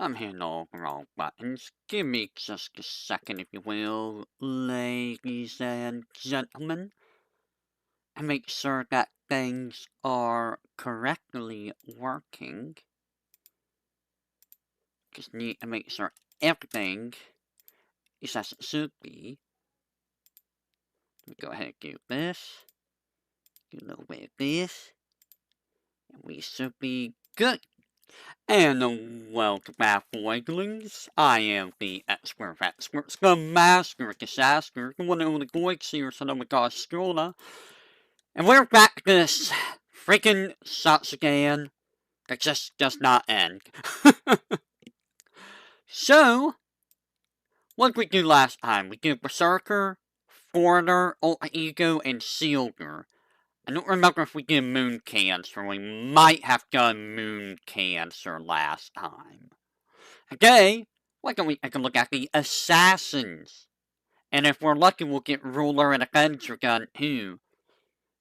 I'm hitting all the wrong buttons. Give me just a second, if you will, ladies and gentlemen. And make sure that things are correctly working. Just need to make sure everything is as it should be. Let me go ahead and do this. Do a little bit of this. And we should be good. And welcome back, boydlings. I am the expert of experts, the master of disaster, the one and only Goix here, son of a gosh, Strola. And we're back to this freaking Zatsudan that just does not end. So, what did we do last time? We did Berserker, Foreigner, Alter Ego, and Sealger. I don't remember if we did Moon Cancer. We might have done Moon Cancer last time. Today, why don't we take a look at the Assassins? And if we're lucky, we'll get Ruler and Avenger done too.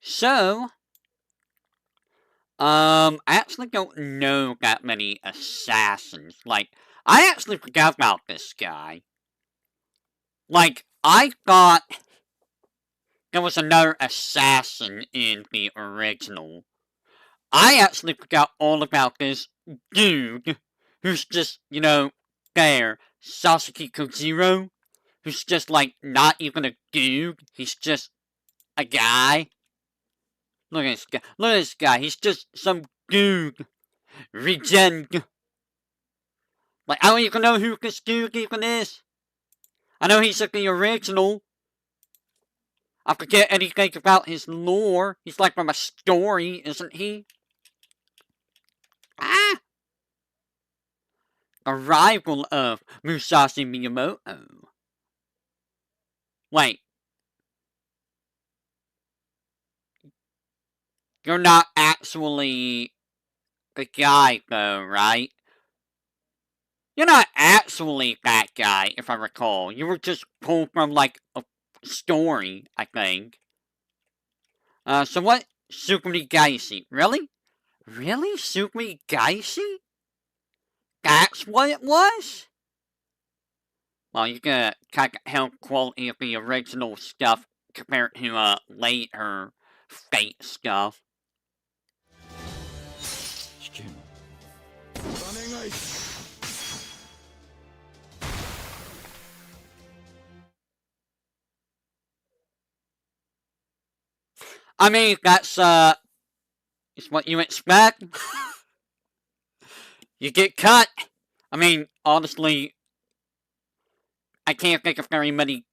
So, I actually don't know that many Assassins. Like, I actually forgot about this guy. Like, I thought there was another assassin in the original. I actually forgot all about this dude who's just, you know, there, Sasuke Kojiro, who's just, like, not even a dude. He's just a guy. Look at this guy. Look at this guy. He's just some dude. Regen. Like, I don't even know who this dude even is. I know he's like the original. I forget anything about his lore. He's like from a story, isn't he? Ah! A rival of Musashi Miyamoto. Wait. You're not actually the guy, though, right? You're not actually that guy, if I recall. You were just pulled from, like, a story, I think. So what? Sukumi Gaisi. Really? Really? Sukumi Gaisi? That's what it was? Well, you can kind of help quality of the original stuff compared to, later Fate stuff. I mean, that's, is what you expect. You get cut. I mean, honestly, I can't think of very many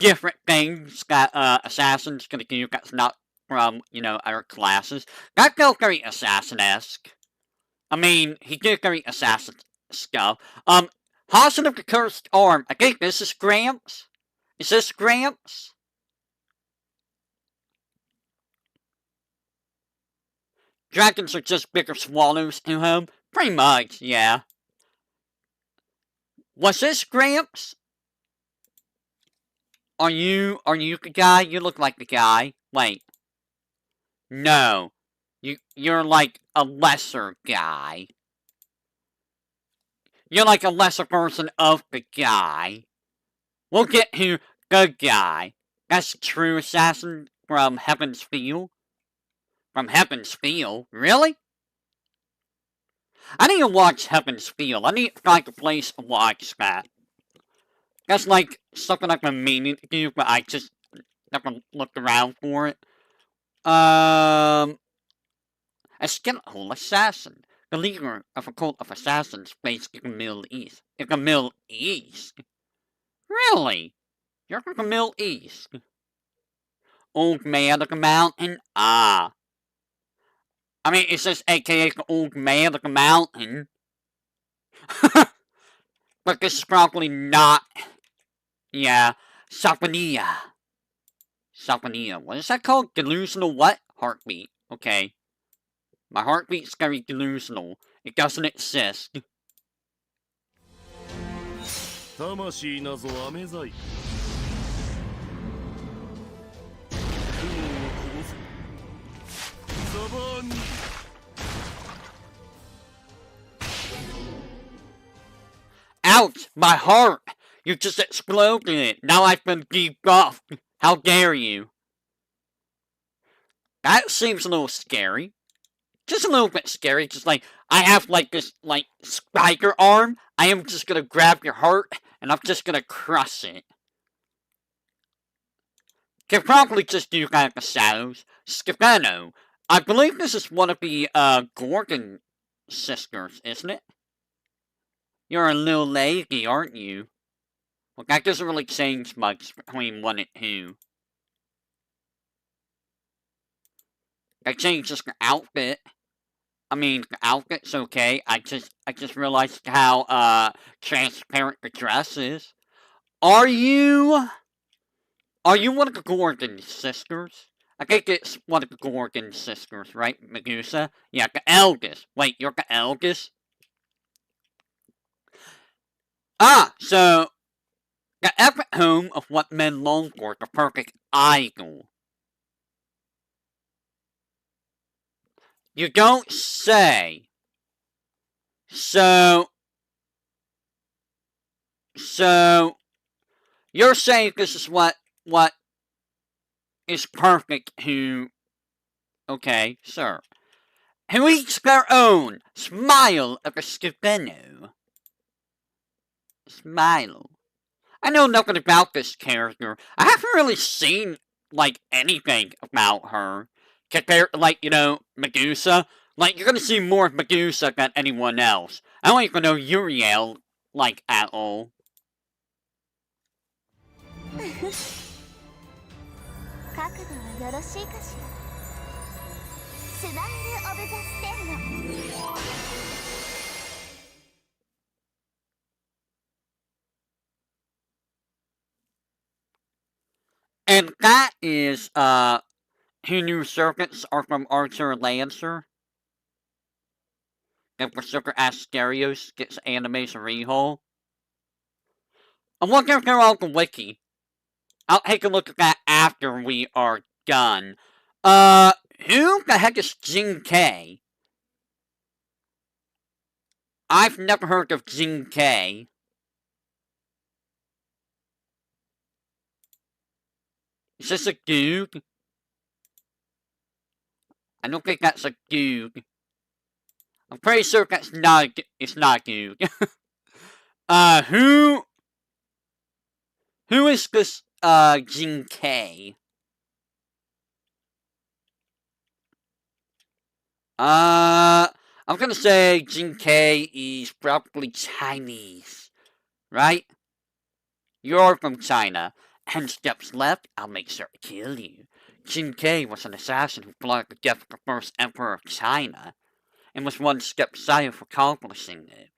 different things that, Assassin's gonna do that's not from, you know, other classes. That felt very Assassin-esque. I mean, he did very Assassin stuff. Hasan of the Cursed Arm. I think this is Gramps. Is this Gramps? Dragons are just bigger swallows to him. Pretty much, yeah. Was this Gramps? Are you the guy? You look like the guy. Wait. No. You're like a lesser guy. You're like a lesser version of the guy. We'll get to the guy. That's a true assassin from Heaven's Feel. From Heaven's Feel? Really? I need to watch Heaven's Feel. I need to find a place to watch that. That's like something I've been meaning to do, but I just never looked around for it. A skeleton hole assassin. The leader of a cult of assassins based in the Middle East. In the Middle East? Really? You're from the Middle East? Old Man of the Mountain? Ah. I mean, it says aka the Old Man of the Mountain. But this is probably not... Yeah. Saphonia. Saphonia. What is that called? Delusional what? Heartbeat. Okay. My heartbeat's very delusional. It doesn't exist. 魂なぞ飴細工雲をこぼすザバーン Ouch! My heart! You just exploded it! Now I've been debuffed! How dare you! That seems a little scary. Just a little bit scary, just like, I have like this, like, spiker arm. I am just gonna grab your heart, and I'm just gonna crush it. Can probably just do kind of the shadows. Scaveno. I believe this is one of the, Gorgon sisters, isn't it? You're a little lady, aren't you? Well, that doesn't really change much between 1 and 2. That changes the outfit. I mean, the outfit's okay. I just realized how, transparent the dress is. Are you one of the Gorgon sisters? I think it's one of the Gorgon sisters, right, Medusa? Yeah, the eldest. Wait, you're the eldest? Ah, so, the epic home of what men long for, the perfect idol. You don't say. So, you're saying this is what is perfect who, okay, sir. Who eats their own. Smile of a Scaveno. Smile. I know nothing about this character. I haven't really seen, like, anything about her. Compared to, like, you know, Medusa. Like, you're gonna see more of Medusa than anyone else. I don't even know Uriel, like, at all. 角度はよろしいかしら。スマイル・オブ・ザ・ステンド。And that is, who new circuits are from Archer Lancer. And Berserker Asterios gets anime's rehole. I'm looking through all the wiki. I'll take a look at that after we are done. Who the heck is Jin K? I've never heard of Jin K. Is this a dude? I don't think that's a dude. I'm pretty sure that's not it's not a dude. Who is this, Jin K? I'm gonna say Jin K is probably Chinese. Right? You're from China. 10 steps left, I'll make sure to kill you. Jin K was an assassin who plotted the death of the first emperor of China, and was one step shy of accomplishing it.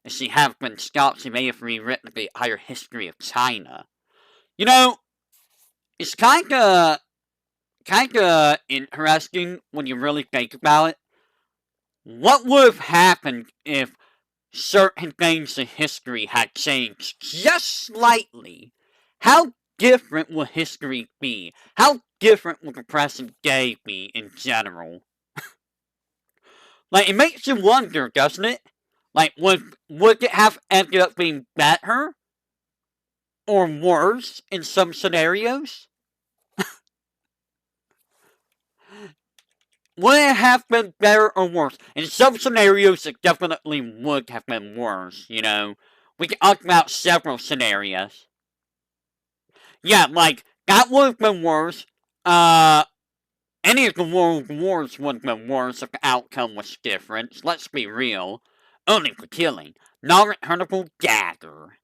As she have been stopped, she may have rewritten the entire history of China. You know, it's kinda interesting when you really think about it. What would have happened if certain things in history had changed just slightly? How different would history be? How different would the present day be in general? Like, it makes you wonder, doesn't it? Like, would it have ended up being better? Or worse in some scenarios? Would it have been better or worse? In some scenarios, it definitely would have been worse, you know? We can talk about several scenarios. Yeah, like, that would have been worse. Any of the world wars would have been worse if the outcome was different. Let's be real. Only for killing. Non-returnable dagger.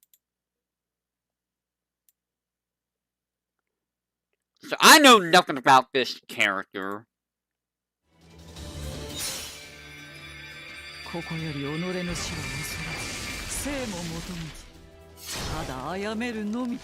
So I know nothing about this character. ここより己の死は恐れず生も求めずただ殺めるのみ。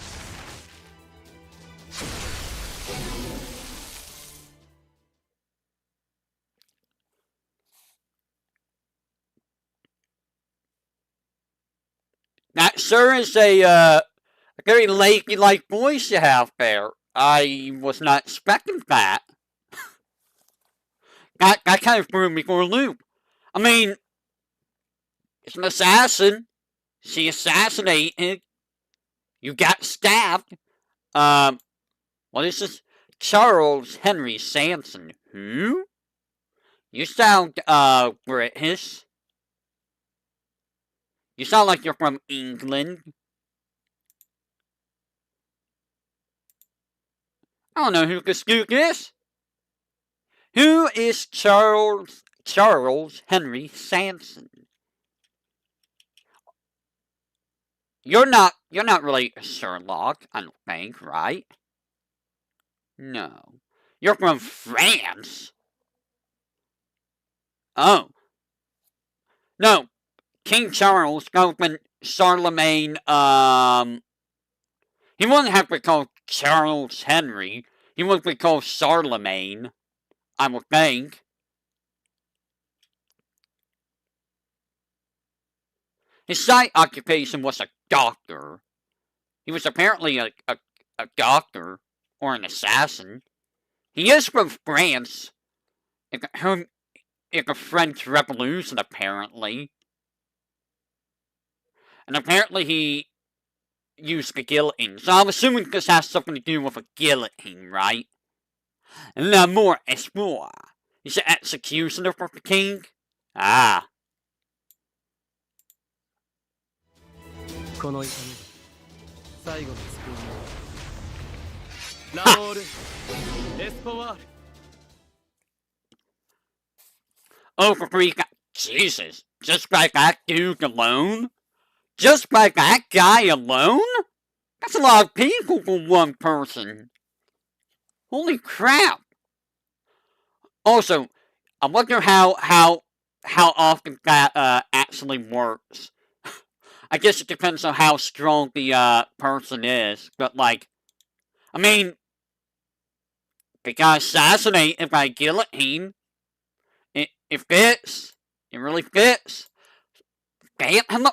That sure is a very lady-like voice you have there. I was not expecting that. That kind of threw me for a loop. I mean, it's an assassin. She assassinated. You got stabbed. What is this? Charles Henry Sanson. Who? You sound, British. You sound like you're from England. I don't know who this dude is. Who is Charles Henry Sanson? You're not really Sherlock, I don't think, right? No. You're from France? Oh. No. King Charles goes when Charlemagne, he wouldn't have to be called Charles Henry. He would be called Charlemagne, I would think. His side occupation was a doctor. He was apparently a doctor, or an assassin. He is from France. In the French Revolution, apparently. And apparently he used the guillotine. So I'm assuming this has something to do with a guillotine, right? L'amour espoir. He's the executioner for the king? Ah. この痛み最後の救いよラモールエスポワール Oh, for free. Jesus. Just by that dude alone? Just by that guy alone? That's a lot of people for one person. Holy crap. Also, I wonder how often that actually works. I guess it depends on how strong the person is, but like, I mean, they got assassinated by guillotine. It fits. It really fits. Phantom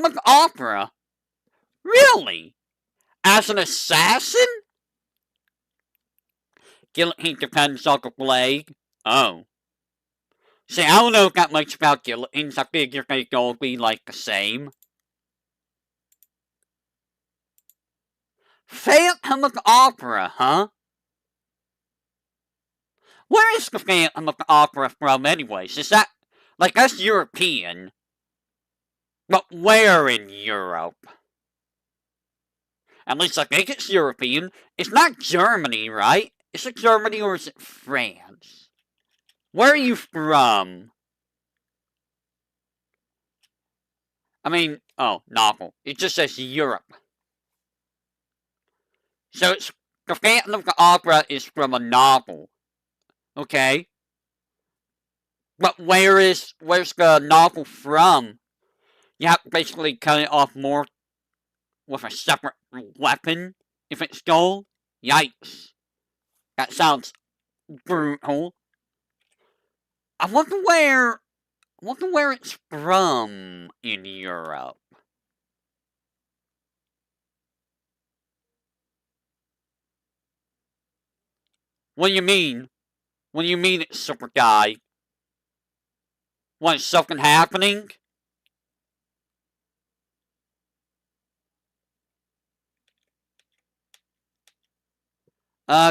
of Opera? Really? As an assassin? Guillotine depends on the blade. Oh. See, I don't know that much about guillotines. I figure they'd all be like the same. Phantom of the Opera, huh? Where is the Phantom of the Opera from anyways? Is that, like, that's European. But where in Europe? At least I think it's European. It's not Germany, right? Is it Germany or is it France? Where are you from? I mean, oh, novel. It just says Europe. So it's, the Phantom of the Opera is from a novel. Okay. But where's the novel from? You have to basically cut it off more with a separate weapon if it's gold? Yikes. That sounds brutal. I wonder where it's from in Europe. What do you mean? What do you mean it's super guy? What, is something happening?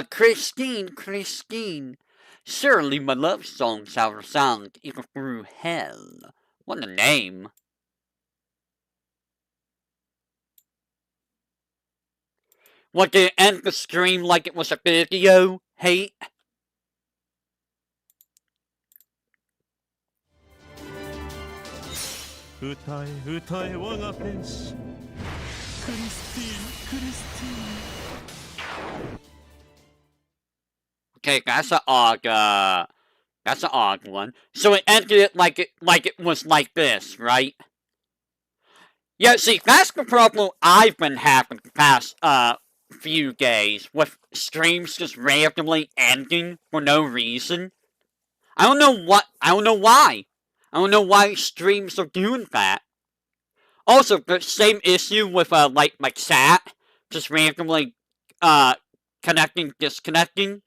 Christine. Surely my love song shall resound even through hell. What a name. What, did it end the stream like it was a video? Hate? Okay, that's an odd one. So it ended it like it was like this, right? Yeah, see, that's the problem I've been having the past few days with streams just randomly ending for no reason. I don't know why. I don't know why streams are doing that. Also, the same issue with like my chat just randomly disconnecting.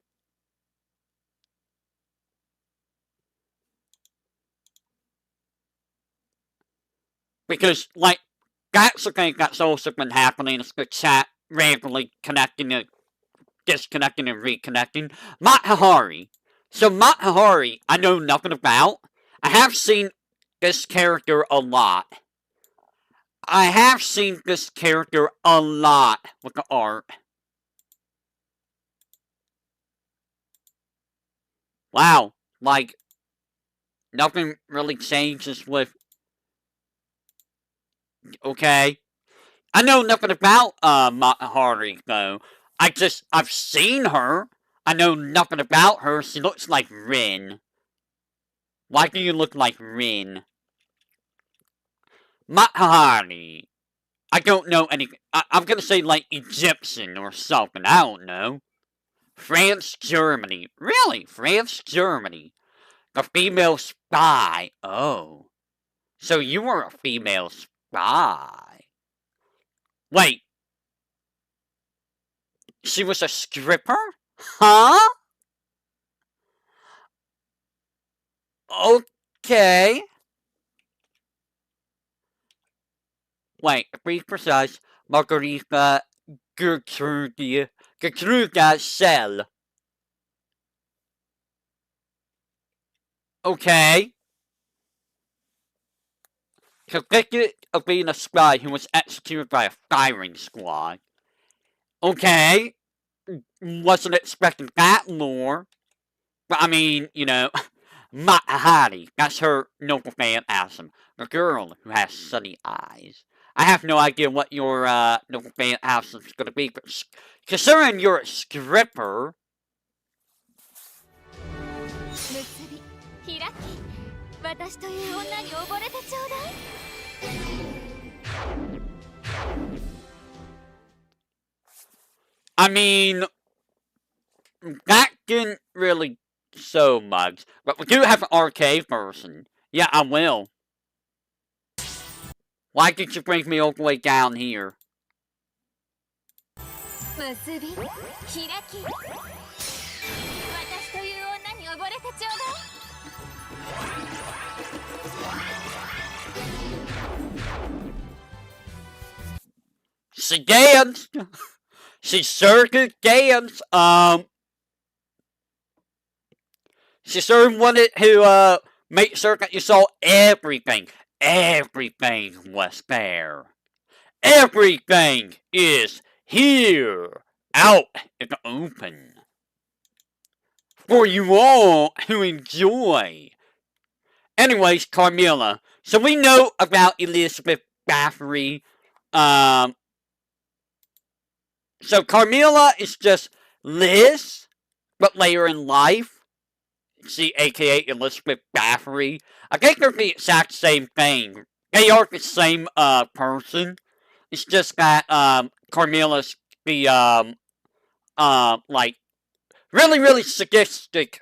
Because, like, that's the thing that's also been happening. Is the chat randomly connecting and disconnecting and reconnecting. Matahari. So Matahari, I know nothing about. I have seen this character a lot. I have seen this character a lot with the art. Wow, like, nothing really changes with... Okay. I know nothing about, Matahari, though. I've seen her. I know nothing about her. She looks like Rin. Why do you look like Rin? Matahari. I don't know anything. I'm gonna say, like, Egyptian or something. I don't know. France, Germany. Really? France, Germany. The female spy. Oh. So you were a female spy. Wait. She was a stripper? Huh? Okay. Wait, to be precise, Margarita Gertruda Shell. Okay. Convicted of being a spy who was executed by a firing squad. Okay. Wasn't expecting that lore. But I mean, you know, Matahari, that's her noble phantasm. The girl who has sunny eyes. I have no idea what your noble phantasm is going to be, but considering you're a stripper... 結び開き私という女に溺れてちょうだい I mean, that didn't really show much, but we do have an arcade version. Yeah, I will. Why did you bring me all the way down here? 結び開き私という女に溺れてちょうだい She danced! She sure could dance! She sure wanted to, make sure that you saw everything. Everything was there. Everything is here, out in the open, for you all to enjoy. Anyways, Carmilla. So we know about Elizabeth Bathory. So Carmilla is just Liz, but later in life. She, aka Elizabeth Bathory. I think they're the exact same thing. They are the same, person. It's just that, Carmilla's the, like, really sadistic,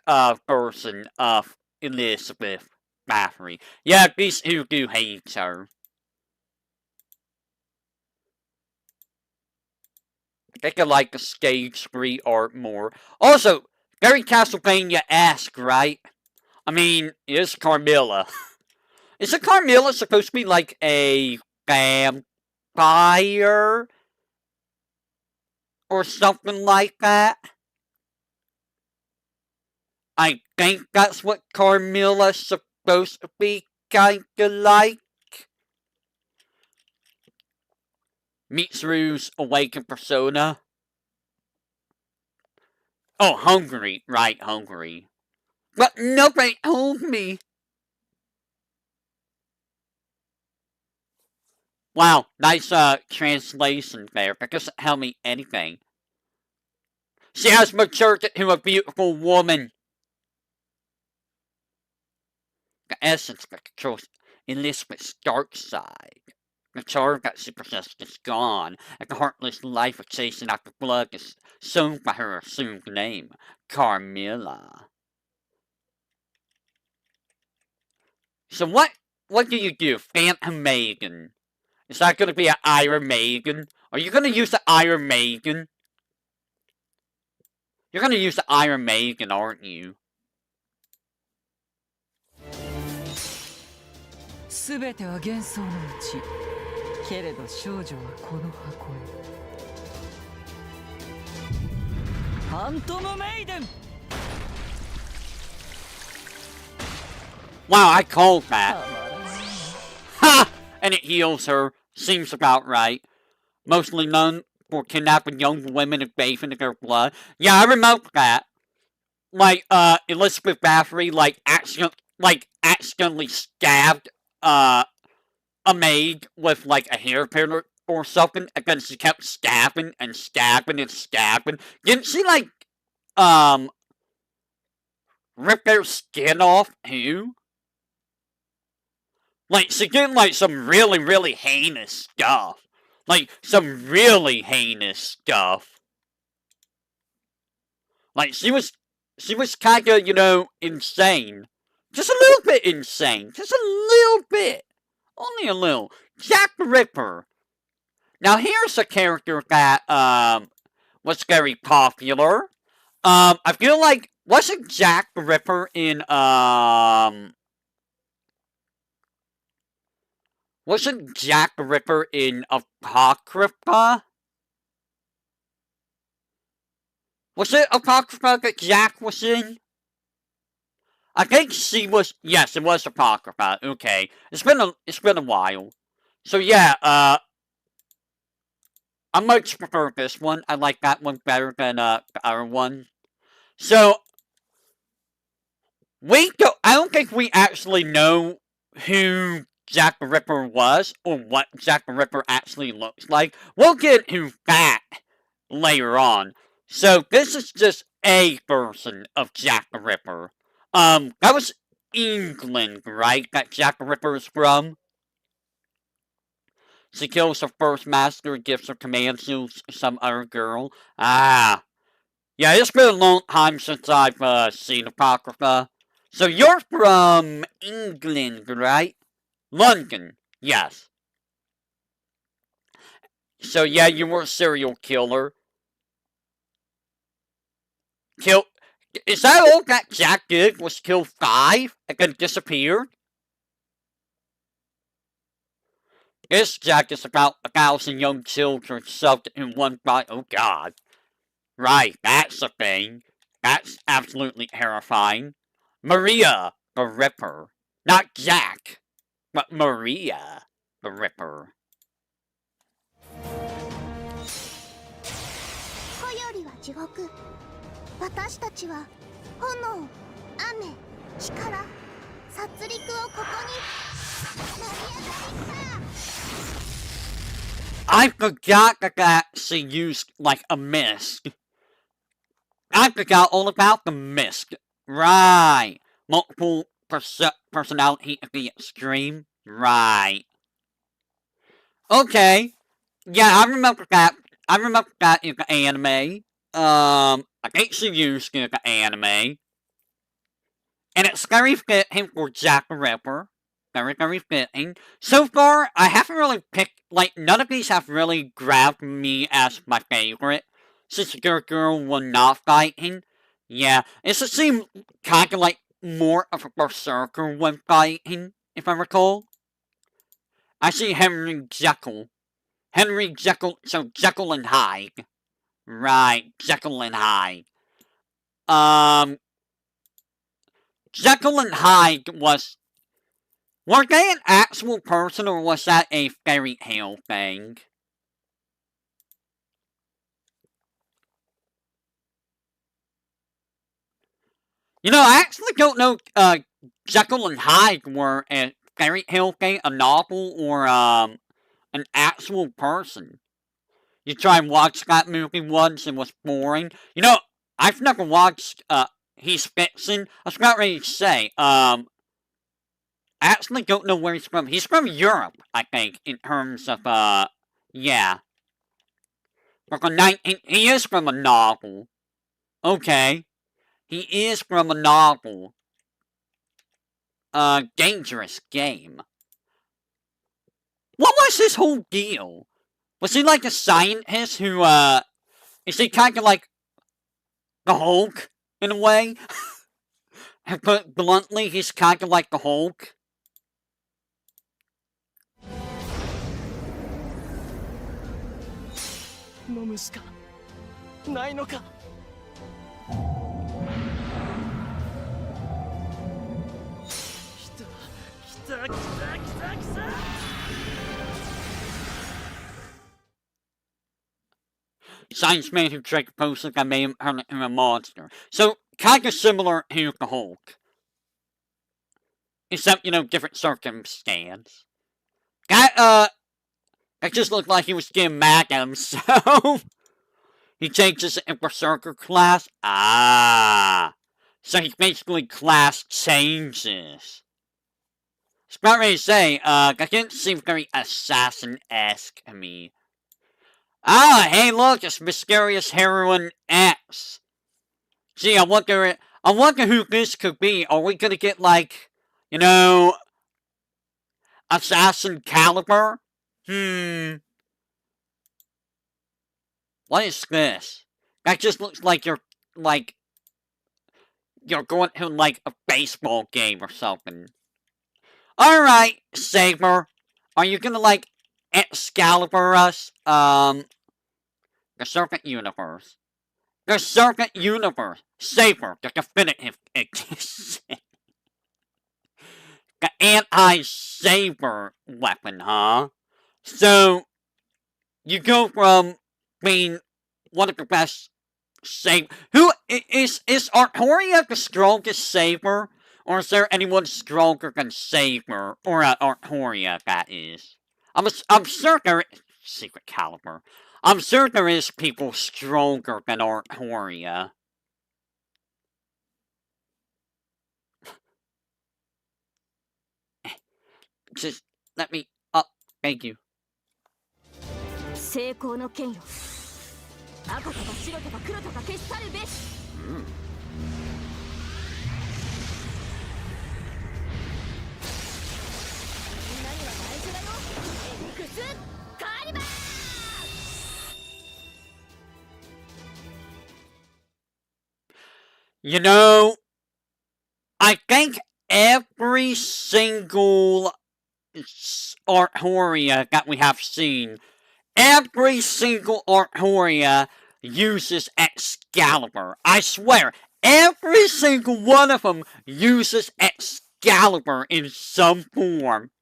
version of Elizabeth Bathory. Yeah, these who do hate her. I think I like the stage 3 art more. Also, very Castlevania-esque, right? I mean, it is Carmilla. Isn't Carmilla supposed to be like a vampire? Or something like that? I think that's what Carmilla's supposed to be kinda like. Mitsuru's awakened persona. Oh, Hungary. Right, Hungary. But nobody told me. Wow, nice translation there. That doesn't tell me anything. She has matured into a beautiful woman. The essence that controls Elizabeth's dark side. The charm that she possessed is gone, and the heartless life of chasing after blood is sown by her assumed name, Carmilla. So what do you do, Phantom Maiden? Is that gonna be an Iron Maiden? Are you gonna use the Iron Maiden? You're gonna use the Iron Maiden, aren't you? 全ては幻想のうちけれど少女はこの箱へ。ファントムメイデン。 Wow, I called that. Ha! And it heals her. Seems about right. Mostly known for kidnapping young women and bathing in their blood. Yeah, I remember that. Like, Elizabeth Bathory, accidentally stabbed, a maid with, like, a hair pillar or something, and then she kept stabbing and stabbing and stabbing. Didn't she, like, rip their skin off, too? Like, she did, like, some really, really heinous stuff. Like, some really heinous stuff. Like, she was kinda, you know, insane. Just a little bit insane. Just a little bit. Only a little. Jack the Ripper. Now, here's a character that, was very popular. I feel like, wasn't Jack the Ripper in, wasn't Jack the Ripper in Apocrypha? Was it Apocrypha that Jack was in? I think she was. Yes, it was Apocrypha. Okay, it's been a while. So yeah, I much prefer this one. I like that one better than the other one. So I don't think we actually know who Jack the Ripper was or what Jack the Ripper actually looks like. We'll get into that later on. So this is just a version of Jack the Ripper. That was England, right? That Jack the Ripper is from. She kills her first master and gives her command to some other girl. Ah. Yeah, it's been a long time since I've seen Apocrypha. So you're from England, right? London, yes. So yeah, you were a serial killer. Is that all that Jack did, was kill 5 and then disappeared? This Jack is about 1,000 young children shoved in one body. Oh god. Right, that's a thing. That's absolutely terrifying. Maria the Ripper. Not Jack, but Maria the Ripper. 子よりは地獄。私たちは炎、雨、力、殺戮をここに成り上がりした。 I forgot that she used, like, a mist. I forgot all about the mist. Right. Multiple personality at the extreme. Right. Okay. Yeah, I remember that. I remember that in the anime. I think she used it in the anime. And it's very fitting for Jack the Ripper. Very, very fitting. So far, I haven't really picked, like, none of these have really grabbed me as my favorite. Since the girl was not fighting. Yeah, it should seem kind of like more of a berserker when fighting, if I recall. I see Henry Jekyll. Henry Jekyll, so Jekyll and Hyde. Right, Jekyll and Hyde. Jekyll and Hyde were they an actual person or was that a fairy tale thing? You know, I actually don't know Jekyll and Hyde were a fairy tale thing, a novel, or an actual person. You try and watch that movie once and was boring. You know, I've never watched He's Fiction. I was about ready to say, I actually don't know where he's from. He's from Europe, I think, in terms of, yeah. He is from a novel. Okay. He is from a novel. Dangerous Game. What was his whole deal? Was he like a scientist who, is he kind of like the Hulk, in a way? And put bluntly, he's kind of like the Hulk. 飲むしかないのか。来た来た来た来た来た。Science man who tried to post like I made him turn into a monster. So, kind of similar to the Hulk. Except, you know, different circumstance. That just looked like he was getting mad at him, so... he changes it in Berserker class. Ah. So he basically class changes. I was about ready to say, that didn't seem very assassin-esque to me. Ah, hey look, it's Mysterious Heroine X. Gee, I wonder who this could be. Are we gonna get, like, you know, Assassin Caliber? What is this? That just looks like you're going to, like, a baseball game or something. Alright, Saber. Are you gonna, like, Excalibur us? The Serpent Universe. The Serpent Universe. Saber, the definitive edition. The anti-saber weapon, huh? So, you go from being one of the best saber... Who is Artoria the strongest saber? Or is there anyone stronger than Saber? Or Artoria, that is. I'm sure there is... Secret Caliber. I'm sure there is people stronger than Artoria. Just let me up. Thank you. 成功の剣よ。赤とか白とか黒とか消し去るべし。何は大事だよ。X カリバー。You know, I think every single Artoria that we have seen, every single Artoria uses Excalibur. I swear, every single one of them uses Excalibur in some form.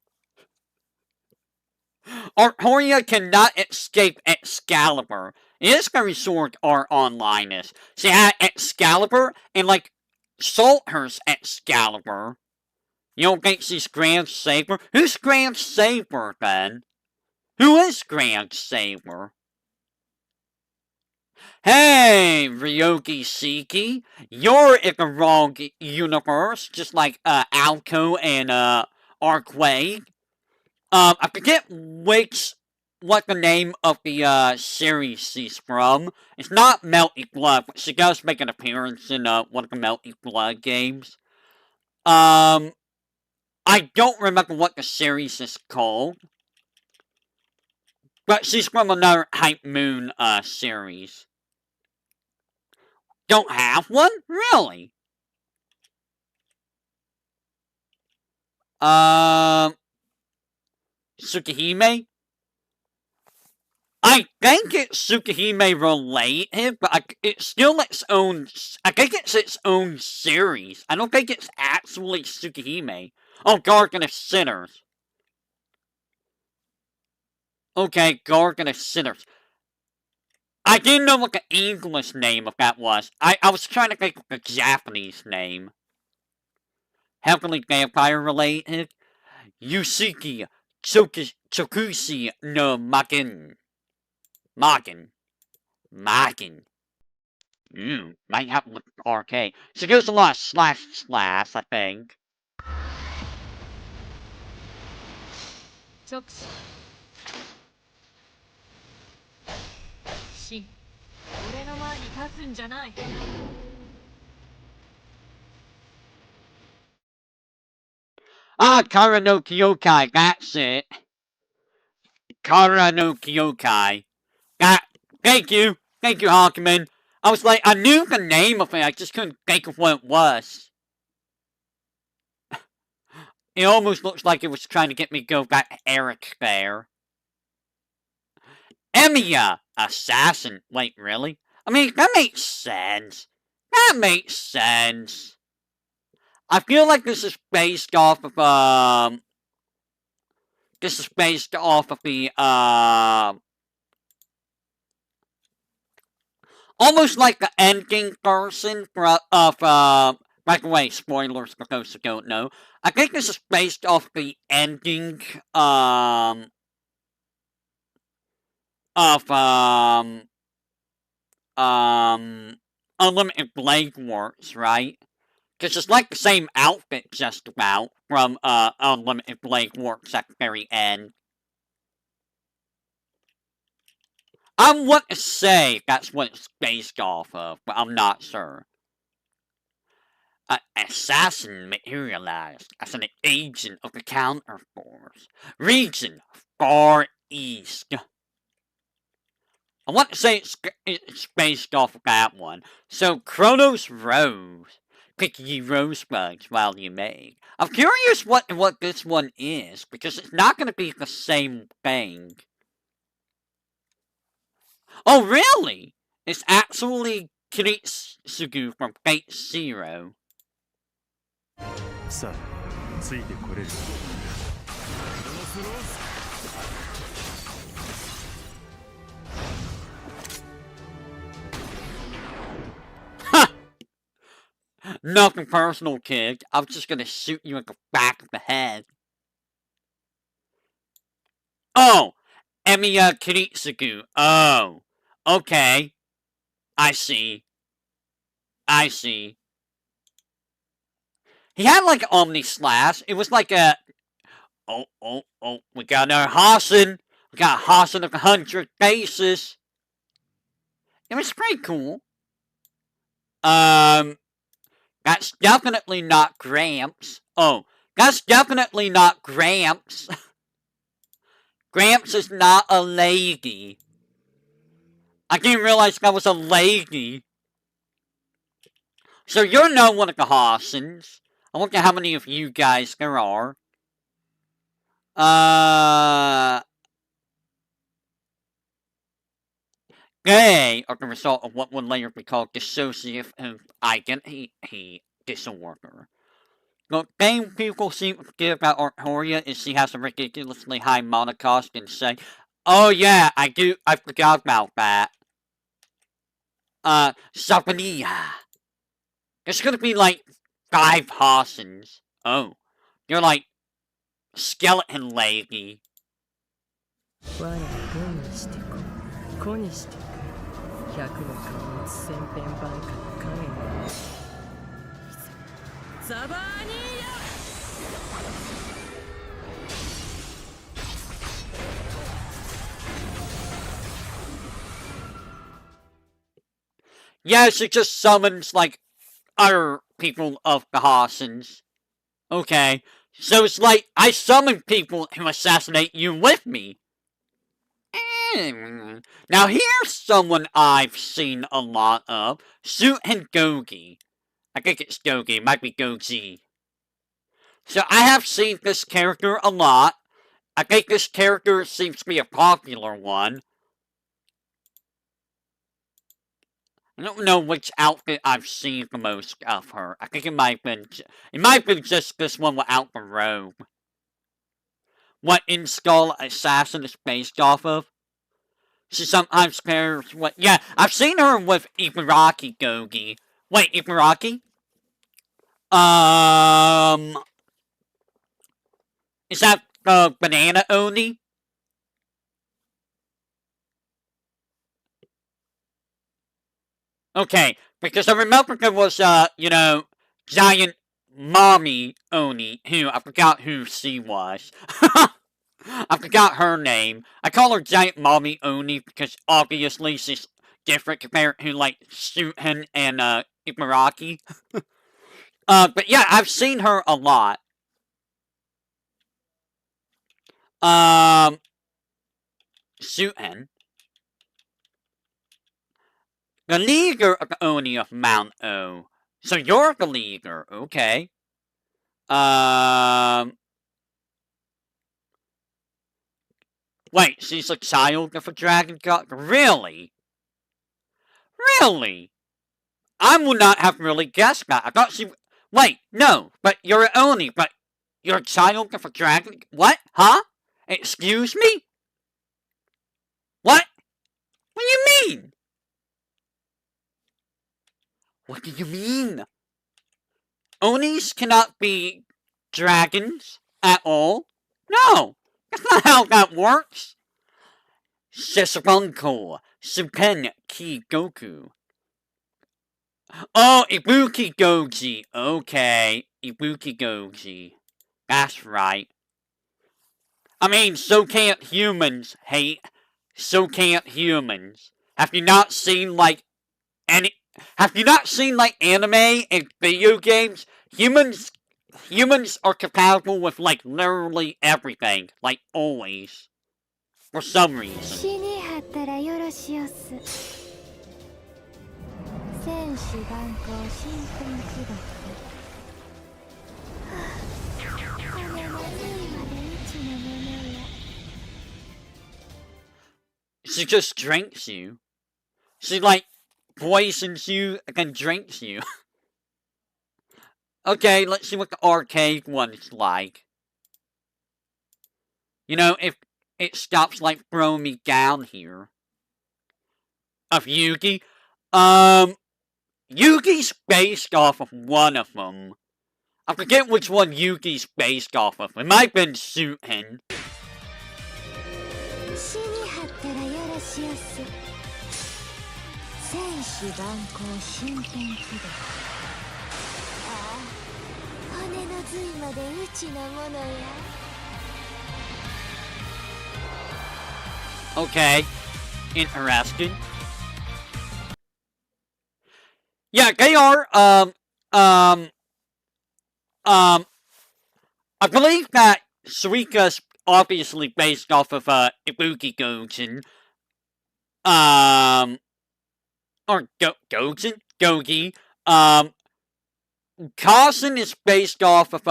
Artoria cannot escape Excalibur. It is very sort are online-ish. She had Excalibur and, like, Salter's Excalibur. You don't think she's Grand Saber? Who's Grand Saber, then? Who is Grand Saber? Hey, Ryogi Shiki, you're in the wrong universe, just like, Alco and, Arquade. I forget what the name of the, series she's from. It's not Melty Blood, but she does make an appearance in, one of the Melty Blood games. I don't remember what the series is called. But she's from another Hype Moon, series. Don't have one? Really? Tsukihime? I think it's Tsukihime related, but it's still its own... I think it's its own series. I don't think it's actually Tsukihime. Oh, Garden of Sinners. Okay, Garden of Sinners. I didn't know what the English name of that was. I was trying to think of the Japanese name. Heavily vampire related. Yusuki Chokushi no Magen. Magen. Might have to look for RK. So there's a lot of slash, I think. 俺の前に立つんじゃない。Ah, Kara no Kyokai, that's it. Kara no Kyokai. Thank you, Hawkman. I was like, I knew the name of it, I just couldn't think of what it was. It almost looks like it was trying to get me to go back to Eric there. Emiya! assassin. Wait, really? I mean, that makes sense. That makes sense. I feel like this is based off of, this is based off of the, almost like the ending person of, by the way, spoilers for those who don't know. I think this is based off the ending, of, Unlimited Blade Works, right? Because it's like the same outfit just about from, Unlimited Blade Works at the very end. I want to say that's what it's based off of, but I'm not sure. An assassin materialized as an agent of the counterforce. Region Far East. I want to say it's based off of that one. So, Chronos Rose. Pick ye rosebuds while you may. I'm curious what this one is, because it's not going to be the same thing. Oh, really? It's actually Kiritsugu from Fate Zero. さあついてこれる。Nothing personal, kid. I'm just gonna shoot you in the back of the head. Oh! Emiya Kiritsugu. Oh. Okay. I see. I see. He had like an Omni Slash. It was like a... Oh. We got another Hassan. We got a Hassan of 100 faces. It was pretty cool. That's definitely not Gramps. Oh, that's definitely not Gramps. Gramps is not a lady. I didn't realize that was a lady. So you're not one of the Hassans. I wonder how many of you guys there are. They are the result of what would later be called dissociative identity disorder. The thing people seem to forget about Artoria is she has a ridiculously high monocost and say, oh yeah, I forgot about that. Sapania. There's gonna be like 5 Hassans. Oh. You're like, skeleton lady. 我ら軍にして子にして百の顔を千遍万回影にザバーニーヤ Yes, it just summons, like, other people of the Hassans. Okay. So it's like, I summon people who assassinate you with me. Now here's someone I've seen a lot of. Suiten Gogi. I think it's Gogi, it might be Goji. So I have seen this character a lot. I think this character seems to be a popular one. I don't know which outfit I've seen the most of her. I think it might have been just this one without the robe. What In-Skull Assassin is based off of. She sometimes pairs with... Yeah, I've seen her with Ibaraki Gogi. Wait, Ibaraki? Is that Banana Oni? Okay, because I remember there was, giant mommy Oni, who, I forgot who she was. I forgot her name. I call her Giant Mommy Oni because obviously she's different compared to, like, Shuhen and, Ibaraki. But yeah, I've seen her a lot. Shuhen. The leader of the Oni of Mount O. So you're the leader, okay. Wait, she's a child of a dragon god? Really? Really? I would not have really guessed that. I thought she... Wait, no, but you're Oni, but you're a child of a dragon... What? Huh? Excuse me? What? What do you mean? What do you mean? Onis cannot be dragons at all? No! That's not how that works! Shisabunko, Supen Ki Goku. Oh, Ibuki Goji. Okay, Ibuki Goji. That's right. I mean, so can't humans, hey? So can't humans. Have you not seen, like, have you not seen, like, anime and video games? Humans are compatible with, like, literally everything. Like, always. For some reason. 死にはったらよろしおす戦士万行新天気だ骨の髄までうちのものや She just drinks you. She, like, poisons you and then drinks you. Okay, let's see what the arcade one's like. You know, if it stops, like, throwing me down here. Of Yugi? Yugi's based off of one of them. I forget which one Yugi's based off of. It might have been Suiten. 死にはったらよろしおす戦士万行新天気だああ骨の髄までうちのものや Okay. Interesting. Yeah, they are, I believe that Suika's obviously based off of, Ibuki Gojin. Or Gojin? Gogi. Kazen is based off of,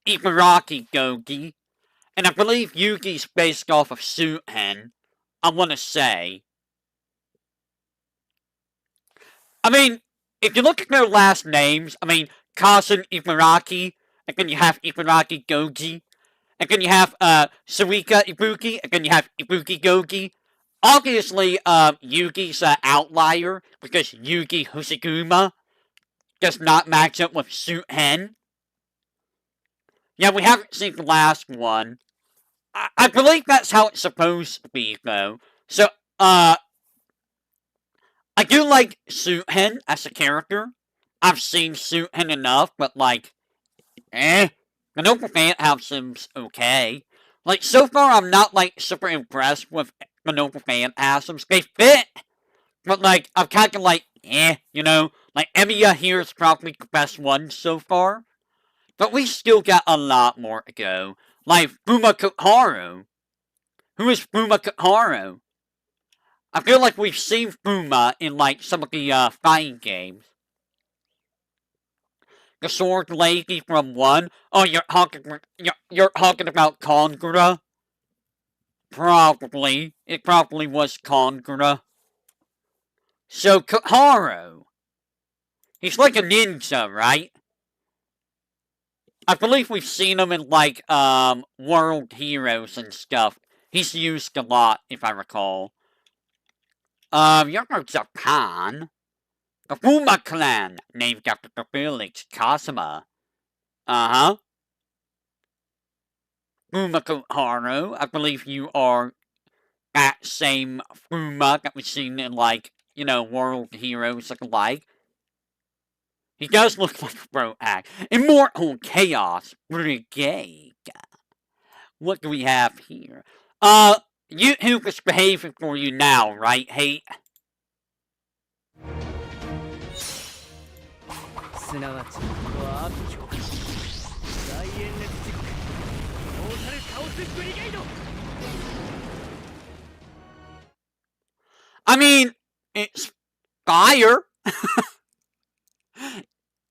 Ibaraki Gogi. And I believe Yugi's based off of Suiten. I want to say. I mean, if you look at their last names, I mean, Kazen Ibaraki, and then you have Ibaraki Goji, and then you have, Suika Ibuki, and then you have Ibuki Gogi. Obviously, Yugi's an outlier, because Yugi Hoshiguma does not match up with Suiten. Yeah, we haven't seen the last one. I believe that's how it's supposed to be, though. So, I do like Suiten as a character. I've seen Suiten enough, but, like, the Noble Fan House seems okay. Like, so far, I'm not, like, super impressed with the Noble Fan Houses. They fit, but, like, I'm kind of like, you know? Like, Emiya here is probably the best one so far. But we still got a lot more to go. Like Fuma Koharu. Who is Fuma Koharu? I feel like we've seen Fuma in like some of the fighting games. The sword lady from 1. Oh, you're talking about Kongura? Probably. It probably was Kongura. So Koharu. He's like a ninja, right? I believe we've seen him in, like, World Heroes and stuff. He's used a lot, if I recall. You're from Japan. The Fuma clan, named after the village, Kazuma. Uh-huh. Fuma Koharu, I believe you are that same Fuma that we've seen in, like, you know, World Heroes alike. He does look like a bro act. Immortal Chaos Brigade. What do we have here? YouTube is behaving for you now, right, Hate? すなわちワープ強大炎熱地獄トータルカオスブリゲード I mean, it's fire.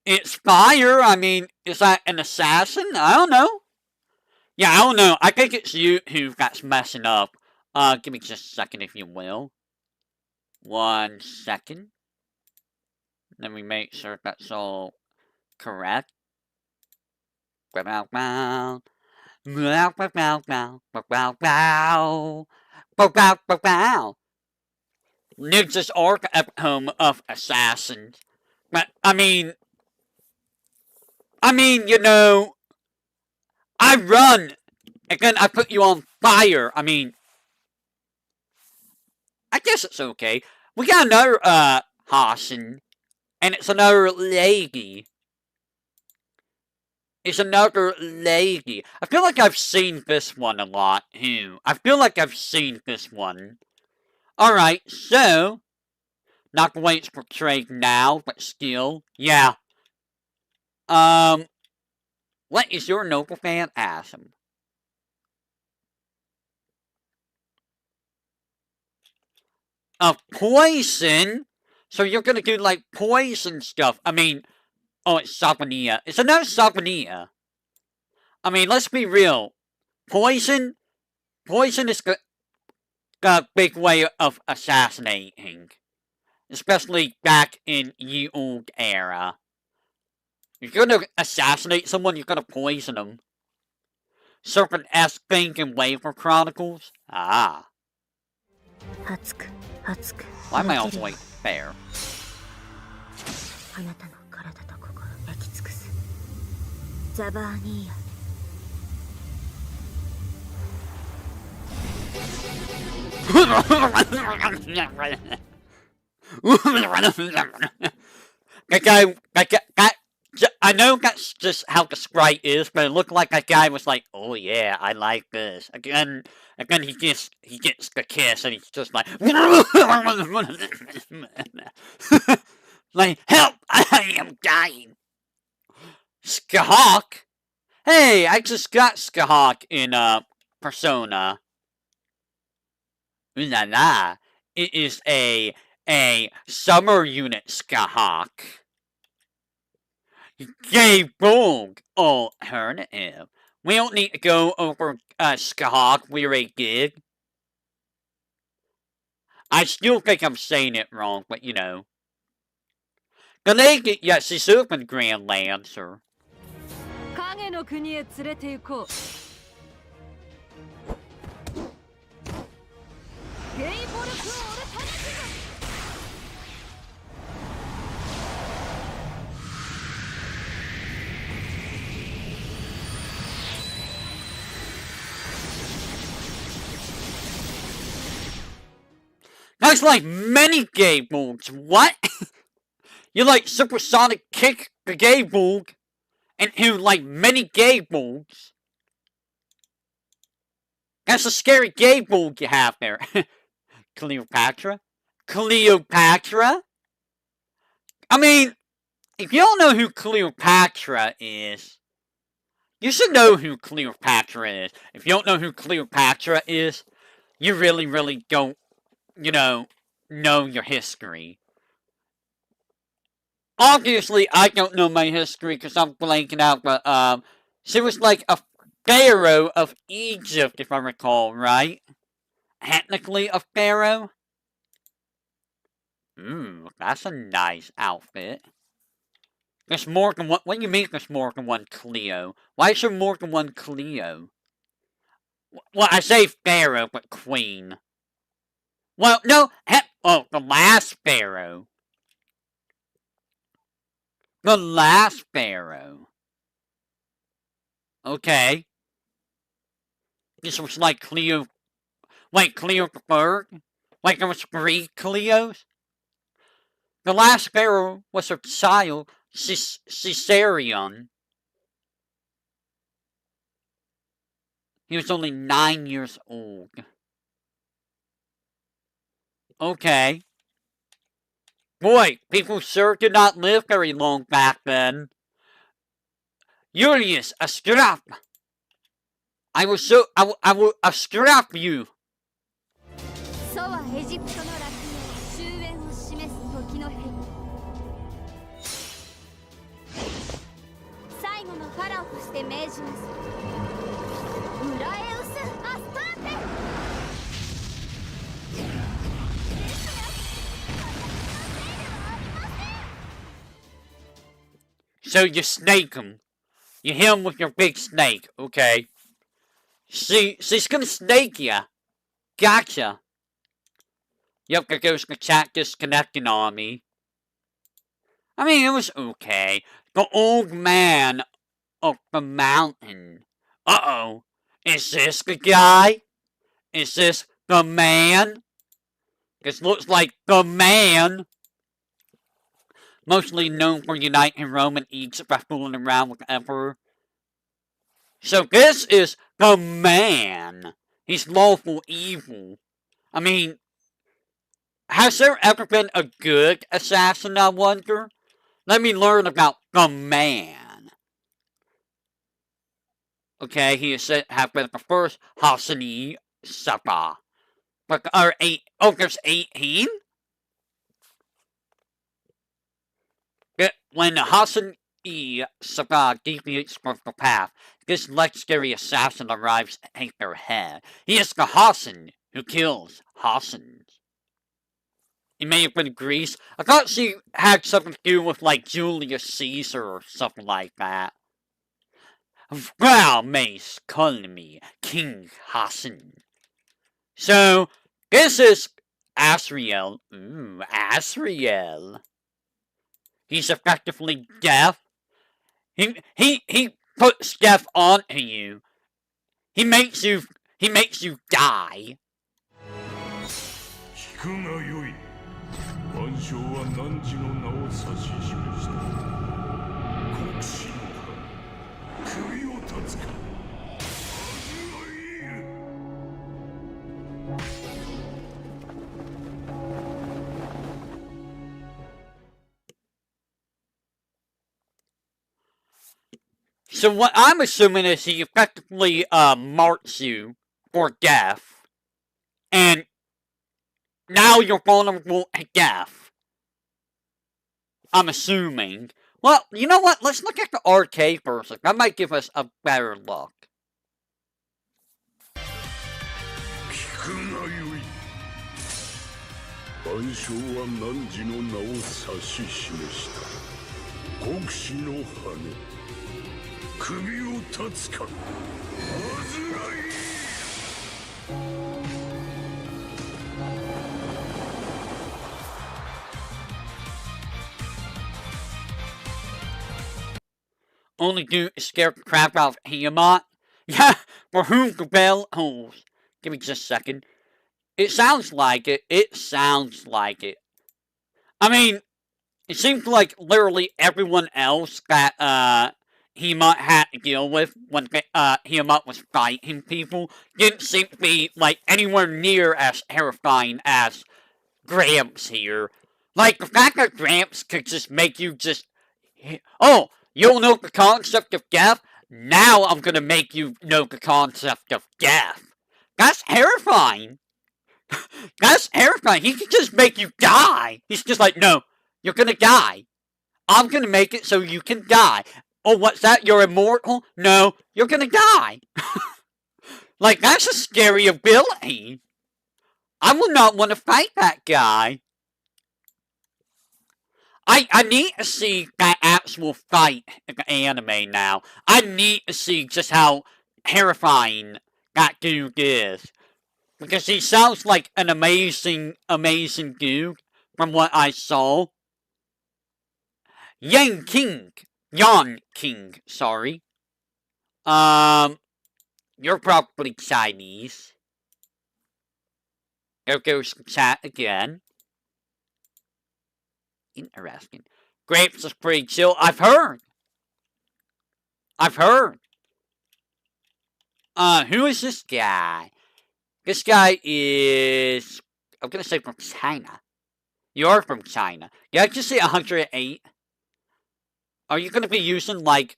It's fire. I mean, is that an assassin? I don't know. Yeah, I don't know. I think it's you who got messing up. Give me just a second, if you will. 1 second. Let me make sure that's all correct. Wow, wow. Wow, wow, wow, wow. Wow, wow. Wow, wow, wow, wow. Ninja's Arc at home of assassins. But, I mean, you know, I run, and then I put you on fire. I mean, I guess it's okay. We got another, Hassan, and it's another lady. It's another lady. I feel like I've seen this one a lot, too. I feel like I've seen this one. Alright, so, not the way it's portrayed now, but still, yeah. What is your noble phantasm? Of poison? So you're gonna do, like, poison stuff. I mean, oh, it's Sabania. It's another Sabania. I mean, let's be real. Poison is a big way of assassinating. Especially back in the old era. If you're gonna assassinate someone, you're gonna poison them. Serpent-esque thing in Waver Chronicles? Ah. 熱く熱く Why am I 焼け also る like fair? あなたの体と心焼き尽くすザバーニーヤ I know that's just how the sprite is, but it looked like that guy was like, "Oh yeah, I like this." Again, he gets the kiss, and he's just like, like, "Help! I am dying." Skahawk? Hey, I just got Skahawk in Persona. Ooh la la! It is a summer unit Skahawk. Gay Boog alternative. We don't need to go over Skahawk. We're a gig. I still think I'm saying it wrong, but you know. Galegi, yes, she's open Grand Lancer. 影の国へ連れて行こう。ゲイボルクオルタナティブ That's like many gay boogs. What? You like supersonic kick the gay boog and who like many gay boogs. That's a scary gay boog you have there. Cleopatra? Cleopatra? I mean, if you don't know who Cleopatra is, you should know who Cleopatra is. If you don't know who Cleopatra is, you really, really don't, you know your history. Obviously, I don't know my history because I'm blanking out, but, she was like a pharaoh of Egypt, if I recall, right? Technically a pharaoh? Ooh, that's a nice outfit. There's more than one. What do you mean there's more than one Cleo? Why is there more than one Cleo? Well, I say pharaoh, but queen. Well, no, oh, the last pharaoh. The last pharaoh. Okay. This was like Cleo. Wait, Cleo the Third? Like there was 3 Cleos? The last pharaoh was her child, Caesarion. He was only 9 years old. Okay. Boy, people sure did not live very long back then. Julius, a strap! I will strap you! 祖はエジプトの楽園終焉を示す時の変最後のファラオとして命じます So you snake him. You hit him with your big snake, okay? She's gonna snake ya. Gotcha. Yep, there goes the chat disconnecting on me. I mean, it was okay. The old man of the mountain. Uh-oh. Is this the guy? Is this the man? This looks like the man. Mostly known for uniting Rome and Egypt by fooling around with the Emperor. So this is the man. He's lawful evil. I mean, has there ever been a good assassin, I wonder? Let me learn about the man. Okay, he is said to have been the first Hassani Saba. But there are there's 18? When Hassan Saba deviates from the path, this legendary assassin arrives to take their head. He is the Hassan who kills Hassans. It may have been Greece. I thought she had something to do with, like, Julius Caesar or something like that. Thou mayst call me King Hassan. So, this is Asriel. Ooh, Asriel. He's effectively deaf. He puts death onto you. He makes you die. 聞くがよい。万象は汝の名を指し示した。国士の神、首を断つか。恥がいる。So what I'm assuming is he effectively marks you for death, and now you're vulnerable to death. I'm assuming. Well, you know what? Let's look at the arcade version. That might give us a better look. 聞くがよい。万象は汝の名を指し示した。国士の羽。首を断つか。はずらい。Only do is scare the crap out of Tiamat. Yeah, for whom the bell tolls. Give me just a second. It sounds like it. It sounds like it. I mean, it seems like literally everyone else that Tiamat had to deal with when Tiamat was fighting people didn't seem to be like anywhere near as terrifying as Gramps here. Like the fact that Gramps could just make you just, oh, you don't know the concept of death? Now I'm gonna make you know the concept of death. That's terrifying. That's terrifying. He can just make you die. He's just like, no, you're gonna die. I'm gonna make it so you can die. Oh, what's that? You're immortal? No, you're gonna die. Like, that's a scary ability. I would not want to fight that guy. I need to see that actual fight in the anime now. I need to see just how terrifying that dude is. Because he sounds like an amazing dude from what I saw. Yan King, sorry. You're probably Chinese. There goes the chat again. Interesting. Grapes is pretty chill. I've heard. Who is this guy? This guy is, I'm gonna say from China. You're from China. Yeah, I just say 108. Are you gonna be using like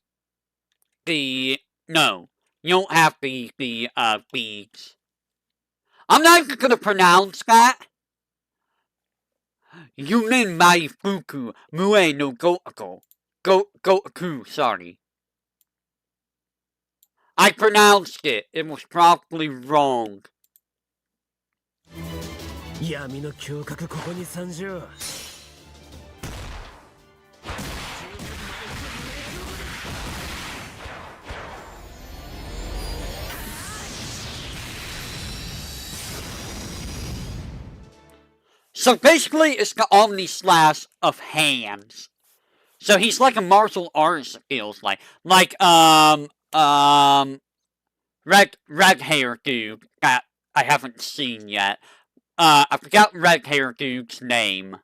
the, no, you don't have the beads. I'm not even gonna pronounce that. Yunin mai fuku mue no goku, sorry. I pronounced it. It was probably wrong. 闇の胸郭ここに参上。So basically, it's the Omni Slash of hands. So he's like a martial artist, it feels like. Like, red hair dude that I haven't seen yet. I forgot red hair dude's name.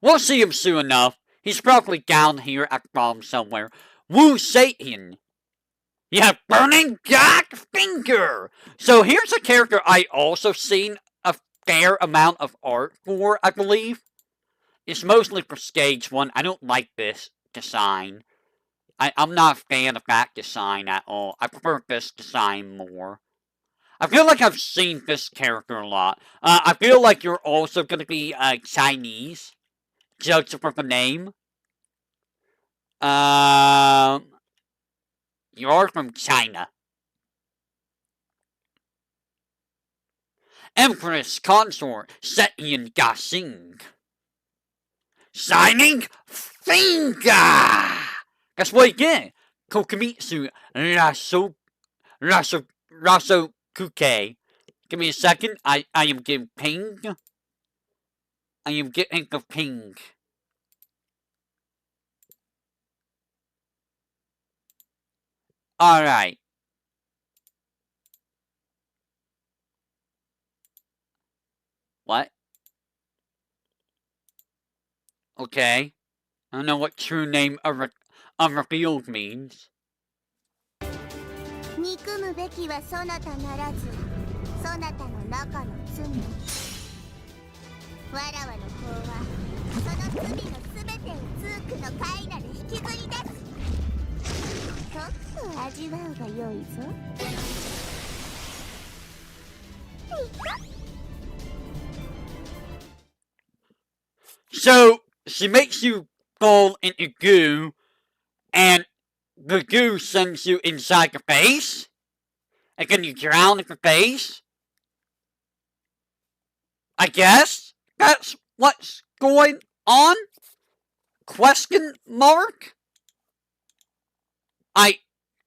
We'll see him soon enough. He's probably down here at the bottom somewhere. Wu Satan. You have Burning God Finger! So here's a character I also seen a fair amount of art for, I believe. It's mostly for stage 1. I don't like this design. I'm not a fan of that design at all. I prefer this design more. I feel like I've seen this character a lot. I feel like you're also going to be Chinese, judging from the name. You're from China. Empress Consort Setyin Gasing. Shining Finger! That's what he did. Kokumitsu Raso Kuke. Give me a second. I am getting ping. I am getting the ping. Alright. What? Okay. I don't know what true name unrevealed means. 憎むべきはそなたならずそなたの中の罪わらわの法はその罪のすべてをツークのカイナで引きずり出すとっと味わうがよいぞ So, she makes you fall into goo, and the goo sends you inside the face? And then you drown in the face? I guess? That's what's going on? Question mark? I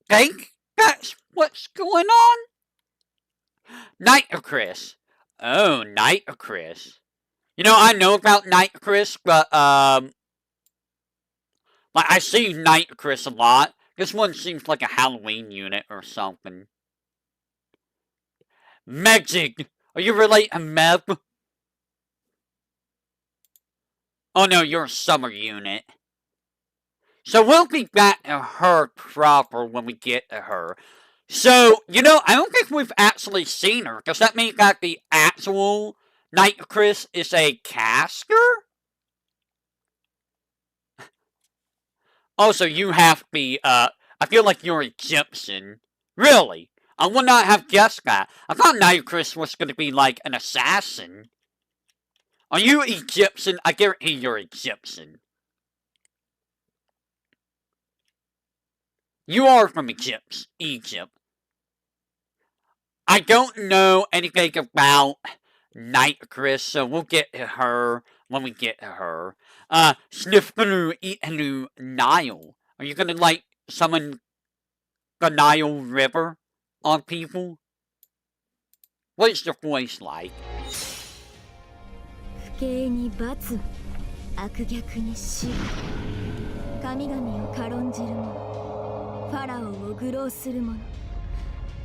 think that's what's going on? Nitocris. Oh, Nitocris. You know, I know about Nitocris, but, like, I see Nitocris a lot. This one seems like a Halloween unit or something. Megzig! Are you related to Meb? Oh no, you're a summer unit. So we'll be back to her proper when we get to her. So, you know, I don't think we've actually seen her. Does that mean that the actual Nitocris is a caster? Also, you have to be, I feel like you're Egyptian. Really? I would not have guessed that. I thought Nitocris was going to be like an assassin. Are you Egyptian? I guarantee you're Egyptian. You are from Egypt. I don't know anything about Nitocris, so we'll get to her when we get to her. Snifferu Eatanu Nile. Are you gonna, like, summon the Nile River on people? What is your voice like? 不敬に罰悪逆に死神々を軽んじる者ファラオを愚弄する者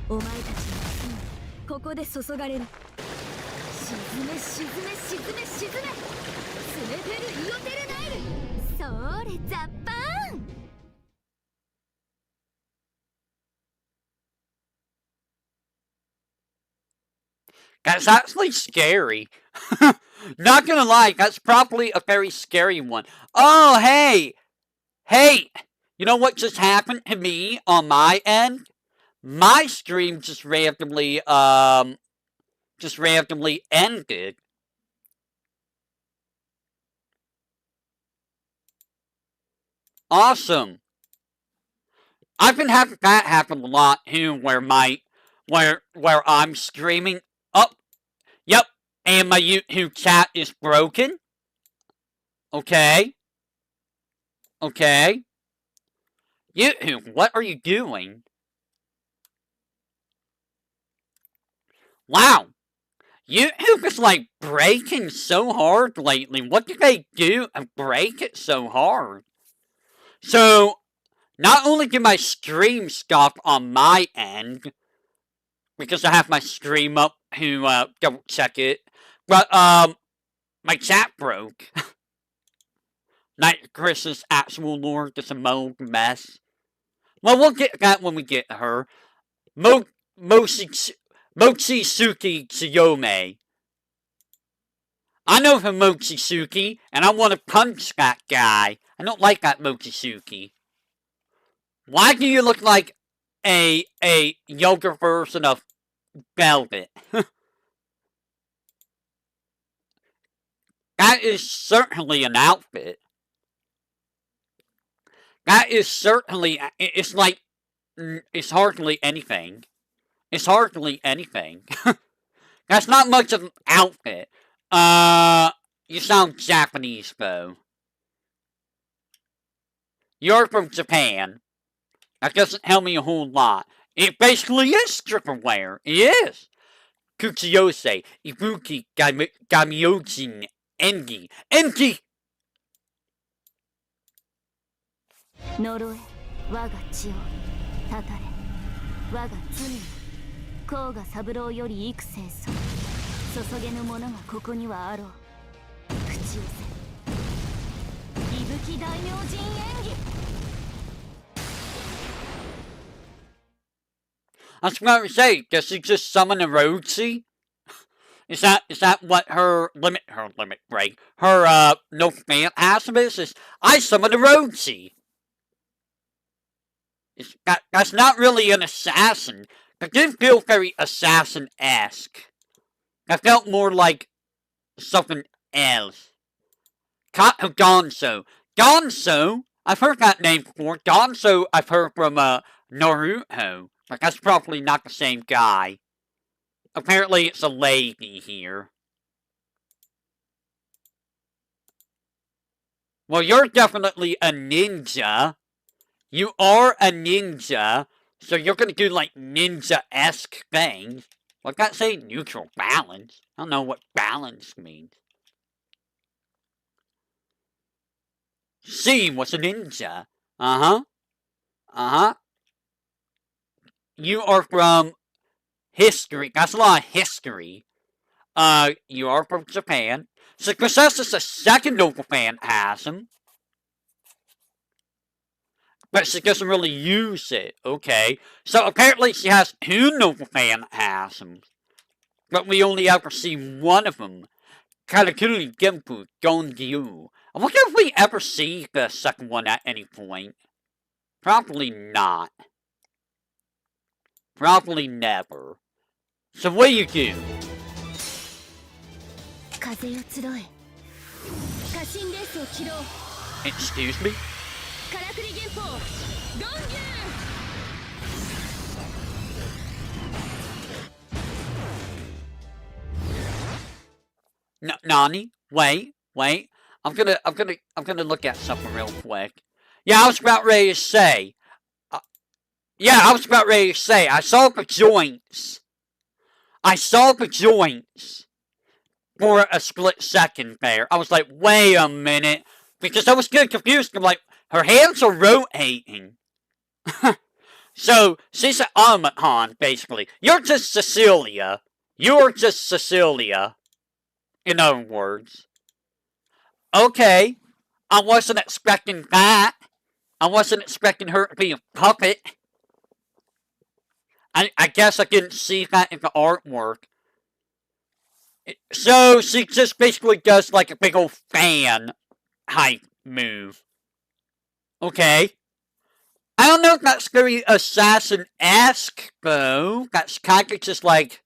お前たちの罪ここで注がれる沈め沈め沈め沈めスネフェルイオテルナイルそれザッパーン That's actually scary. Not gonna lie, that's probably a very scary one. Oh, hey! Hey! You know what just happened to me on my end? My stream just randomly ended. Awesome. I've been having that happen a lot too, where I'm streaming. Oh, yep, and my YouTube chat is broken. Okay. Okay. YouTube, what are you doing? Wow. YouTube is like breaking so hard lately. What did they do to break it so hard? So, not only do my stream stop on my end, because I have my stream up to double check it, but my chat broke. Night Chris's actual lord is a mold mess. Well, we'll get that when we get to her. Mochisuki Tsuyome. I know from Mochisuki, and I want to punch that guy. I don't like that Mochisuki. Why do you look like a younger version of Velvet? That is certainly an outfit. That is certainly, it's like, it's hardly anything. It's hardly anything. That's not much of an outfit. You sound Japanese, though. You're from Japan. That doesn't help me a whole lot. It basically is stripper wear. It is. Kuchiyose, Ibuki, Gamyojin, Engi. Engi! 呪え我が血をたたれ我が罪を甲賀三郎より幾世そう注げぬ者がここにはあろう口寄せ伊吹大明神演技 I was about to say, does she just summon a Roadsy? Is that what her limit break? Her no phantasm is I summon a Roadsy. That's not really an assassin. It didn't feel very assassin-esque. That felt more like something else. Gonzo. Gonzo? I've heard that name before. Gonzo I've heard from Naruto. But that's probably not the same guy. Apparently it's a lady here. Well, you're definitely a ninja. You are a ninja. So you're gonna do like ninja-esque things. Like that say neutral balance. I don't know what balance means. She was a ninja. Uh-huh. Uh-huh. You are from history. That's a lot of history. You are from Japan. So possesses a second noble phantasm. But she doesn't really use it. Okay. So apparently she has two noble phantasms. But we only ever see one of them. Karakuri Genpu Gongyu. I wonder if we ever see the second one at any point. Probably not. Probably never. So what do you do? 風よ集え家臣レースを切ろう Excuse me? からくり原法ゴンギュン Nani? Wait. I'm gonna look at something real quick. Yeah, I was about ready to say. I saw the joints. For a split second there. I was like, wait a minute. Because I was getting confused. I'm like, her hands are rotating. So, she's an automaton, basically. You're just Cecilia. In other words. Okay. I wasn't expecting that. I wasn't expecting her to be a puppet. I guess I didn't see that in the artwork. So, she just basically does like a big old fan hype move. Okay. I don't know if that's very assassin-esque, though. That's kind of just like,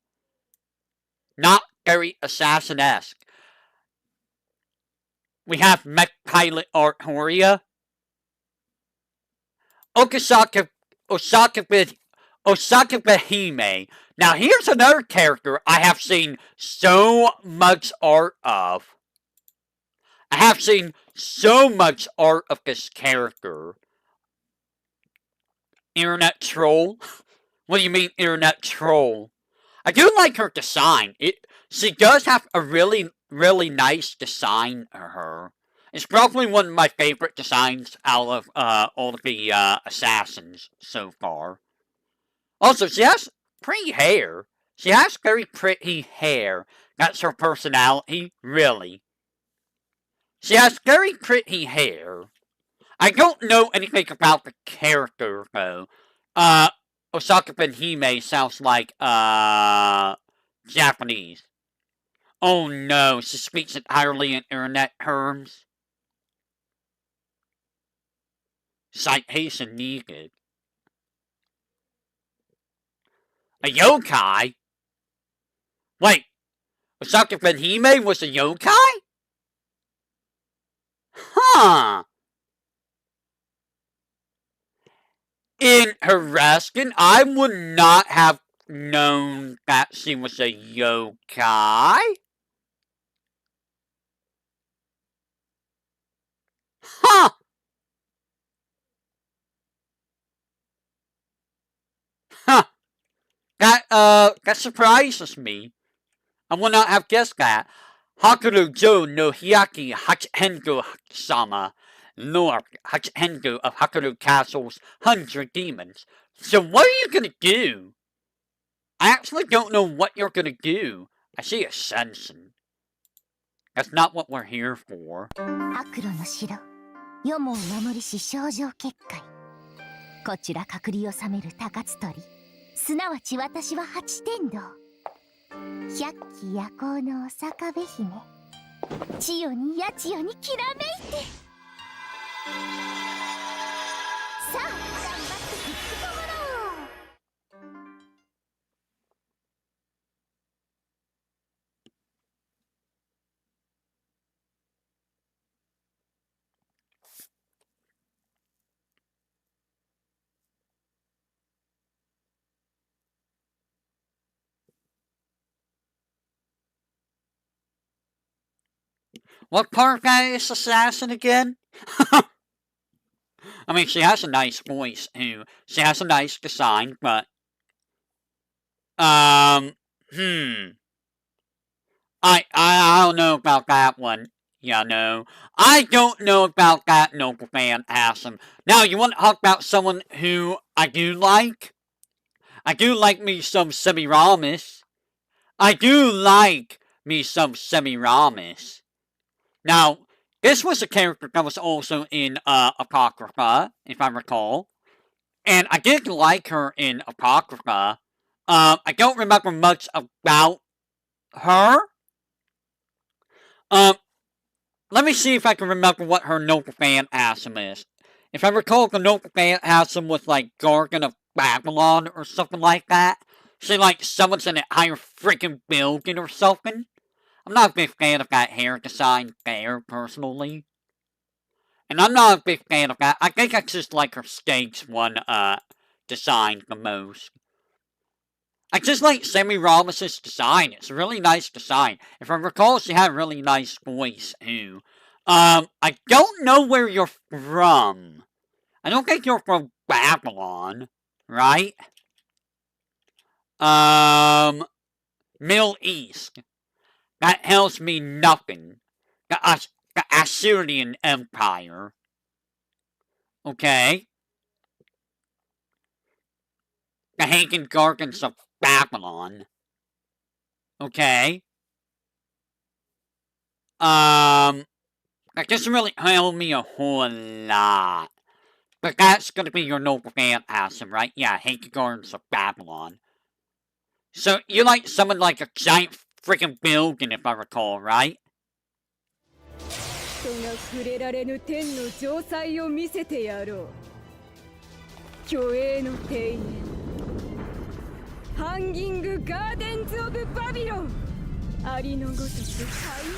not very assassin-esque. We have Mech Pilot Artoria. Osaka Behime. Now, here's another character I have seen so much art of. I have seen so much art of this character. Internet troll? What do you mean, internet troll? I do like her design. she does have a really, really nice design to her. It's probably one of my favorite designs out of all of the assassins so far. Also, she has pretty hair. She has very pretty hair. That's her personality, really. She has very pretty hair. I don't know anything about the character, though. Osaka Benhime sounds like, Japanese. Oh no, she speaks entirely in internet terms. Citation needed. A yokai? Wait, Osaka Benhime was a yokai? Huh. Interesting. I would not have known that she was a yokai. Huh. Huh. That surprises me. I would not have guessed that. Hakuru Jo no Hyaki Hachihengo Sama, Lord Hachihengo of Hakuru Castle's 100 Demons. So what are you gonna do? I actually don't know what you're gonna do. I see a sensing. That's not what we're here for. 悪路の城、世もお守りし症状結界。こちら隔離を治める高津鳥、すなわち私は八天道。百鬼夜行のお坂部姫、千代に八千代にきらめいて。さあ、頑張ってくっつかもらおう。What part guy is assassin again? I mean, she has a nice voice too. She has a nice design, but I don't know about that one. Yeah, no. I don't know about that noble phantasm. Now, you want to talk about someone who I do like? I do like me some Semiramis. I do like me some Semiramis. Now, this was a character that was also in Apocrypha, if I recall. And I did like her in Apocrypha. I don't remember much about her. Let me see if I can remember what her noble phantasm is. If I recall, the noble phantasm was like Gargan of Babylon or something like that. She like summons an entire freaking building or something. I'm not a big fan of that hair design there, personally. And I'm not a big fan of that. I think I just like her stage one, design the most. I just like Semiramis' design. It's a really nice design. If I recall, she had a really nice voice, too. I don't know where you're from. I don't think you're from Babylon, right? Middle East. That tells me nothing. The Assyrian Empire. Okay. The Hagen Gargans of Babylon. Okay. That doesn't really tell me a whole lot. But that's gonna be your noble phantasm, right? Yeah, Hagen Gargans of Babylon. So, you like someone like a giant freaking building, if I recall, right? 人が触れられぬ天の城塞を見せてやろう。虚栄の庭園、ハンギングガーデンズ・オブ・バビロン、ありのごとく灰の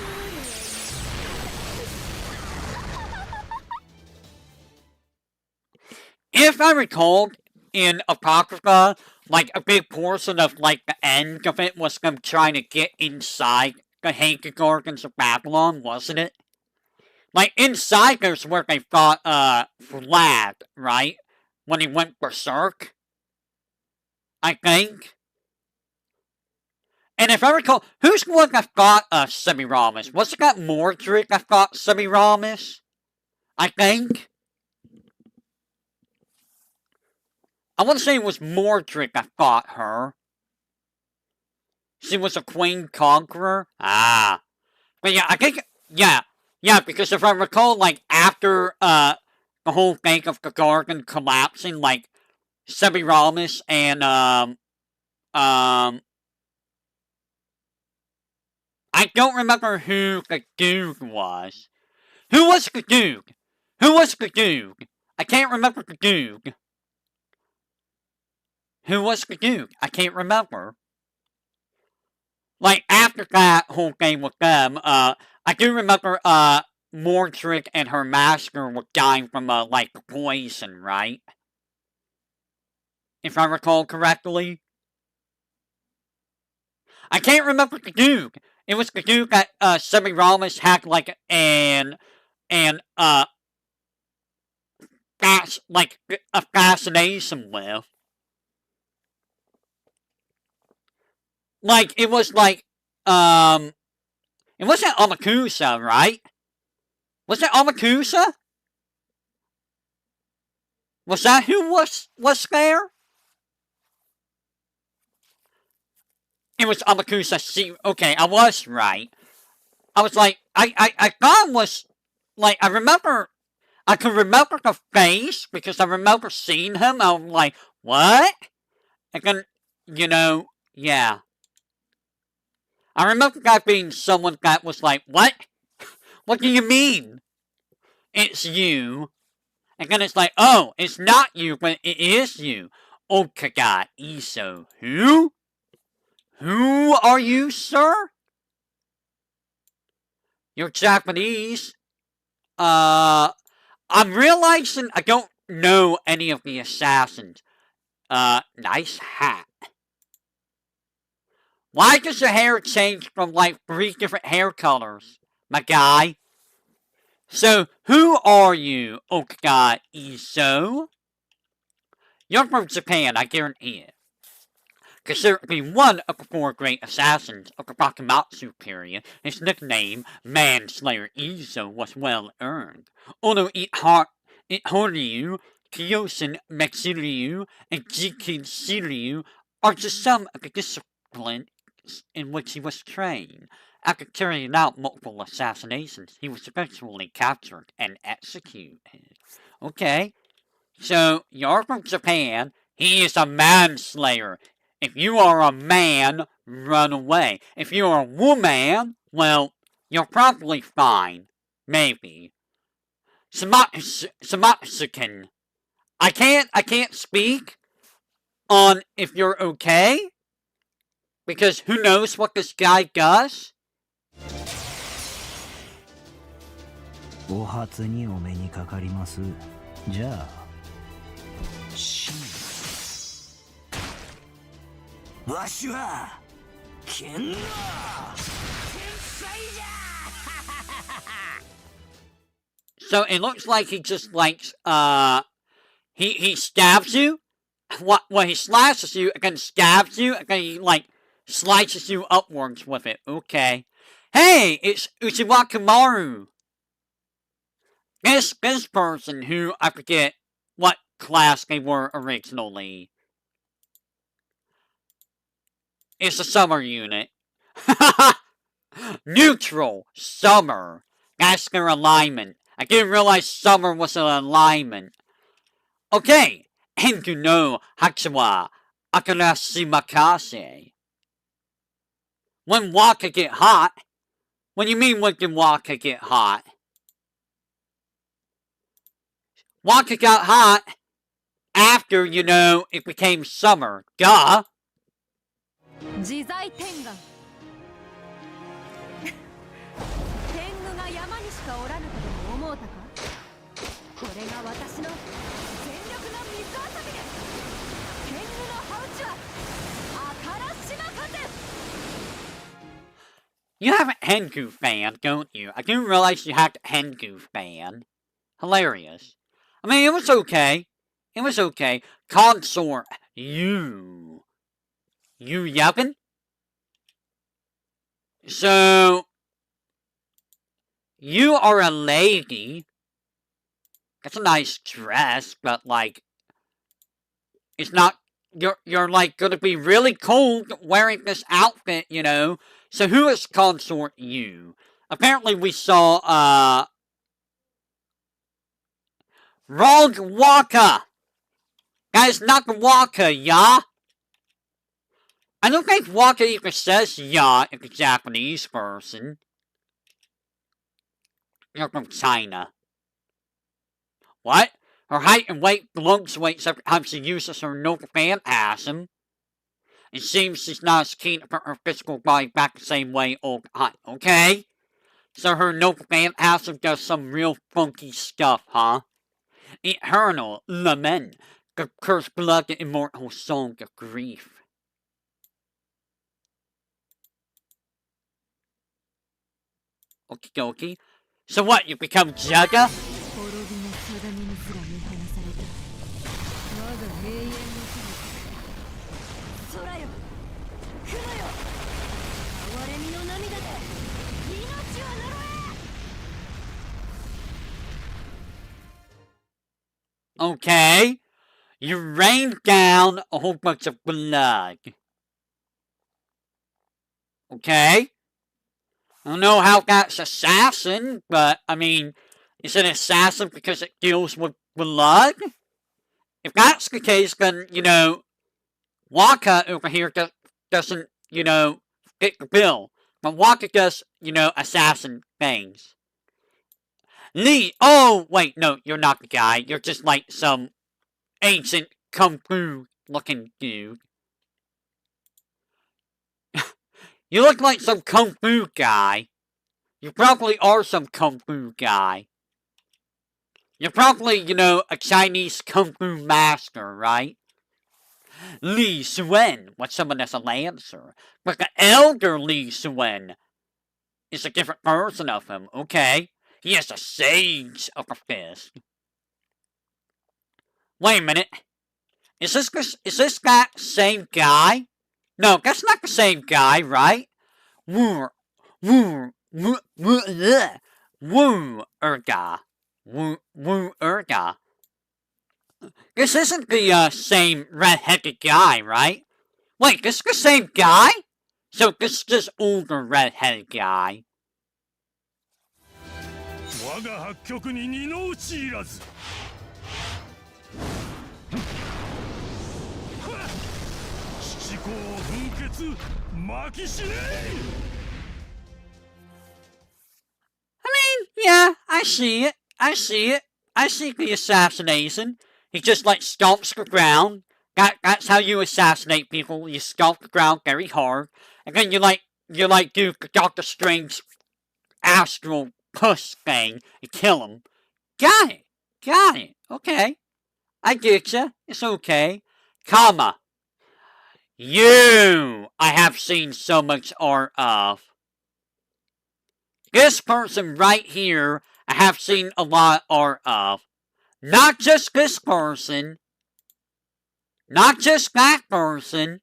ある If I recall, in Apocrypha, like, a big portion of, like, the end of it was them trying to get inside the Hagen Gargans of Babylon, wasn't it? Like, inside there's where they fought, Vlad, right? When he went berserk? I think. And if I recall, who's the one that got Semiramis? Was it that Mordred that got Semiramis? I think. I want to say it was Mordred that got her. She was a Queen Conqueror. Ah. But yeah, I think, yeah, because if I recall, like, after, the whole thing of the Garden collapsing, like, Semiramis and, I don't remember who the dude was. Who was the dude? Who was the dude? I can't remember the dude. Who was the dude? I can't remember. Like, after that whole thing with them, I do remember, Mordred and her master were dying from, like, poison, right? If I recall correctly. I can't remember the dude. It was the dude that, Semiramis had, like, like, a fascination with. Like, it was like, it wasn't Amakusa, right? Was it Amakusa? Was that who was there? It was Amakusa. See, okay, I was right. I was like, I thought it was, like, I can remember the face, because I remember seeing him. I was like, what? And then, you know, yeah. I remember that being someone that was like, what? What do you mean? It's you. And then it's like, oh, it's not you, but it is you. Okaga Iso. Who? Who are you, sir? You're Japanese. I'm realizing I don't know any of the assassins. Nice hat. Why does your hair change from, like, 3 different hair colors, my guy? So, who are you, Okaga Iso? You're from Japan, I guarantee it. Considered to be one of the 4 great assassins of the Bakumatsu period, his nickname, Manslayer Iso, was well earned. Although Horyu, Kyosen Metsuryu, and Jikin Shiryu are just some of the disciplines in which he was trained. After carrying out multiple assassinations, he was eventually captured and executed. Okay, so you're from Japan. He is a manslayer. If you are a man, run away. If you are a woman, well, you're probably fine. Maybe. Samatsuken. I can't speak on if you're okay. Because who knows what this guy does? お初にお目にかかります。じゃあ、わしは剣だ。天才じゃ。So it looks like he just likes he stabs you. What he slashes you and then stabs you and then he like slices you upwards with it. Okay. Hey, it's Uchiwakamaru. This person who I forget what class they were originally. It's a summer unit. Neutral summer. That's their alignment. I didn't realize summer was an alignment. Okay. Henku no Hachiwa Akarashimakase. When waka get hot. What do you mean when did waka get hot? Waka got hot after, you know, it became summer. Duh. 自在天眼天狗が山にしかおらぬとでも思うたかこれが私の全力の水遊びです天狗の羽打ちはあからしまかぜ You have a Hengu fan, don't you? I didn't realize you had a Hengu fan. Hilarious. I mean, it was okay. It was okay. Consort, you. You yapping? So, you are a lady. That's a nice dress, but, like, it's not... You're like, gonna be really cold wearing this outfit, you know? So who is Consort you? Apparently we saw, Rogue Waka! Guys, not Waka, yeah? I don't think Waka even says ya if a Japanese person. You're from China. What? Her height and weight fluctuates every time she uses her noble phantasm. It seems she's not as keen to put her physical body back the same way all the time. Okay? So her noble phantasm does some real funky stuff, huh? Eternal lament, the cursed blood, the immortal song of grief. Okie dokie. So what, you become Jugga? 滅びの定めにすら見放された我が永遠の神空よ雲よ哀れみの涙で命を呪え Okay. You rained down a whole bunch of blood. Okay. I don't know how that's assassin, but, I mean, is it assassin because it deals with blood? If that's the case, then, you know, Waka over here doesn't, you know, fit the bill. But Waka does, you know, assassin things. Lee, oh, wait, no, you're not the guy. You're just like some ancient kung fu looking dude. You look like some kung fu guy. You probably are some kung fu guy. You're probably, you know, a Chinese kung fu master, right? Li Suen was someone that's a lancer. But the elder Li Suen is a different version of him, okay? He is a sage of the fist. Wait a minute. Is this that same guy? No, that's not the same guy, right? Woo Urga. Woo Urga. This isn't the same red-headed guy, right? Wait, this is the same guy? So this is this older red-headed guy. 我が八極に二の打ちいらず七公噴血巻きしね I mean, yeah, I see it. I see the assassination. He just, like, stomps the ground. That's how you assassinate people. You stomp the ground very hard. And then you do Doctor Strange astral push thing and kill him. Got it. Okay. I get ya. It's okay. Comma. You, I have seen so much art of. This person right here, I have seen a lot of art of. Not just this person. Not just that person.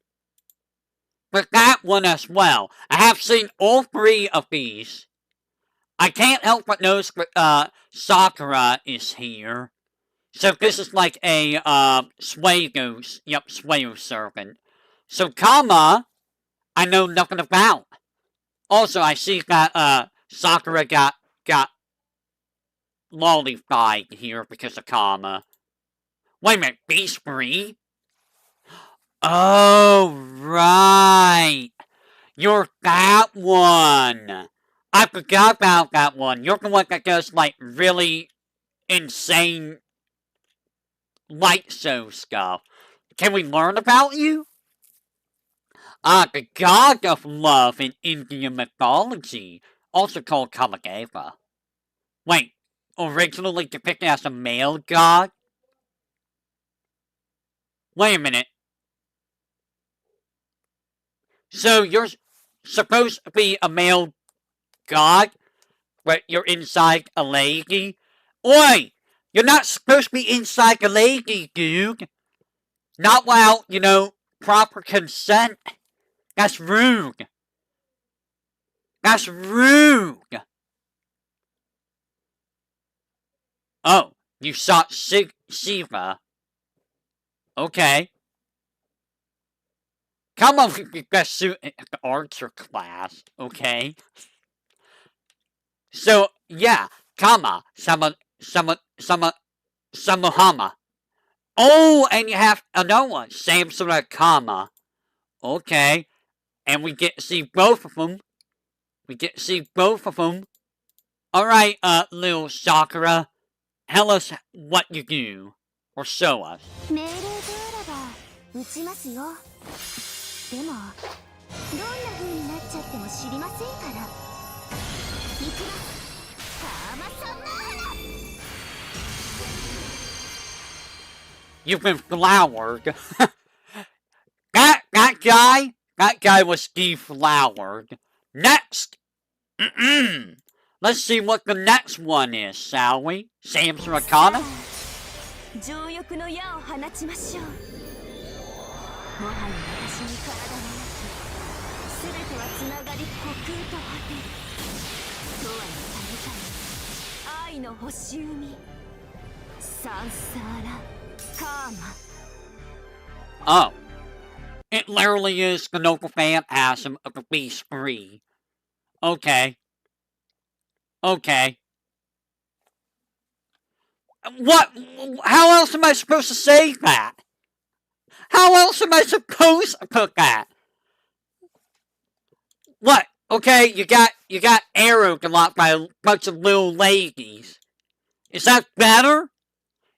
But that one as well. I have seen all three of these. I can't help but notice that Sakura is here. So this is like a Suego servant. So Kama, I know nothing about. Also, I see that Sakura got lollified here because of Kama. Wait a minute, Beast Free? Oh, right. You're that one. I forgot about that one. You're the one that does, like, really insane light show stuff. Can we learn about you? The god of love in Indian mythology, also called Kalageva. Wait, originally depicted as a male god? Wait a minute. So you're supposed to be a male god, but you're inside a lady? Oi! You're not supposed to be inside a lady, dude! Not without, you know, proper consent. That's rude. That's rude! Oh, you sought Shiva. Okay. Come on, you got suit in the archer class, okay? So, yeah, Kama, Samuhama. Oh, and you have another one, Samsura Kama. Okay, and we get to see both of them. Alright, little Sakura, tell us what you do, or show us. 命令とあらば撃ちますよ。でもどんな風になっちゃっても知りませんから。行きます。カーマサマーナ。 You've been flowered. That guy was deflowered. Next! Let's see what the next one is, shall we? Sam's Rakana? 情欲の矢を放ちましょう。もはや私に体はなく、全てはつながり虚空と果てる。永遠の谷間に愛の星海。サンサーラカーマ。 Oh. It literally is the local phantasm of the Beast 3. Okay. Okay. What? How else am I supposed to say that? How else am I supposed to put that? What? Okay, you got arrowed a lot by a bunch of little ladies. Is that better?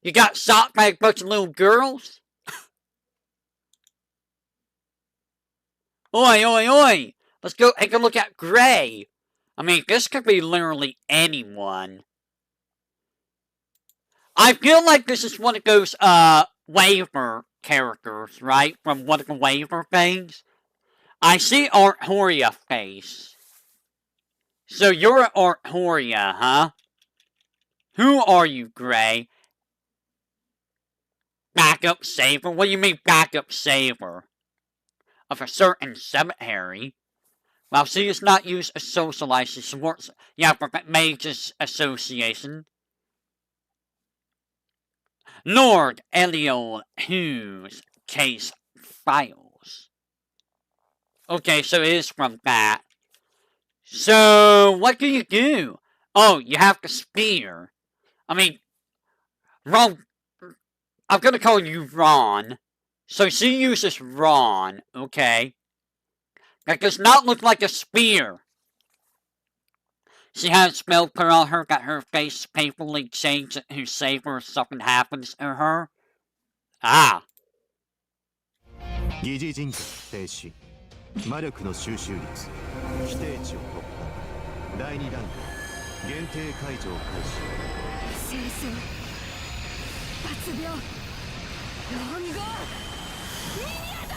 You got shot by a bunch of little girls? Oi, oi, oi! Let's go take a look at Gray. I mean, this could be literally anyone. I feel like this is one of those, waiver characters, right? From one of the waiver things. I see Arthoria face. So you're Arthoria, huh? Who are you, Gray? Backup saver? What do you mean backup saver? Of a certain cemetery. Well, she is not used as socialized. She supports Mages Association. Lord Eliel Hughes case files. Okay, so it is from that. So, what do you do? Oh, you have the spear. I mean, Ron. I'm gonna call you Ron. So she uses Ron, okay? That does not look like a spear. She had a spell put on her that her face painfully changed to saver if something happens to her. Ah. 疑似人格停止魔力の収集率規定値を突破第2段階限定解除を開始清掃抜病論語ミニアだ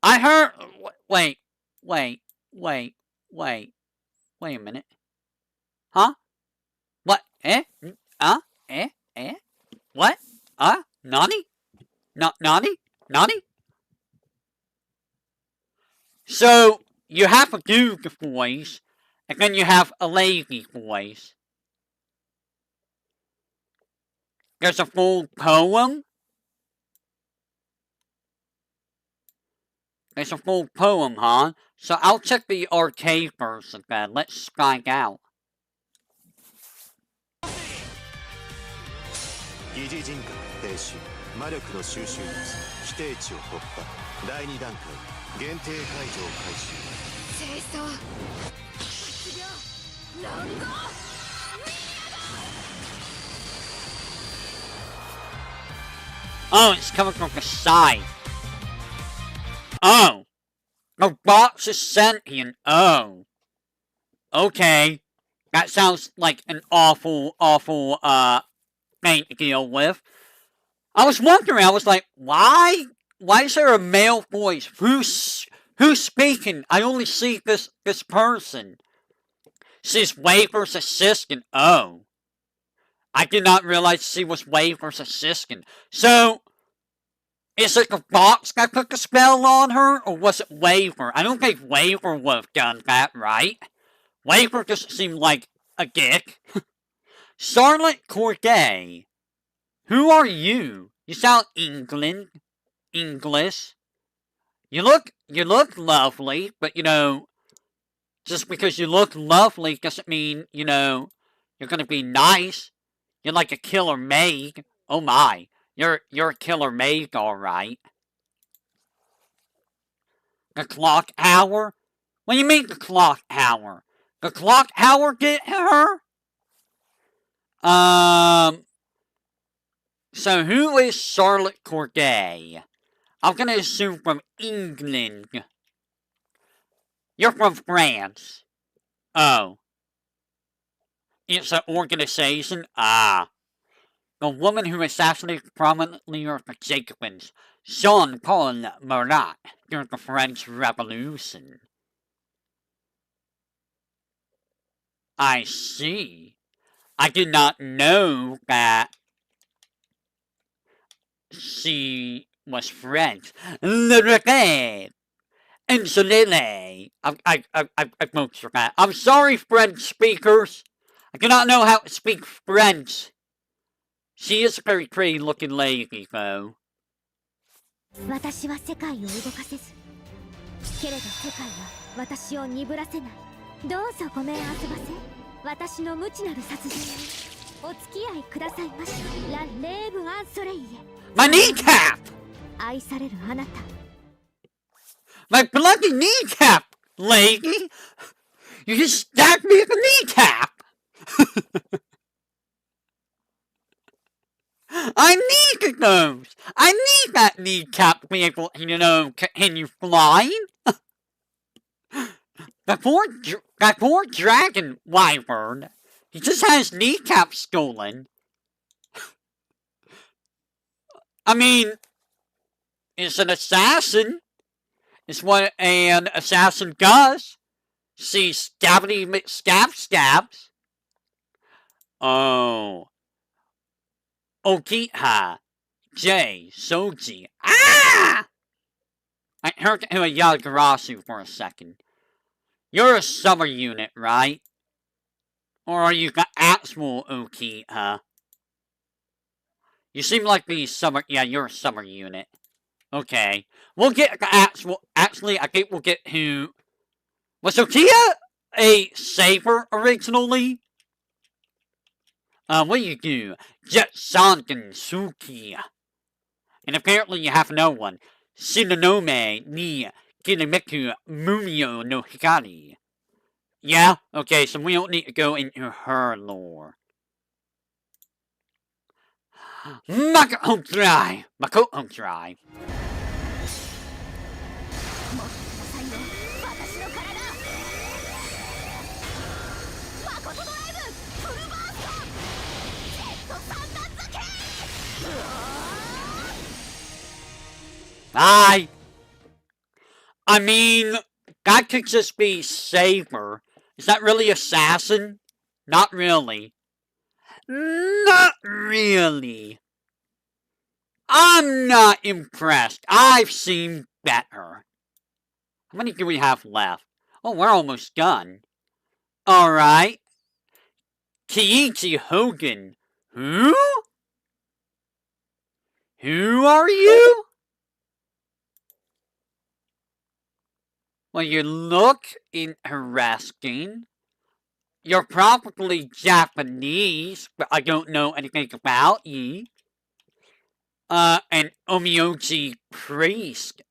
I heard. Wait a minute. Huh? What? What? Nani? Nani? So, you have a dude voice, and then you have a lady voice. There's a full poem? There's a full poem, huh? So I'll check the arcade version then. Let's find out. 疑似人格停止魔力の収集率規定値を突破第2段階限定解除を開始清掃抜病論語 Oh, it's coming from the side. Oh! The box is sentient. Oh. Okay. That sounds like an awful thing to deal with. I was wondering, I was like, why? Why is there a male voice? Who's speaking? I only see this person. She's Waver's assistant. Oh. I did not realize she was Waver's assistant. So, is it the box that put the spell on her, or was it Waver? I don't think Waver would have done that, right? Waver just seemed like a dick. Charlotte Corday, who are you? You sound English. You look lovely, but just because you look lovely doesn't mean, you're gonna be nice. You're like a killer maid. Oh my. You're a killer maid, alright. The clock hour? What do you mean the clock hour? The clock hour get her? So who is Charlotte Corday? I'm gonna assume from England. You're from France. Oh. It's an organization? Ah. The woman who assassinated prominent leader of the Jacobins, Jean-Paul Marat, during the French Revolution. I see. I did not know that she was French. Le regret. Insolile. I butchered that. I'm sorry, French speakers. I do not know how to speak French. She is a very pretty looking lady, though. 私は世界を動かせず、けれど世界は私を鈍らせない。どうぞごめんあそばせ。私の無知なる殺人にお付き合いくださいまし。ラ・レーブ・アンソレイエ。My kneecap! 愛されるあなた。My bloody kneecap, lady! You just stabbed me with a kneecap! I need those! I need that kneecap to be able to, continue flying! That poor dragon wyvern, he just had his kneecap stolen. I mean, it's an assassin. It's what an assassin does. See, stabs. Oh. Okita. J. Soji. Ah! I heard him a Yagarasu for a second. You're a summer unit, right? Or are you the actual Okita? You seem like the summer... Yeah, you're a summer unit. Okay. We'll get the actual... Actually, I think we'll get who... Was Okita a saber originally? What do you do? Jetsanken Suki. And apparently you have no one. Shinonome ni Kinemiku Mumio no Hikari. Yeah? Okay, so we don't need to go into her lore. Mako Dry! Mako Dry. I mean, that could just be Saber. Is that really Assassin? Not really. Not really. I'm not impressed. I've seen better. How many do we have left? Oh, we're almost done. Alright. Kiichi Hogan. Who? Who are you? Well, you look interesting. You're probably Japanese, but I don't know anything about you. An Omioji priest.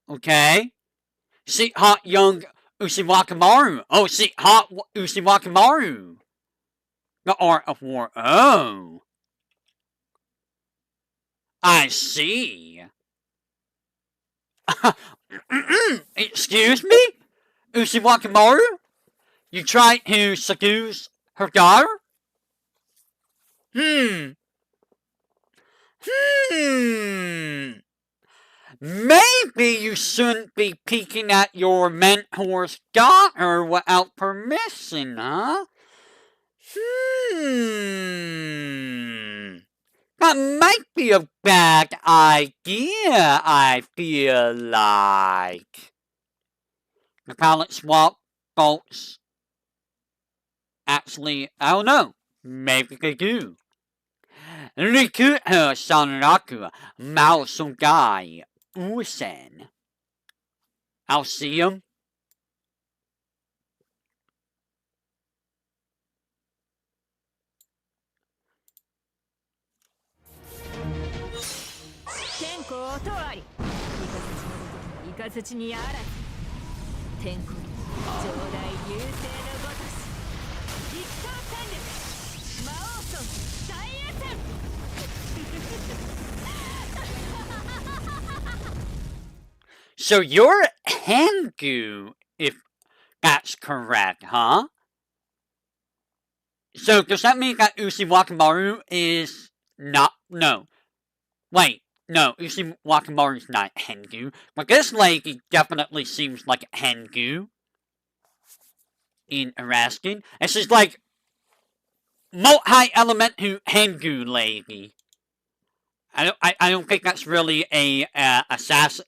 Okay. See hot young Ushiwakamaru. Oh, see hot Ushiwakamaru. The Art of War. Oh. I see. Excuse me? Ushiwakamaru? You tried to seduce her daughter? Maybe you shouldn't be peeking at your mentor's daughter without permission, huh? That might be a bad idea, I feel like. The palette swap bolts. Actually, I don't know. Maybe they do. Recruit her Sanraku Mao Sungai Usen. I'll see him. So you're Hangu, if that's correct, huh? So does that mean that Ushi Wakamaru is not? No. Wait, no, Ushi Wakamaru's not Hangu. But this lady definitely seems like Hangu. Interesting. And she's like multi-element Hangu lady. I don't think that's really a assassin.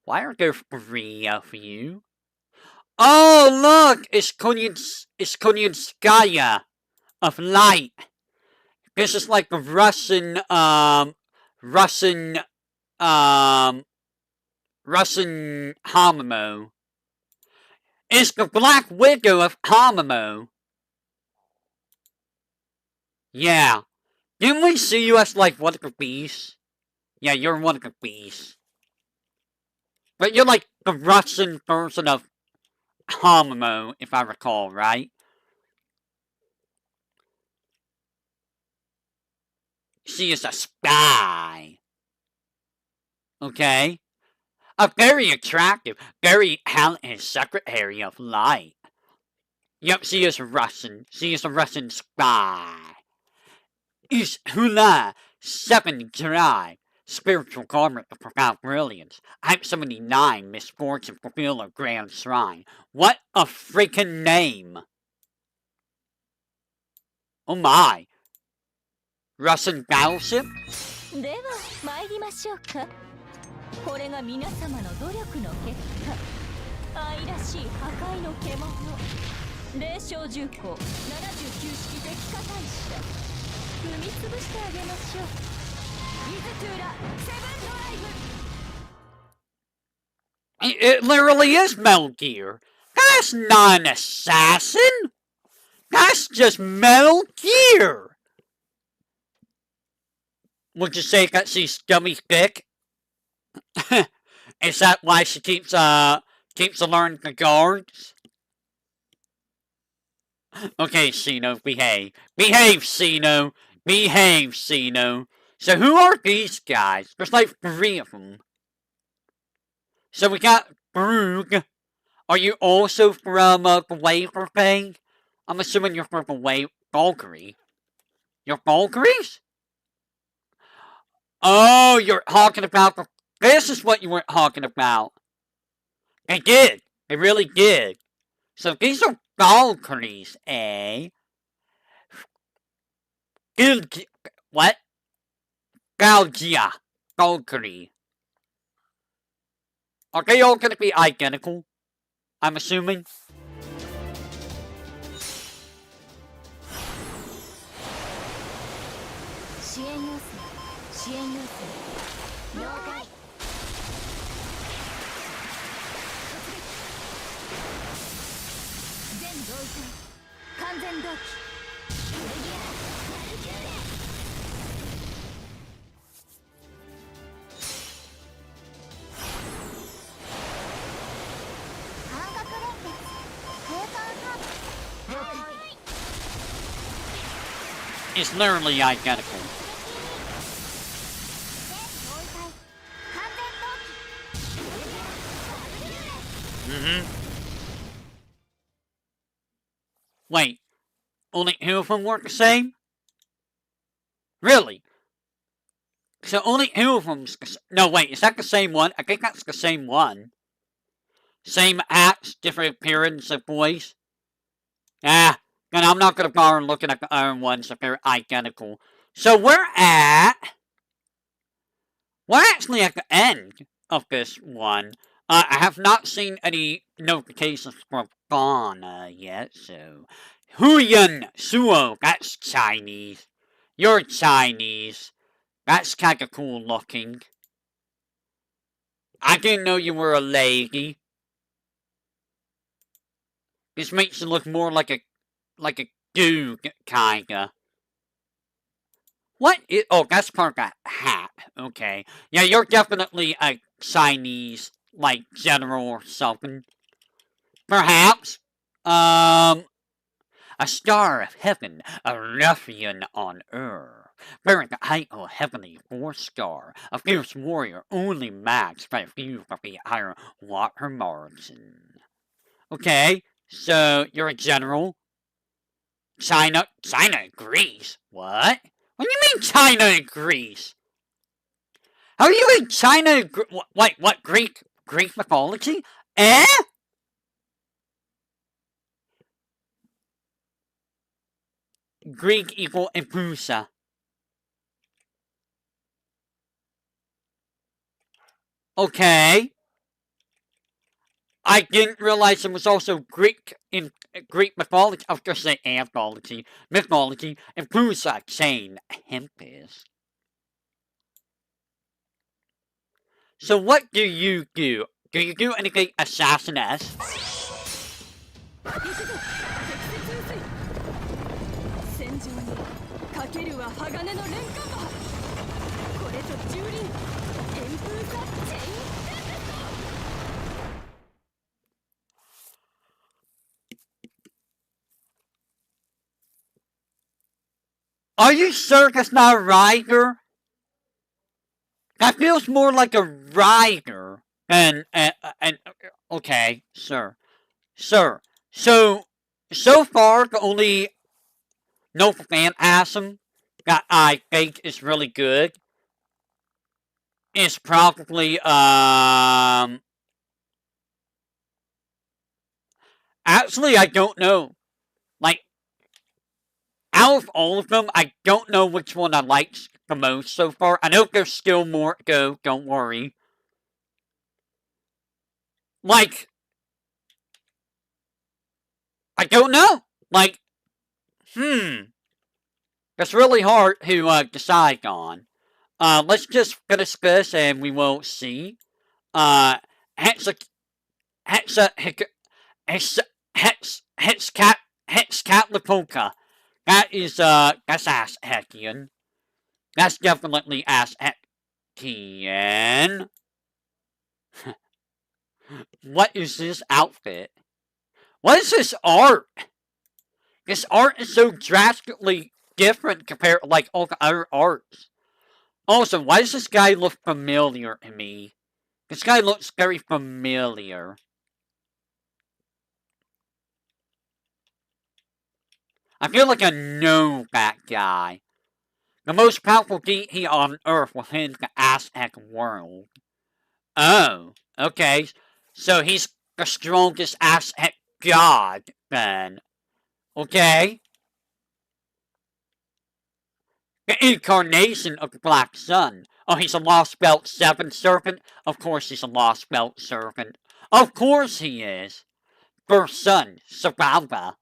Why are there 3 of you? Oh, look! It's Konyanskaya of Light. This is like a Russian Hamamo. It's the Black Widow of Hamamo. Yeah. Didn't we see you as like one of the beasts? Yeah, you're one of the beasts. But you're like the Russian version of Hamamo, if I recall, right? She is a spy. Okay? A very attractive, very talented Secretary of Light. Yep, she is Russian. She is a Russian spy. Is Hula 7 Drive. Spiritual garment of profound brilliance. Type 79, misfortune, fulfill a grand shrine. What a freaking name! Oh my! Russian battleship? では参りましょうか。これが皆様の努力の結果。愛らしい破壊の獣。霊障重工79式敵火大社。踏み潰してあげましょう。イズトゥーラセブンドライブ。It literally is Metal Gear. That's not an assassin! That's just Metal Gear! Would you say that she's dummy thick? Is that why she keeps alerting the guards? Okay, Sino, behave. Behave, Sino! Behave, Sino! So who are these guys? There's like 3 of them. So we got Brug. Are you also from the Waver thing? I'm assuming you're from the Bulgari. You're Bulgaris? Oh, you're talking about the... This is what you were talking about. They did. They really did. So these are Bulgaris, eh? What? Galgia. Bulgari. Are they all gonna be identical? I'm assuming. It's literally identical. Wait, only 2 of them work the same? Really? So only 2 of them... No, wait, is that the same one? I think that's the same one. Same acts, different appearance of voice. Ah, and I'm not gonna bother looking at the other ones if they're identical. So we're actually at the end of this one. I have not seen any notifications from Ghana yet, so... Huyan Suo, that's Chinese. You're Chinese. That's kinda cool looking. I didn't know you were a lady. This makes you look more like a dude, kinda. What is... Oh, that's part of a hat. Okay. Yeah, you're definitely a Chinese, like, general or something. Perhaps. A star of heaven, a ruffian on earth. Bearing the height of a heavenly four-star, a fierce warrior only matched by a few of the higher water margin. Okay, so you're a general. China and Greece? What? What do you mean China and Greece? How are you in China and what, Greek mythology? Eh? Greek equal Impusa. Okay. I didn't realize it was also Greek in Greek mythology. I was going to say anthology. Mythology. Impusa, chain, Tempest. So what do you do? Do you do anything assassin-esque? 戦場にかけるは鋼の連環馬これぞ蹂躙天風ザ・チェイン Are you sure that's not a rider? That feels more like a rider. And okay, sir. So far, the only Nova Phantasm that I think is really good is probably, actually, I don't know. Like, out of all of them, I don't know which one I like the most so far. I know there's still more to go, don't worry. Like, I don't know. Like, that's really hard to decide on. Let's just finish this and we will see. Hexcat Lapoka. That is, that's Ass Hekian. That's definitely Ass Hekian. What is this outfit? What is this art? This art is so drastically different compared to, like, all the other arts. Also, why does this guy look familiar to me? This guy looks very familiar. I feel like I know that guy. The most powerful deity on Earth within the Aztec world. Oh, okay. So he's the strongest Aztec god, then. Okay. The incarnation of the Black Sun. Oh, he's a Lost Belt 7 serpent? Of course he's a Lost Belt serpent. Of course he is. First son, Sabalba.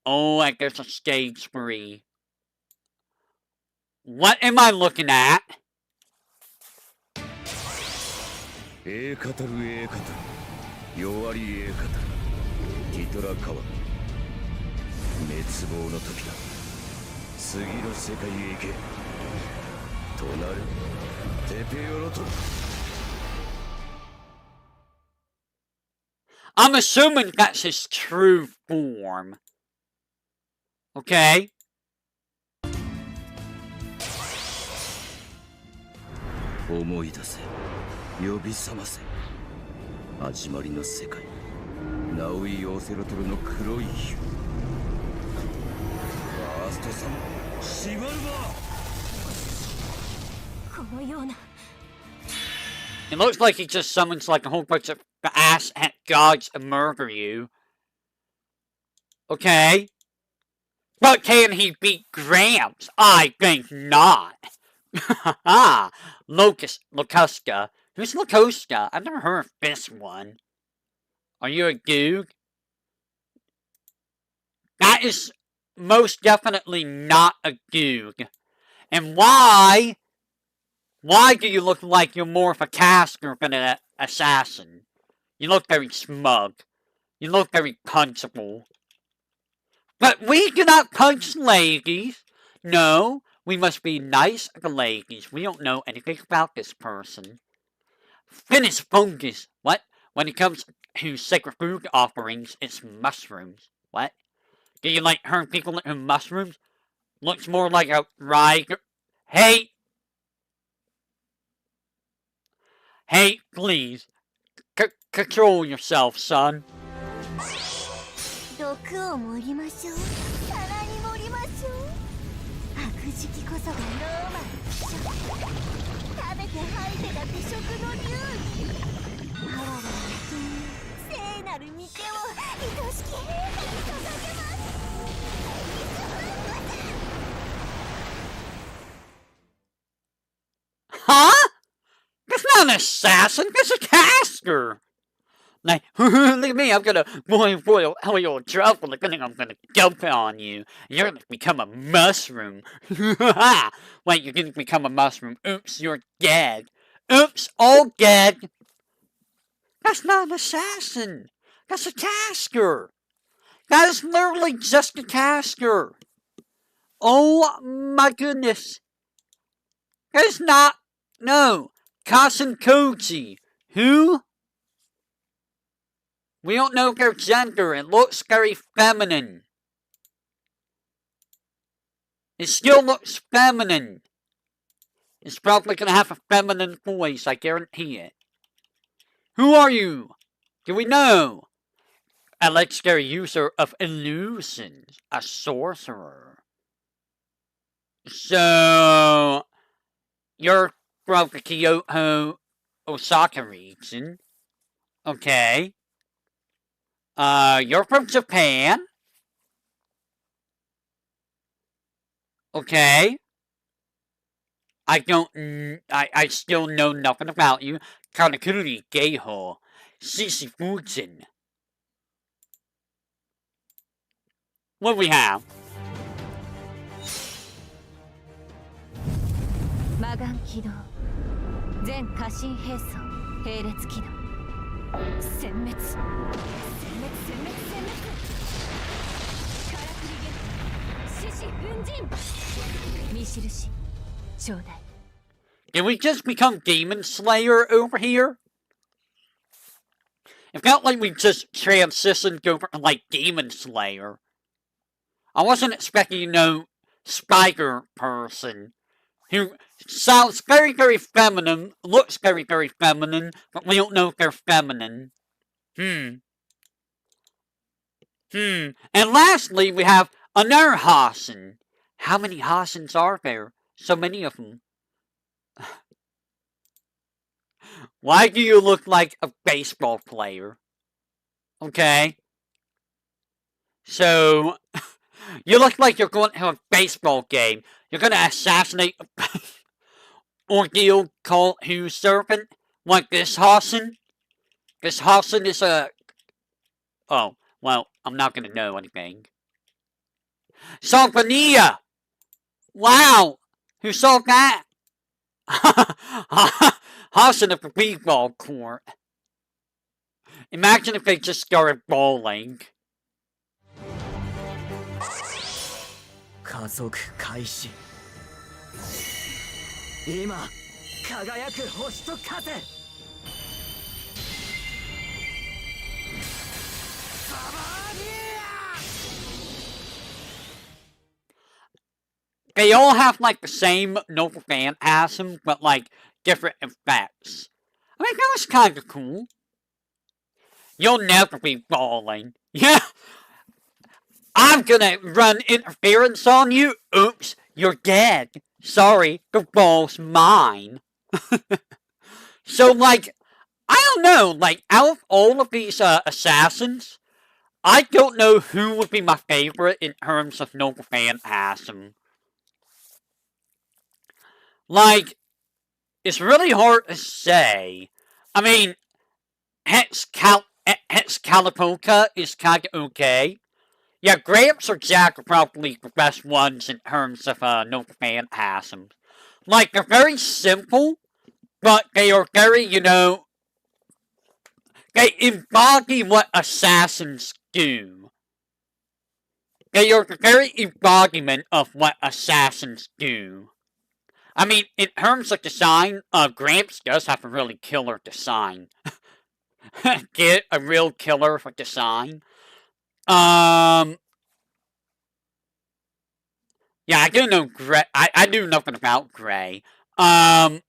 Oh, and there's a stage 3. What am I looking at? 栄語る栄語る弱り栄語るティトラカワ滅亡の時だ次の世界へ行けとなるテペヨロト I'm assuming that's his true form. Okay. 思い出せ呼び覚ませ始まりの世界ナウイ・オセロトルの黒い火ファーストサムシバルバこのような It looks like he just summons like a whole bunch of ass gods to murder you. Okay? But can he beat Gramps? I think not. Locusta. Who's Locusta? I've never heard of this one. Are you a goog? That is most definitely not a goog. And why? Why do you look like you're more of a caster than an assassin? You look very smug. You look very punchable. But we do not punch ladies. No, we must be nice to ladies. We don't know anything about this person. Finish fungus. What? When it comes to sacred food offerings, it's mushrooms. What? Do you like heard people that have mushrooms? Looks more like a rye. Hey! Hey, please. Control yourself, son. 毒を盛りましょう。皿に盛りましょう。悪食こそがノーマルでしょ。食べて吐いてが美食の流儀。哀れな君、聖なる御手を愛しき陛下に捧げます。Huh? That's not an assassin, that's a caster! Like, look at me, I'm gonna boil oil truffle, and then I'm gonna dump it on you. You're gonna become a mushroom. Wait, you're gonna become a mushroom. Oops, you're dead. Oops, all dead. That's not an assassin. That's a caster. That is literally just a caster. Oh my goodness. That is not... No. Kasen Koji. Who? We don't know their gender. It looks very feminine. It still looks feminine. It's probably gonna have a feminine voice, I guarantee it. Who are you? Do we know? A legendary user of illusions. A sorcerer. So... You're from the Kyoto, Osaka region. Okay. You're from Japan. Okay. I still know nothing about you. Kanakuri Geiho. Shishifujin. What do we have? 魔眼起動全家臣兵装並列機能殲滅殲滅殲滅殲滅からくりげ獅子奮陣見印頂戴 Did we just become Demon Slayer over here? It felt like we just transitioned over to like Demon Slayer. I wasn't expecting, you know, Spider person. Who sounds very, very feminine, looks very, very feminine, but we don't know if they're feminine. And lastly, we have another Hasen. How many Hasens are there? So many of them. Why do you look like a baseball player? Okay. So, you look like you're going to a baseball game. You're gonna assassinate Ordeal called Who Serpent? Like this Hasen? This Hasen is a... Oh, well, I'm not gonna know anything. Salvania! Wow! Who saw that? Hasen of the b-ball court. Imagine if they just started bowling. 加速開始今輝く星と風サバニア They all have like the same Noble Phantasm, but like different effects. I mean, that was kind of cool. You'll never be balling. Yeah. I'm gonna run interference on you. Oops, you're dead. Sorry, the ball's mine. So, like, I don't know. Like, out of all of these assassins, I don't know who would be my favorite in terms of noble phantasm. Like, it's really hard to say. I mean, Calipoca is kinda okay. Yeah, Gramps or Jack are probably the best ones in terms of noble phantasm. Like, they're very simple, but they are very, they embody what assassins do. They are the very embodiment of what assassins do. I mean, in terms of design, Gramps does have a really killer design. Get a real killer for design. Yeah, I do know Gray. I do nothing about Gray. I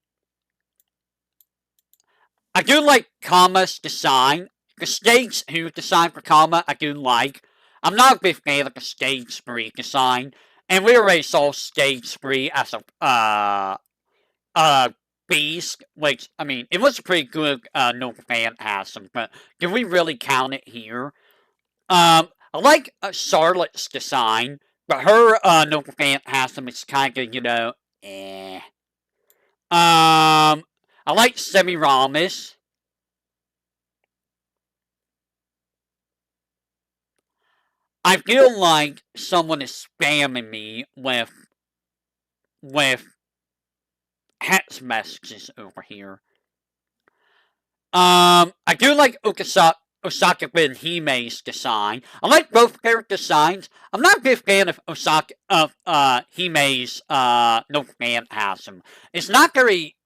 do like Kama's design. The stage 2 design for Kama, I do like. I'm not a big fan of the stage 3 design. And we already saw stage 3 as a beast, which, I mean, it was a pretty good, noble phantasm, but do we really count it here? I like Charlotte's design, but her, noble phantasm is kinda, eh. I like Semiramis. I feel like someone is spamming me with text messages over here. I do like Osaka Hime's design. I like both character designs. I'm not a big fan of Hime's noble phantasm. It's not very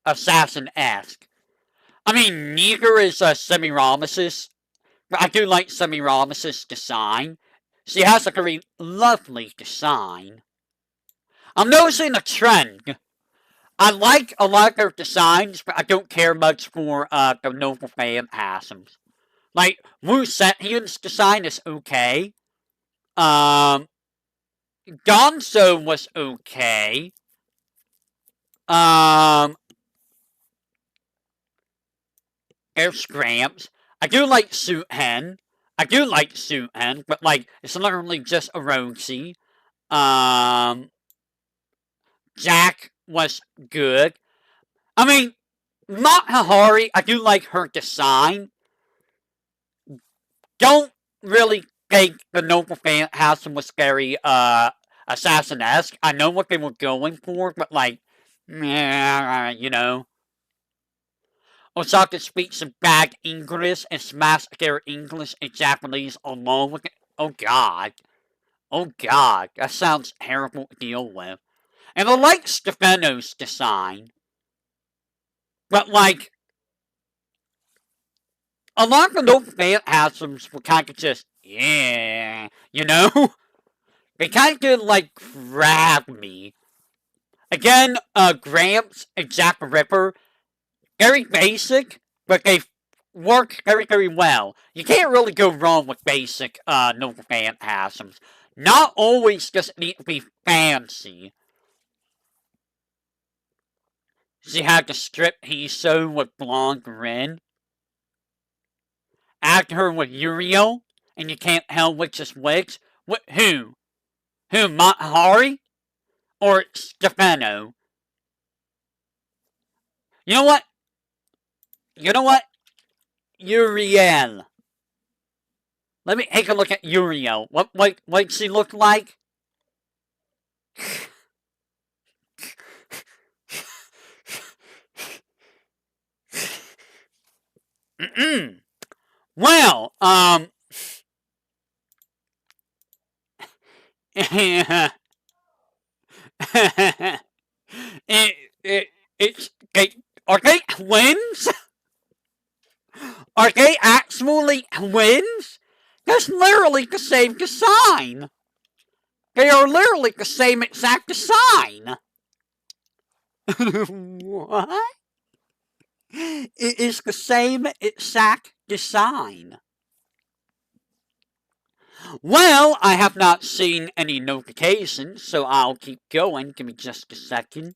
assassin-esque. I mean, neither is Semiramis's, but I do like Semiramis's design. She has a very lovely design. I'm noticing a trend. I like a lot of their designs, but I don't care much for the noble phantasms. Like, Wu Setian's design is okay. Gonzo was okay. There's Gramps. I do like Suiten. But, like, it's literally just a Roxy. Jack was good. I mean, Matahari, I do like her design. Don't really think the noble phantasm was very, assassin-esque. I know what they were going for, but, like, Osaka speaks some bad English and smashes their English and Japanese along with it. Oh god. That sounds terrible to deal with. And I like Stefano's design. But, like, a lot of the noble phantasms were kind of just, yeah, They kind of, like, grab me. Again, Gramps and Jack the Ripper, very basic, but they work very, very well. You can't really go wrong with basic, noble phantasms. Not always does it need to be fancy. She had the strip Hiso with blonde grin. After her with Uriel, and you can't tell which is which. Who? Matahari? Or Stefano? You know what? Uriel. Let me take a look at Uriel. What does she look like? Well, are they twins? Are they actually twins? That's literally the same design. They are literally the same exact design. What? It is the same exact design. Well, I have not seen any notifications, so I'll keep going. Give me just a second.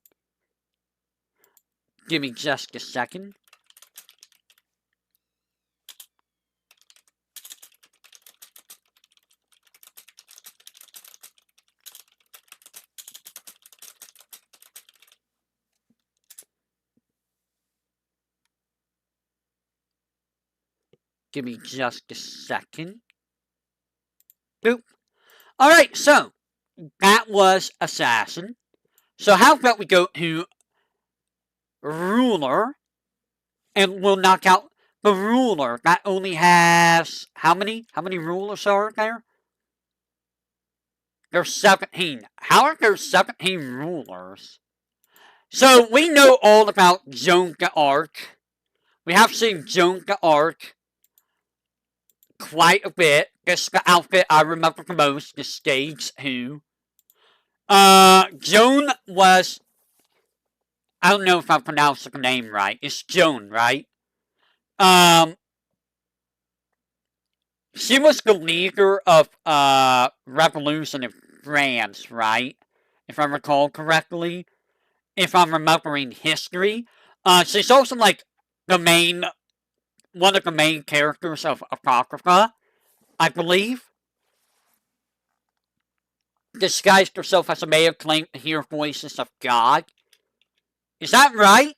Give me just a second. Boop. Alright, so that was Assassin. So how about we go to Ruler, and we'll knock out the Ruler. That only has, how many? How many rulers are there? There's 17. How are there 17 rulers? So we know all about Jonka Arc. We have seen Jonka Arc quite a bit. This is the outfit I remember the most, the stage who. Joan was, I don't know if I pronounced the name right. It's Joan, right? She was the leader of, revolution in France, right? If I recall correctly. If I'm remembering history. She's also, like, one of the main characters of Apocrypha, I believe. Disguised herself as a mayor, claimed to hear voices of God. Is that right?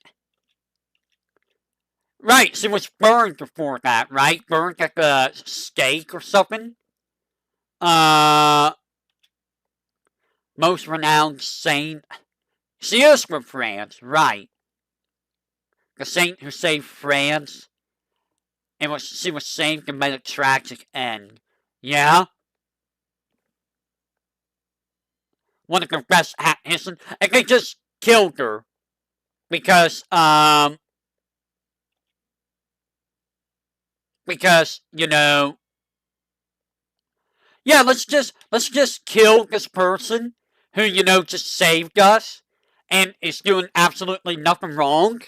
Right, she was burned before that, right? Burned at the stake or something. Most renowned saint. She is from France, right. The saint who saved France. And she was saved and made a tragic end. Yeah? One of the best history. And they just killed her. Because, you know, yeah, let's just kill this person who, you know, just saved us and is doing absolutely nothing wrong.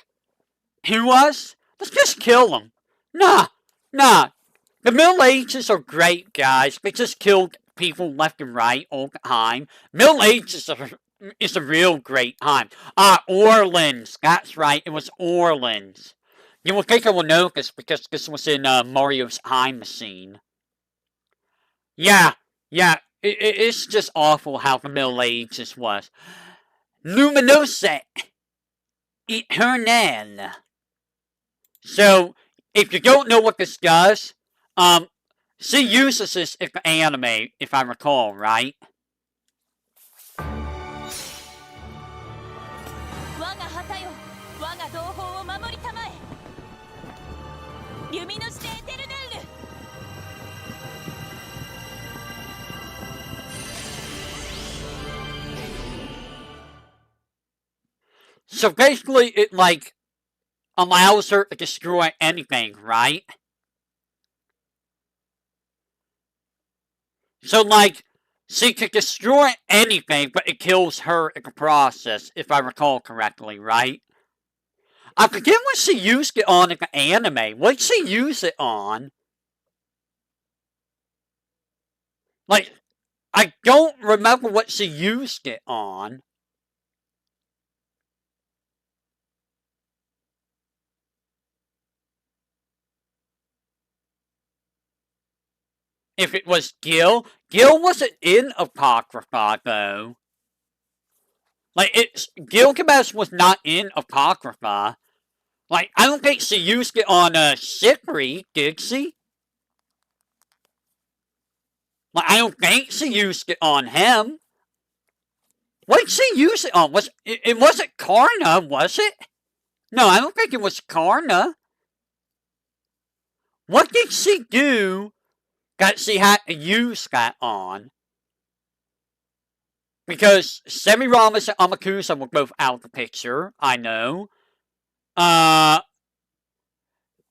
Who was? Let's just kill him. Nah. The Middle Ages are great, guys. They just killed people left and right all the time. Middle Ages is a real great time. Orleans. That's right, it was Orleans. You will think I will know this because this was in Mario's Time Machine. Yeah, it's just awful how the Middle Ages was. Luminose Eternal. So, if you don't know what this does, she uses this in the anime, if I recall, right? So basically, it, like, allows her to destroy anything, right? So, like, she can destroy anything, but it kills her in the process, if I recall correctly, right? I forget what she used it on in the anime. What did she use it on? Like, I don't remember what she used it on. If it was Gil. Gil wasn't in Apocrypha, though. Like, Gilgamesh was not in Apocrypha. Like, I don't think she used it on, Shipri, did she? Like, I don't think she used it on him. What did she use it on? It wasn't Karna, was it? No, I don't think it was Karna. What did she do that she had to use that on? Because Semiramis and Amakusa were both out of the picture, I know.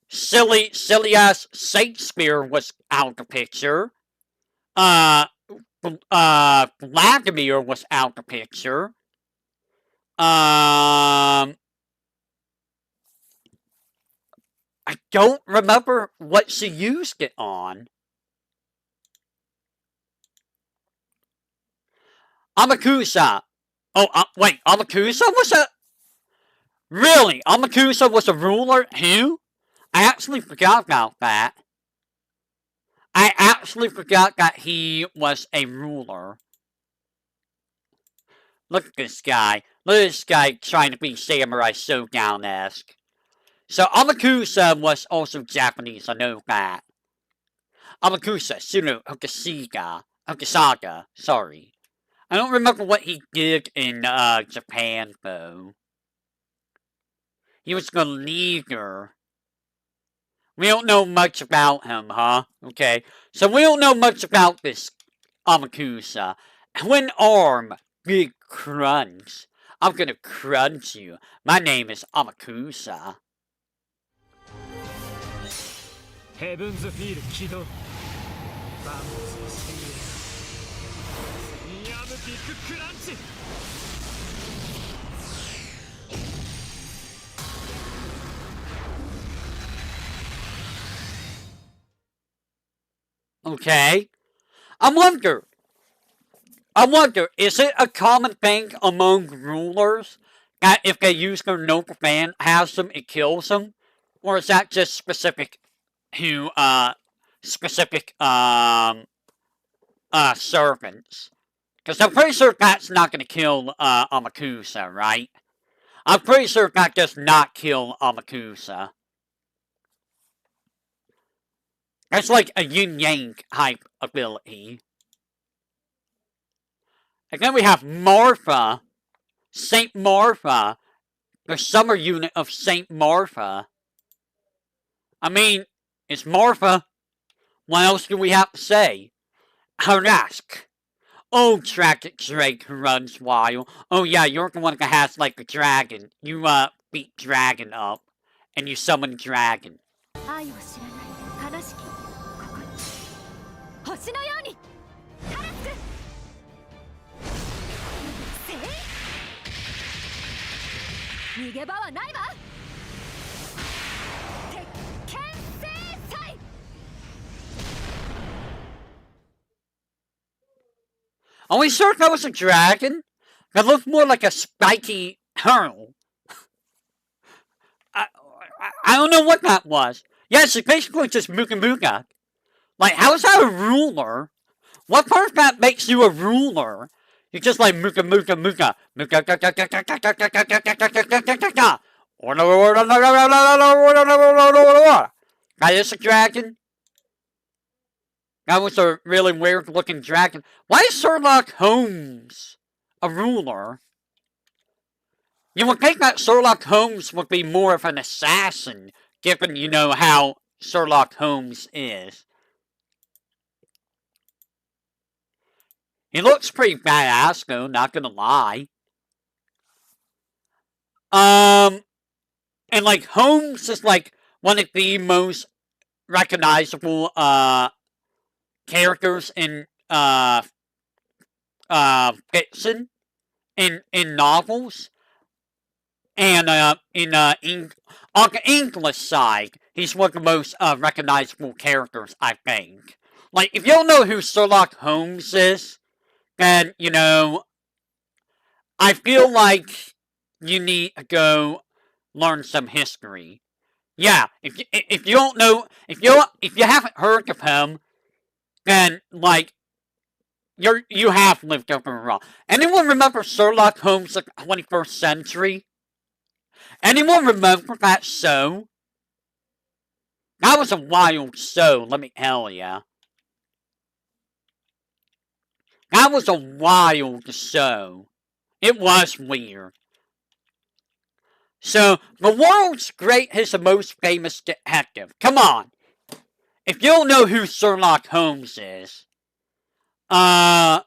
Silly ass Shakespeare was out of the picture. Vladimir was out of the picture. I don't remember what she used it on. Amakusa. Oh, wait, Amakusa was a... Really? Amakusa was a ruler? Who? I actually forgot about that. I actually forgot that he was a ruler. Look at this guy. Look at this guy trying to be Samurai Shodown-esque. So Amakusa was also Japanese, I know that. Amakusa, Suno Hokisaga, sorry. I don't remember what he did in Japan, though. He was the leader. We don't know much about him, huh? Okay, so we don't know much about this Amakusa. Twin arm, big crunch. I'm gonna crunch you. My name is Amakusa. ヘブンズフィール起動バンブスシニアムビッグクランチ Okay. I wonder, is it a common thing among rulers that if they use their noble phantasm, it kills them? Or is that just specific to, servants? Because I'm pretty sure that's not gonna kill, Amakusa, right? I'm pretty sure that does not kill Amakusa. That's like a yin-yang type ability. And then we have Martha. Saint Martha. The summer unit of Saint Martha. I mean, it's Martha. What else do we have to say? Harask. Oh, tragic Drake who runs wild. Oh yeah, you're the one that has like a dragon. You beat dragon up. And you summon dragon. 愛を知らない悲しきここに星のようにタラスクせい逃げ場はないわ鉄拳制裁 Are we sure that was a dragon? That looked more like a spiky turtle. I don't know what that was. Yes, it's basically just Muka Muka. Like, how is that a ruler? What part of that makes you a ruler? You're just like Muka Muka Muka. Muka. That is a dragon? That was a really weird looking dragon. Why is Sherlock Holmes a ruler? You would think that Sherlock Holmes would be more of an assassin, given, you know, how Sherlock Holmes is. He looks pretty badass, though, not gonna lie. And, like, Holmes is, like, one of the most recognizable, characters in, fiction, in novels. And on the English side, he's one of the most recognizable characters, I think. Like, if you don't know who Sherlock Holmes is, then, you know, I feel like you need to go learn some history. Yeah, if you don't know, if you haven't heard of him, then, like, you have lived over wrong. Anyone remember Sherlock Holmes of the 21st century? Anyone remember that show? That was a wild show, let me tell ya. That was a wild show. It was weird. So, the world's greatest and most famous detective. Come on. If you don't know who Sherlock Holmes is, yeah,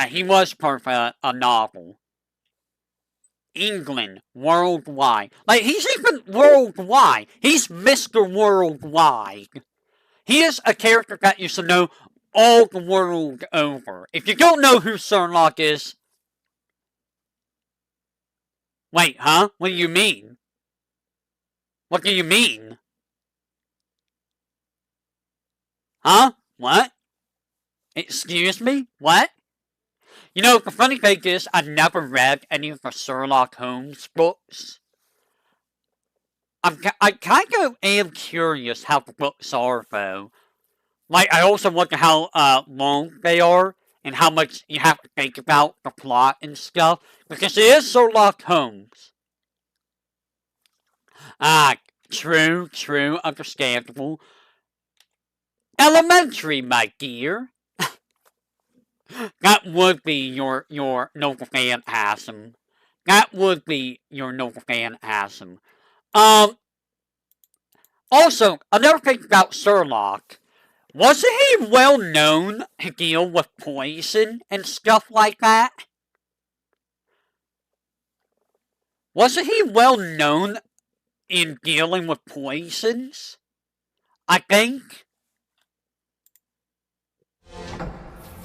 he was part of a novel. England, worldwide. Like, he's even worldwide. He's Mr. Worldwide. He is a character that you should know all the world over. If you don't know who Sherlock is... Wait, huh? What do you mean? What do you mean? Huh? What? Excuse me? What? You know, the funny thing is, I've never read any of the Sherlock Holmes books. I kind of am curious how the books are, though. Like, I also wonder how long they are, and how much you have to think about the plot and stuff, because it is Sherlock Holmes. Ah, true, understandable. Elementary, my dear. That would be your noble phantasm. That would be your noble phantasm. Also, another thing about Sherlock, wasn't he well known to deal with poison and stuff like that? Wasn't he well known in dealing with poisons? I think.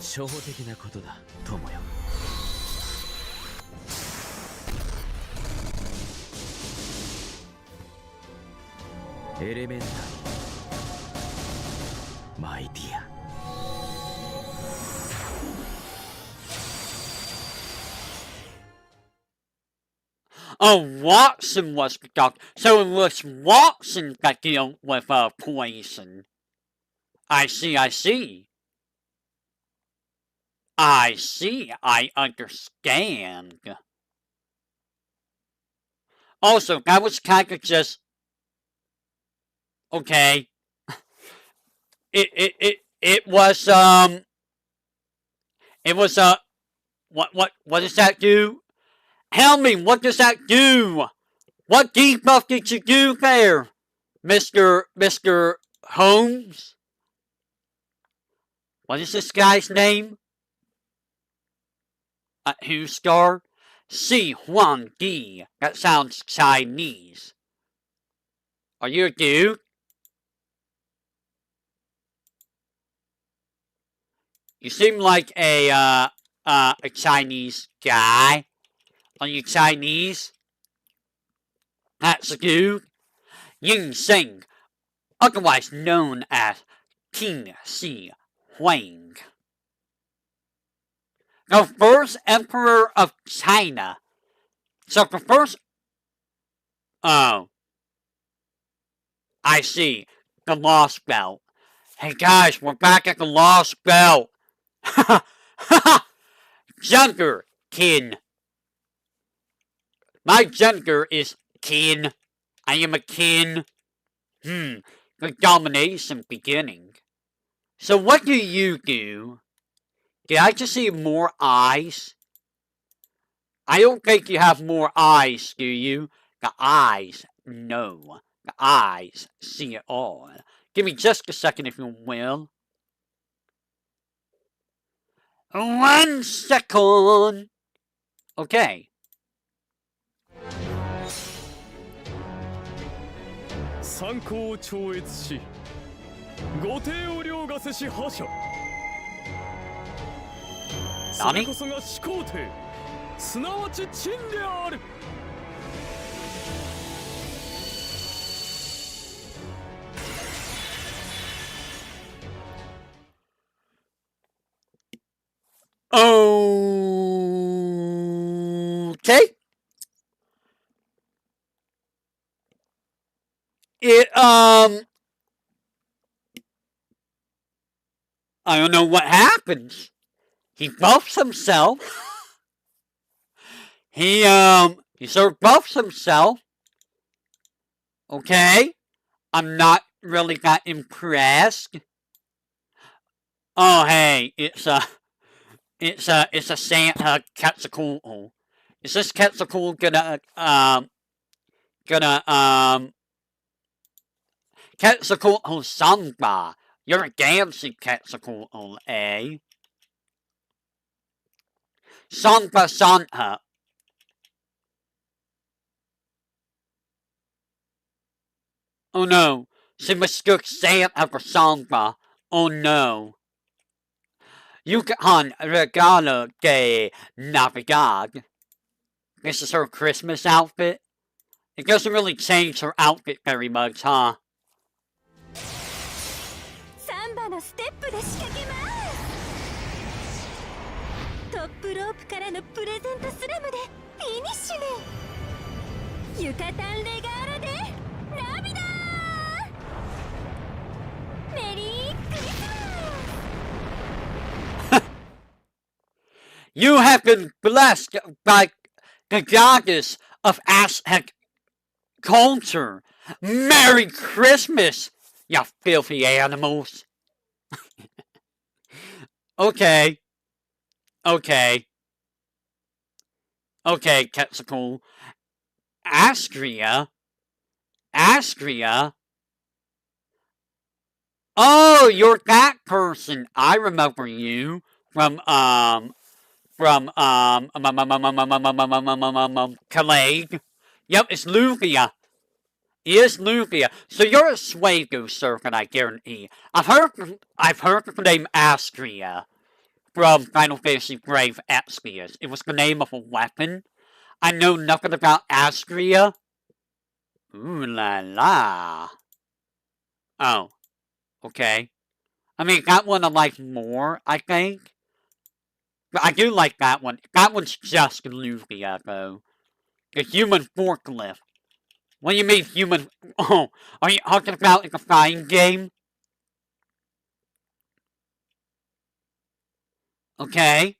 初歩的なことだ友よエレメンタルマイディア Oh, Watson was the doctor. So it was Watson that dealt with poison. I see. I understand. Also, that was kind of just... Okay. It was, what does that do? Tell me, what does that do? What debuff did you do there, Mr. Holmes? What is this guy's name? Who's star? Si Huang Di. That sounds Chinese. Are you a dude? You seem like a Chinese guy. Are you Chinese? That's a dude. Yin Sing, otherwise known as Qin Shi Huang. The first emperor of China. So the first... Oh. I see. The Lost Belt. Hey guys, we're back at the Lost Belt. Gender, kin. My gender is kin. I am a kin. The domination beginning. So what do you do? Did I just see more eyes? I don't think you have more eyes, do you? The eyes, no. The eyes see it all. Give me just a second if you will. 1 second. Okay. 参考を超越し御帝を凌駕せし覇者それこそが始皇帝すなわち陳である Okay. I don't know what happens. He buffs himself. He sort of buffs himself. Okay. I'm not really that impressed. Oh, hey, it's a Santa Quetzalcoatl. Is this Quetzalcoatl Quetzalcoatl Samba? You're a dancing Quetzalcoatl, eh? Samba Santa. Oh no, she mistook Santa for Samba. Oh no. Yucatan Regalo de Navidad. This is her Christmas outfit. It doesn't really change her outfit very much, huh? サンバのステップで仕掛けます。トップロープからのプレゼントスラムでフィニッシュね。ユカタンレガーラでラビダー。メリークリスマス。 You have been blessed by the goddess of Aztec culture. Merry Christmas, you filthy animals. Okay. Okay. Okay, Quetzalcoatl. Astria? Astria? Oh, you're that person. I remember you from, Calais. Yep, it's Lugia. Is Lugia. So you're a Swago servant, I guarantee. I've heard the name Astria from Final Fantasy Brave Exvius. It was the name of a weapon. I know nothing about Astria. Ooh la la. Oh, okay. I mean, that one I like more, I think. But I do like that one. That one's just Lugia, though. The human forklift. What do you mean human? Oh, are you talking about like a flying game? Okay.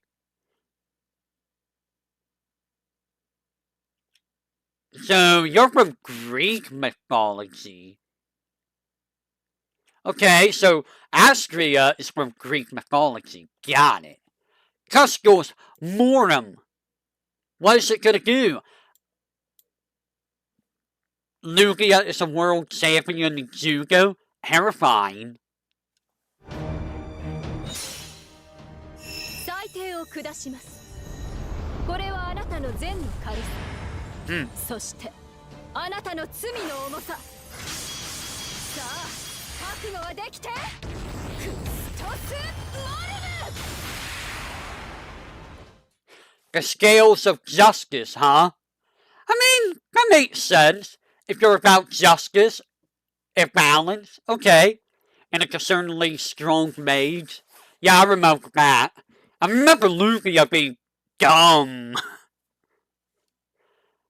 So, you're from Greek mythology. Okay, so Astria is from Greek mythology. Got it. Cuscos Mortem. What is it gonna do? Lugia is a world champion in judo? Terrifying. 裁定を下します。これはあなたの善の軽さ、そしてあなたの罪の重さ。さあ、覚悟はできて。クストスモルム。 The scales of justice, huh? I mean, that makes sense. If you're about justice and balance, okay. And a concerningly strong mage. Yeah, I remember that. I remember Lugia being dumb.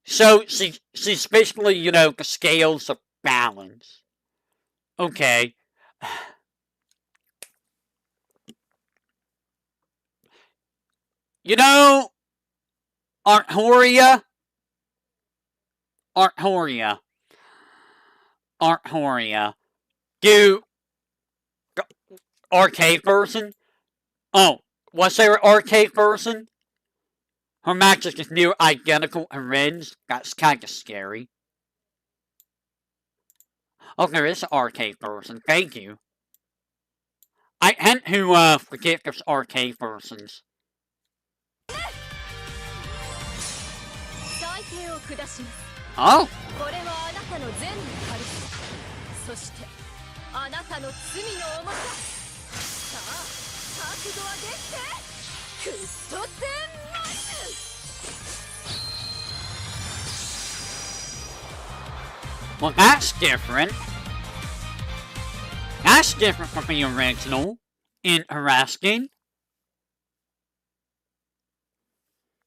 So, she's basically, you know, the scales of balance. Okay. You know, Arthoria? Arthoria. Arthoria. Do... Arcade version? Oh, was there an arcade version? Her magic is near identical to Ren's. That's kinda scary. Oh, there is an arcade version. Thank you. I tend to, forget there's arcade versions. 裁定を下します。 Oh? これはあなたの善の軽さ、そしてあなたの罪の重さ。さあ、覚悟はできて。クストゼンマス。 Well, that's different. That's different from the original. Interesting.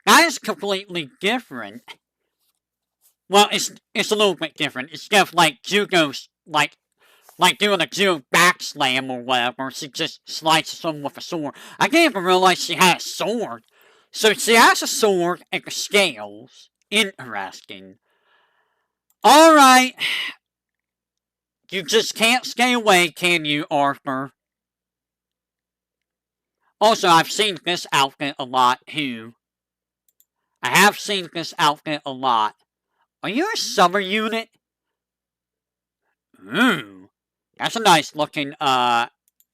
That is completely different. Well, it's a little bit different. It's stuff like Jugo's, like doing a judo back slam or whatever. She just slices someone with a sword. I didn't even realize she had a sword. So she has a sword and the scales. Interesting. Alright. You just can't stay away, can you, Arthur? Also, I've seen this outfit a lot, too. I have seen this outfit a lot. Are you a summer unit? Ooh. That's a nice looking,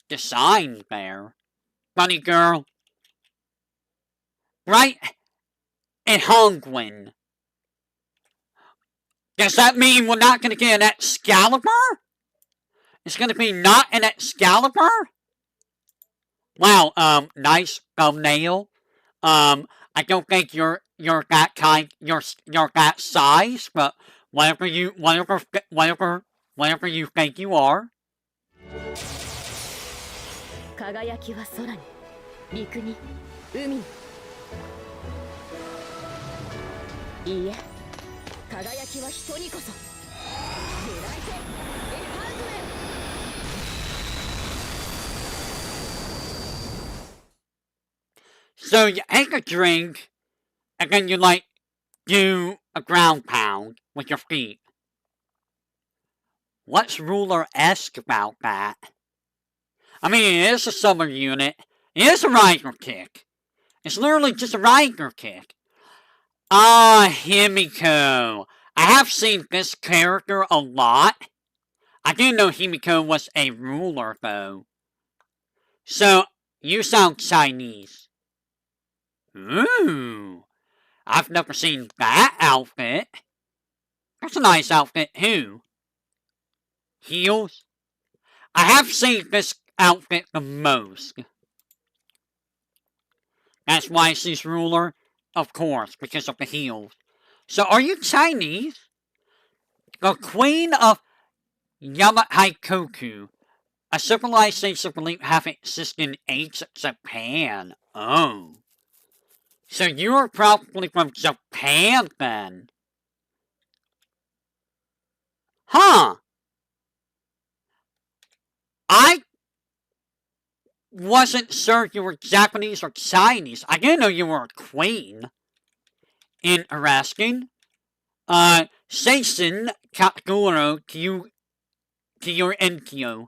design there. Bunny girl. Right? And Hongwin. Does that mean we're not gonna get an Excalibur? It's gonna be not an Excalibur? Wow, nice thumbnail. I don't think you're that kind, you're that size, but whatever you think you are. 輝きは空に、陸に、海に。いいえ、輝きは人にこそ。揺らいで、エハンドへ。 So you take a drink, and then you do a ground pound with your feet. What's ruler-esque about that? I mean, it is a summer unit. It is a Riker kick. It's literally just a Riker kick. Ah, Himiko. I have seen this character a lot. I didn't know Himiko was a ruler, though. So, you sound Chinese. Ooh. I've never seen that outfit. That's a nice outfit, too. Heels? I have seen this outfit the most. That's why she's ruler? Of course, because of the heels. So, are you Chinese? The Queen of Yamahaikoku, a civilization believed to have existed in ancient Japan. Oh. So you are probably from Japan, then? Huh. I wasn't sure you were Japanese or Chinese. I didn't know you were a queen. Interesting. Seisen Kakuro Kyurenkyo.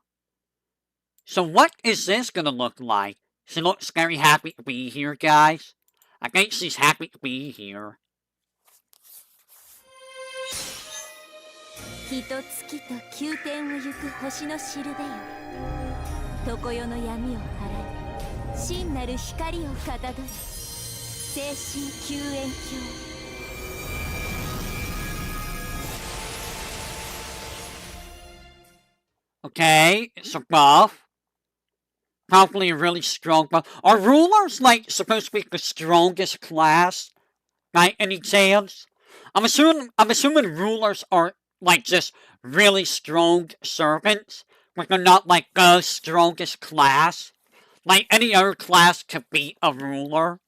So what is this gonna look like? She looks very happy to be here, guys. I think she's happy to be here. ひと月と宮殿を行く星のしるべよ常世の闇を払い真なる光をかたどり精神救援鏡 Okay, it's a buff. Probably a really strong buff. Are rulers, like, supposed to be the strongest class? By any chance? I'm assuming rulers are, like, just really strong servants. But they're not, like, the strongest class. Like, any other class could beat a ruler.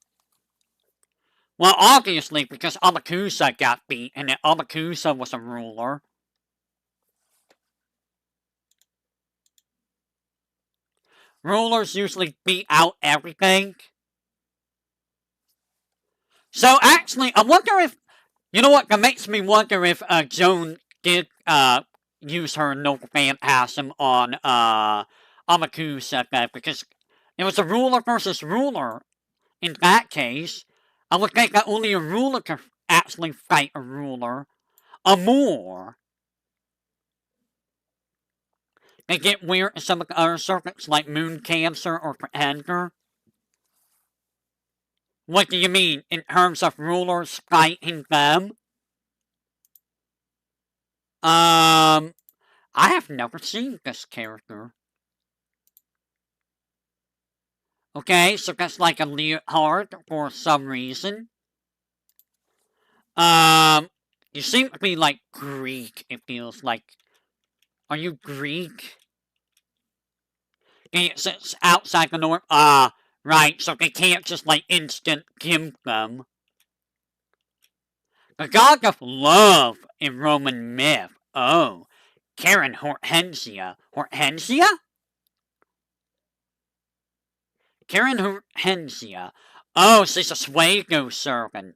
Well, obviously, because Amakusa got beat, and then Amakusa was a ruler. Rulers usually beat out everything. So, actually, I wonder if... You know what? That makes me wonder if Joan did use her Noble Phantasm on Amakusa, because it was a ruler versus ruler. In that case, I would think that only a ruler could actually fight a ruler. More. They get weird in some of the other serpents, like Moon Cancer or Pretender. What do you mean, in terms of rulers fighting them? I have never seen this character. Okay, so that's like a leotard for some reason. You seem to be like Greek, it feels like. Are you Greek? It's outside the norm. Right, so they can't just like instant gimp them. The god of love in Roman myth. Oh. Karen Hortensia. Hortensia? Karen Hortensia. Oh, she's a Swago servant.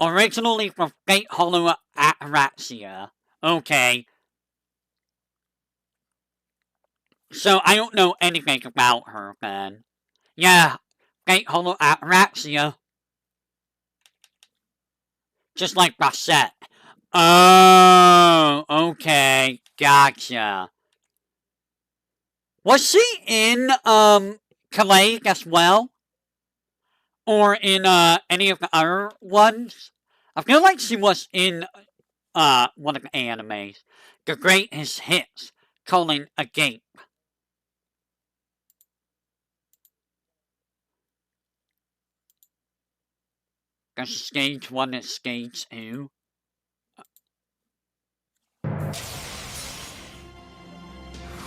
Originally from Fate Hollow Ataraxia. Okay. So I don't know anything about her then. Yeah, Fate Hollow Ataraxia. Just like Bassett. Oh, okay. Gotcha. Was she in, Calais as well? Or in, any of the other ones? I feel like she was in, one of the animes. The Greatest Hits, a Gape. There's stage 1 and stage 2.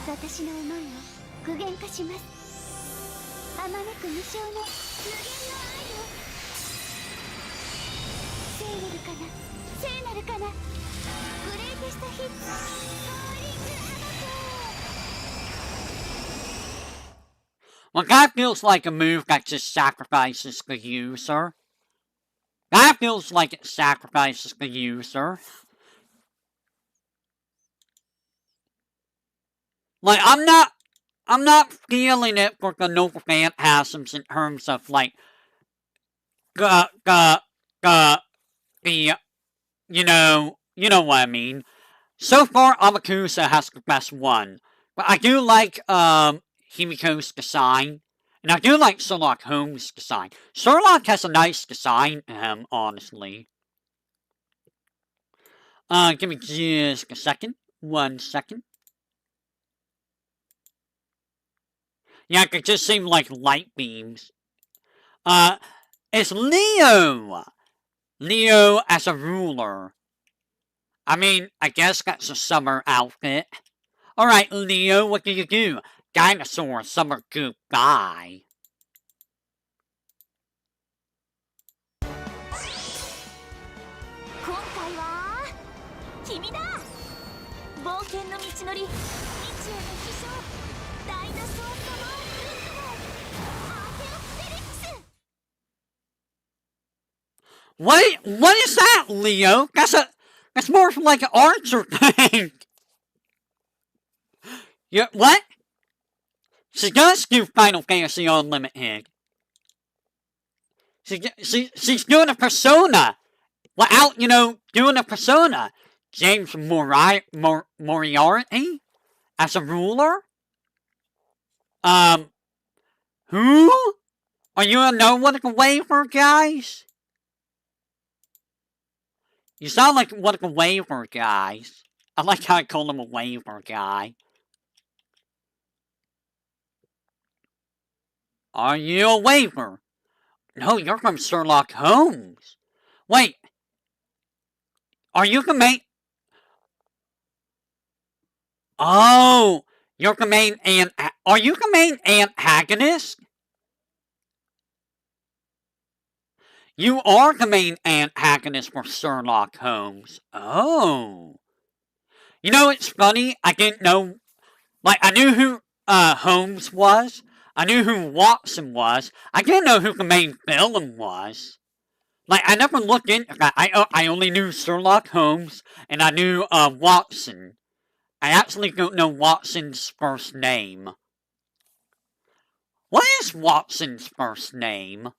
私の思いを具現化します。あまねく無償の無限の愛を。聖なるかな、聖なるかな。グレイテストヒッツ。Well, that feels like a move that just sacrifices the user. That feels like it sacrifices the user. Like, I'm not feeling it for the noble phantasms in terms of, like, the, the, you know what I mean. So far, Amakusa has the best one. But I do like, Himiko's design. And I do like Sherlock Holmes' design. Sherlock has a nice design to him, honestly. Give me just a second. 1 second. Yeah, it could just seem like light beams. It's Leo! Leo as a ruler. I mean, I guess that's a summer outfit. Alright, Leo, what do you do? Dinosaur summer goodbye. 今回は君だ。冒険の道のり、未知への飛翔、ダイナソーサマーフルーツのアーテオプテリクス。 What is that, Leo? That's more from like an archer thing. Yeah, what? She does do Final Fantasy Unlimited. She's doing a persona. Without, doing a persona. James Moriarty? As a ruler? Who? Are you a no-one waiver, guys? You sound like one of the waiver guys. I like how I call him a waiver guy. Are you a waiver? No, you're from Sherlock Holmes. Wait. Are you the main... Oh, you're the main Are you the main antagonist? You are the main antagonist for Sherlock Holmes. Oh. You know, it's funny. I didn't know... Like, I knew who Holmes was. I knew who Watson was. I didn't know who the main villain was. Like, I never looked into that. I only knew Sherlock Holmes, and I knew Watson. I actually don't know Watson's first name. What is Watson's first name?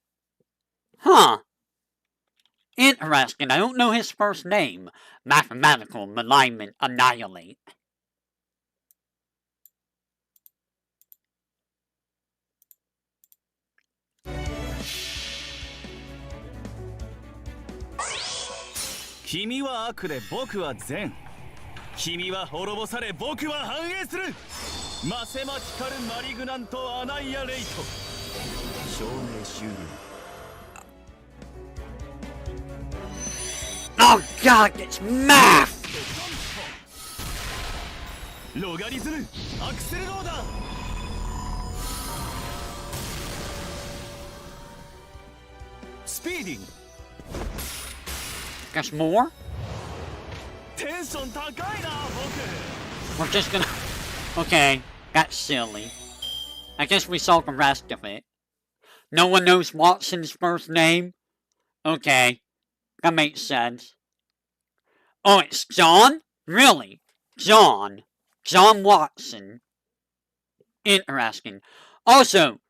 Huh. Interesting. I don't know his first name. Mathematical malignment annihilate. Kimi wa aku de boku wa zen. Kimi wa horobo sare boku wa hanei suru. Masema hikaru malignant annihilate. 証明終了。 Oh god, it's math! ロガリズムアクセルローダー。スピーディング。 Guess more? テンション高いな僕。 We're just gonna... Okay, that's silly. I guess we saw the rest of it. No one knows Watson's first name? Okay, that makes sense. Oh, it's John? Really? John. John Watson. Interesting. Also,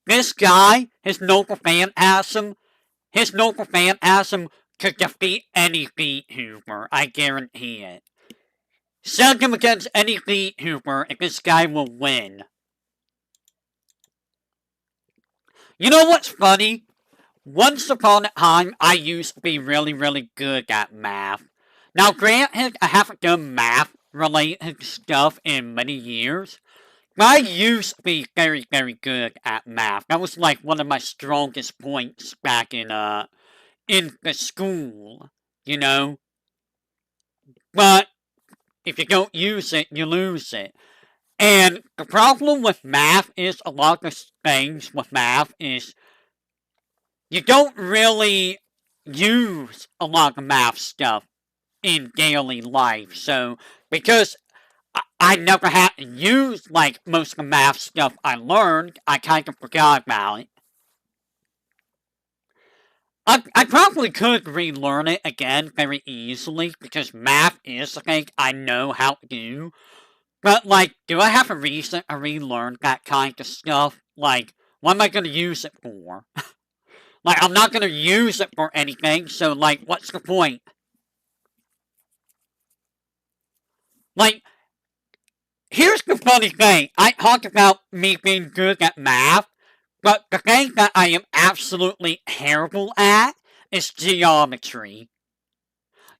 this guy, his noble phantasm could defeat any Beat Hooper, I guarantee it. Send him against any Beat Hooper and this guy will win. You know what's funny? Once upon a time, I used to be really, really good at math. Now, granted, I haven't done math-related stuff in many years, but I used to be very, very good at math. That was like one of my strongest points back in the school, you know? But if you don't use it, you lose it. And the problem with math is, a lot of things with math is, you don't really use a lot of math stuff in daily life. So, because I never had to use, like, most of the math stuff I learned, I kind of forgot about it. I probably could relearn it again very easily, because math is a thing I know how to do. But, like, do I have a reason to relearn that kind of stuff? Like, what am I gonna use it for? Like, I'm not gonna use it for anything, so, like, what's the point? Like, here's the funny thing. I talked about me being good at math, but the thing that I am absolutely terrible at is geometry.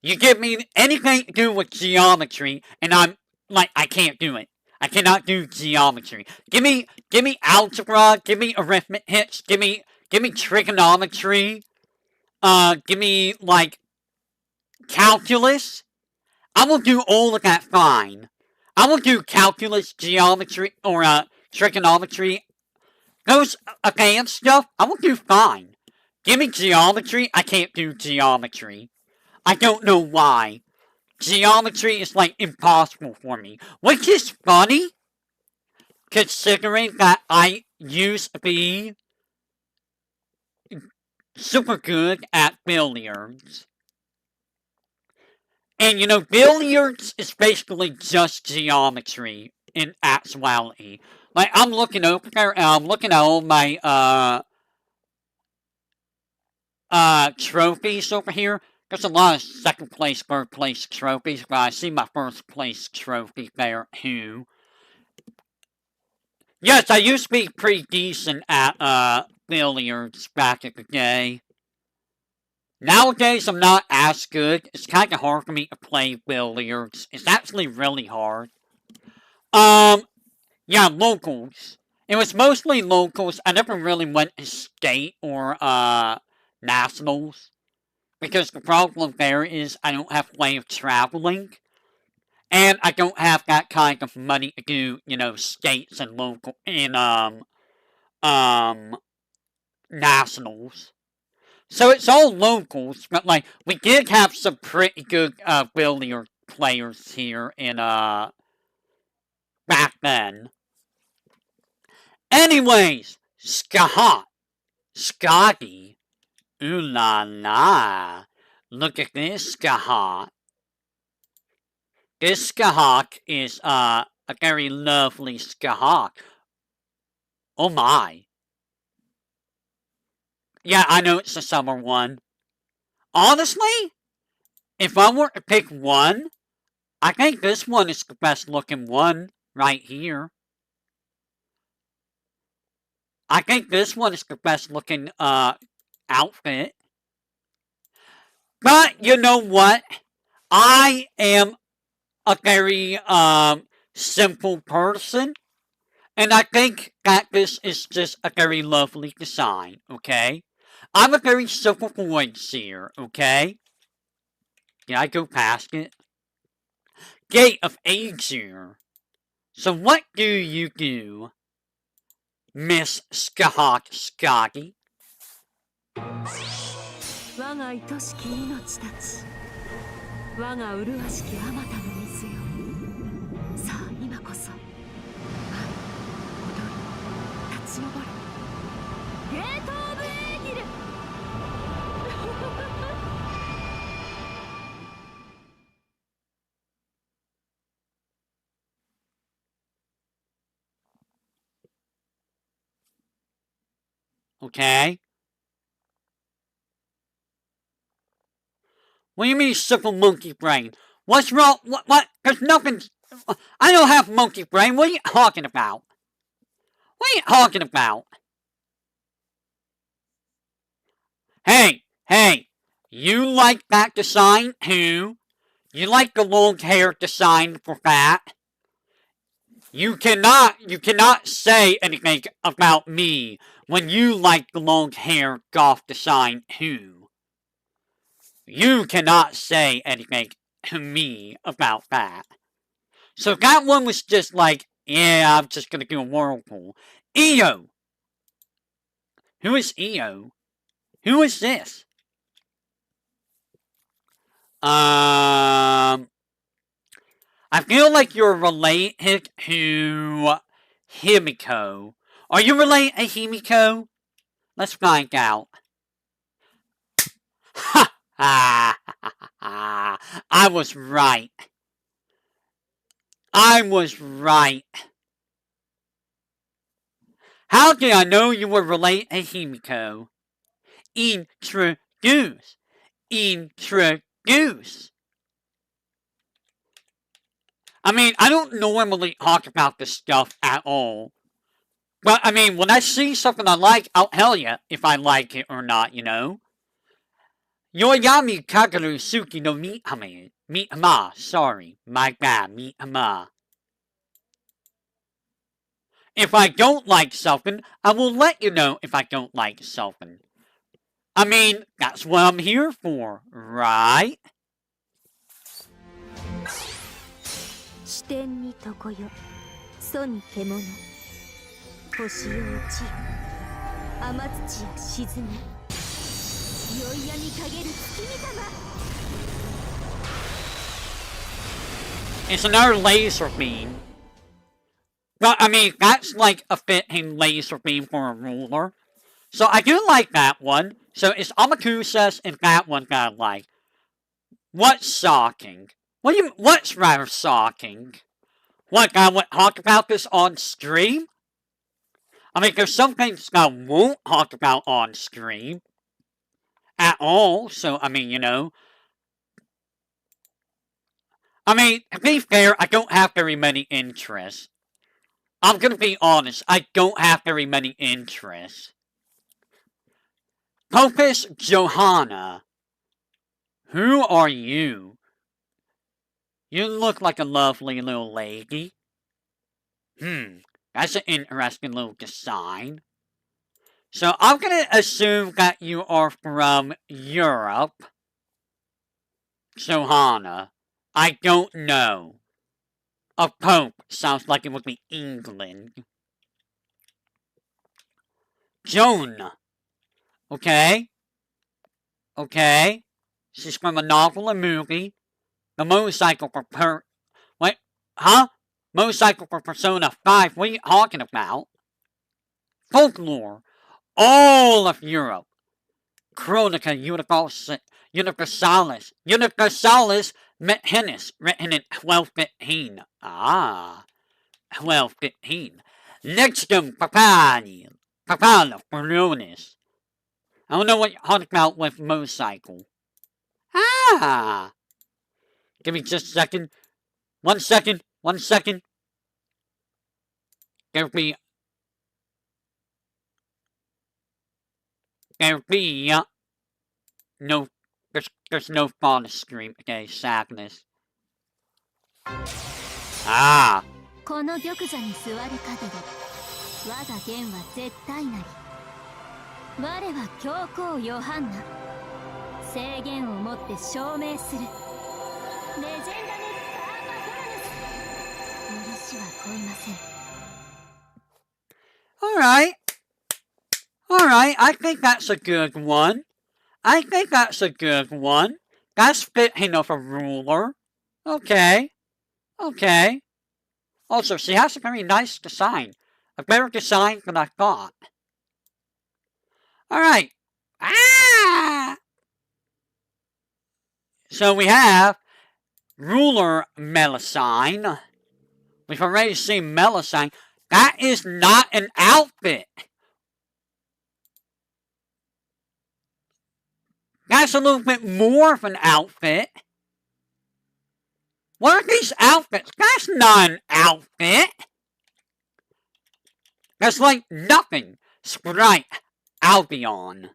You give me anything to do with geometry, and I'm like, I can't do it. I cannot do geometry. Give me algebra. Give me arithmetic. Give me trigonometry. Give me like calculus. I will do all of that fine. I will do calculus, geometry, or trigonometry. Those advanced stuff, I will do fine. Give me geometry. I can't do geometry. I don't know why. Geometry is like impossible for me. Which is funny, considering that I used to be super good at billiards. And you know, billiards is basically just geometry in actuality. Like, I'm looking over there and I'm looking at all my, trophies over here. There's a lot of second place, third place trophies, but I see my first place trophy there, too. Yes, I used to be pretty decent at, billiards back in the day. Nowadays, I'm not as good. It's kind of hard for me to play billiards. It's actually really hard. Yeah, locals. It was mostly locals. I never really went to state or, nationals. Because the problem there is I don't have a way of traveling. And I don't have that kind of money to do, you know, states and local, and, nationals. So it's all locals, but, like, we did have some pretty good, billiard players here in, back then. Anyways, Scotty. Ooh la la. Look at this Skahawk. This Skahawk is, a very lovely Skahawk. Oh my. Yeah, I know it's a summer one. Honestly, if I were to pick one, I think this one is the best looking one right here. I think this one is the best looking, outfit. But you know what? I am a very, simple person. And I think that this is just a very lovely design, okay? I'm a very simple voice here, okay? Did I go past it? Gate of Avenger. So what do you do, Miss Skahawk Scotty? 我が愛しき命たち我が麗しきあまたの水よさあ今こそ舞い踊り立ち上れゲートオブエーギル Okay. What do you mean, simple monkey brain? What's wrong? What? There's nothing. I don't have monkey brain. What are you talking about? What are you talking about? Hey, you like that design too? You like the long hair design for that? You cannot say anything about me when you like the long hair golf design too. You cannot say anything to me about that. So that one was just like, yeah, I'm just gonna do a whirlpool. EO! Who is EO? Who is this? I feel like you're related to Himiko. Are you related to Himiko? Let's find out. Ha! I was right. I was right. How did I know you were related to Himiko? Introduce. Introduce. I mean, I don't normally talk about this stuff at all. But, I mean, when I see something I like, I'll tell you if I like it or not, you know? Yoyami kagaru suki no mitame. Mitama. Sorry. My bad. Mitama. If I don't like something, I will let you know if I don't like something. I mean, that's what I'm here for, right? 視点に床よ楚に獣星よ落ちよ雨土や沈み宵闇かげる月見玉 It's another laser beam. But, I mean, that's like a fitting laser beam for a ruler. So I do like that one. So it's Amakusa's and that one that I like. What's shocking? What's rather shocking? What, I would talk about this on stream? I mean, there's some things I won't talk about on stream. At all, so, I mean, you know. I mean, to be fair, I don't have very many interests. I'm gonna be honest, I don't have very many interests. Popus Johanna. Who are you? You look like a lovely little lady. That's an interesting little design. So I'm gonna assume that you are from Europe. Johanna. I don't know. A pope sounds like it would be England. Joan. Okay. Okay. She's from a novel and movie. The motorcycle for Wait. Huh? Motorcycle for Persona 5. What are you talking about? Folklore. All of Europe. Chronica Universalis. Universalis Methenis. Written in 1215. Ah. 1215. Nextum Papani. Papana Brunis. I don't know what you're talking about with motorcycle. Ah. Give me just a second. 1 second. 1 second. There'll be no, there's no fun to stream. Okay, sadness. Ah. この玉座に座る限り我が弦は絶対なり我は教皇ヨハンナ制限をもって証明するレジェンダネス・パーマフォルネス許しは問いません Alright. Alright, I think that's a good one. I think that's a good one. That's fitting of a ruler. Okay. Okay. Also, she has a very nice design. A better design than I thought. Alright. Ah! So we have ruler Melusine. We've already seen Melusine. That is not an outfit. That's a little bit more of an outfit. What are these outfits? That's not an outfit. That's like nothing. Sprite Albion.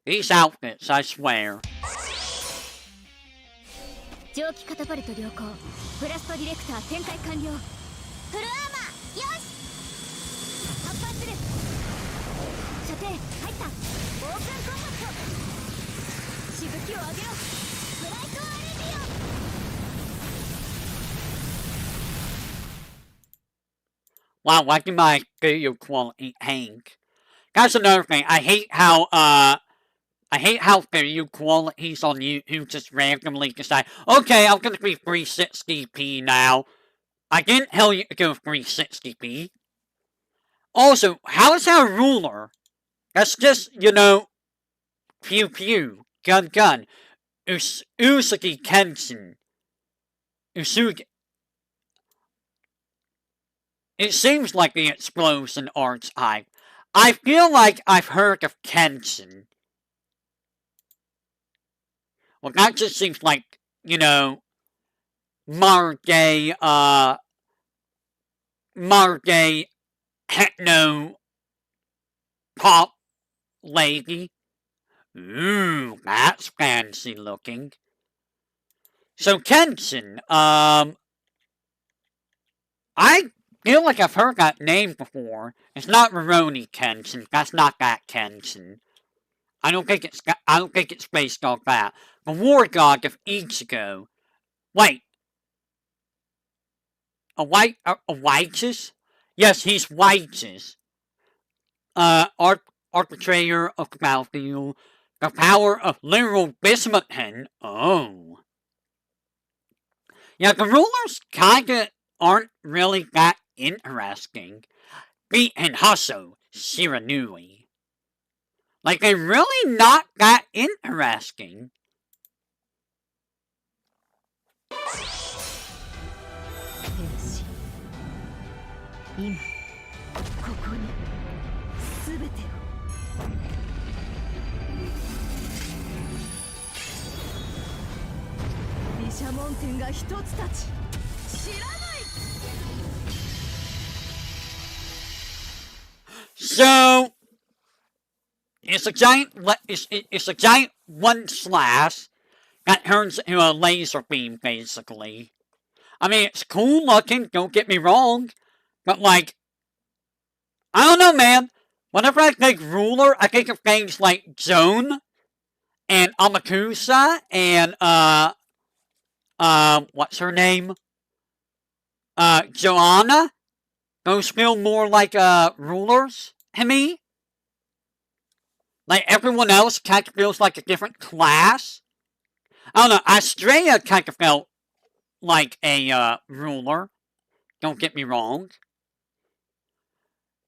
These outfits, I swear. 蒸気カタパルト良好ブラストディレクター展開完了フルアーマーよし発発する射程入ったオープンコンバットしぶきを上げろブライトアレビオン Wow, why did my video quality hang? That's another thing. I hate how video qualities on YouTube just randomly decide, okay, I'm gonna be 360p now. I didn't tell you to go 360p. Also, how is that a ruler? That's just, you know, pew pew, gun gun. Usugi Kenshin. Usugi. It seems like the explosion archetype. I feel like I've heard of Kenshin. Well, that just seems like, you know, modern-day techno pop lady. Ooh, that's fancy looking. So Kenshin, I feel like I've heard that name before. It's not Rurouni Kenshin. That's not that Kenshin. I don't think it's based off that. The War God of Ichigo. Wait. White's? Yes, he's White's. Arbitrator of the battlefield. The power of literal bismuth. Oh. Yeah, the rulers kinda aren't really that interesting. Beat and Hustle, Shiranui. Like, they're really not that interesting. 今ここに全てを毘沙門天が一つ立ち知らない So it's a giant one slash that turns into a laser beam, basically. I mean, it's cool looking, don't get me wrong, but like, I don't know, man. Whenever I think ruler, I think of things like Zone and Amakusa and what's her name? Joanna. Those feel more like rulers to me. Like everyone else kind of feels like a different class. I don't know, Astrea kind of felt like a ruler. Don't get me wrong.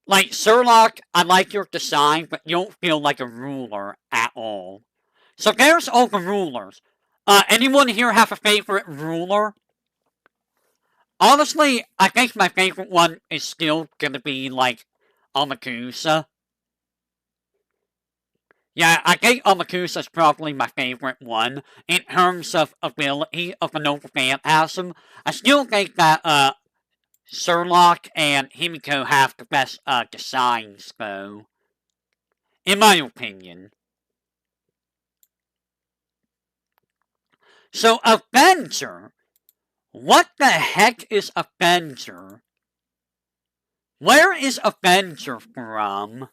Like Sherlock, I like your design, but you don't feel like a ruler at all. So there's all the rulers. Anyone here have a favorite ruler? Honestly, I think my favorite one is still gonna be, like, Amakusa. Yeah, I think Amakusa's probably my favorite one. In terms of ability of the Noble Phantasm, I still think that, Sherlock and Himiko have the best, designs, though. In my opinion. So, Avenger. What the heck is Avenger? Where is Avenger from?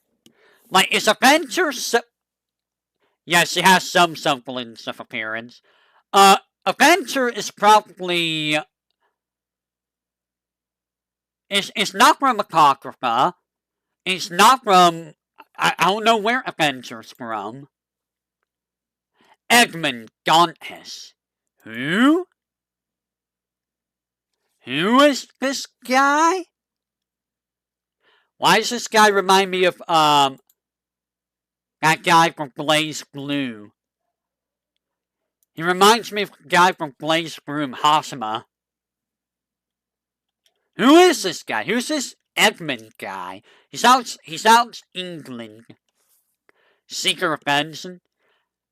Like, is Avenger yeah, she has some semblance of appearance. Avenger is probably... It's not from Apocrypha. It's not from... I don't know where Avenger's from. Edmund Dantes. Who? Who is this guy? Why does this guy remind me of, that guy from Blaze Blue? He reminds me of the guy from Blaze Blue, Hasima. Who is this guy? Who's this Edmund guy? He sounds England. Seeker of Benson.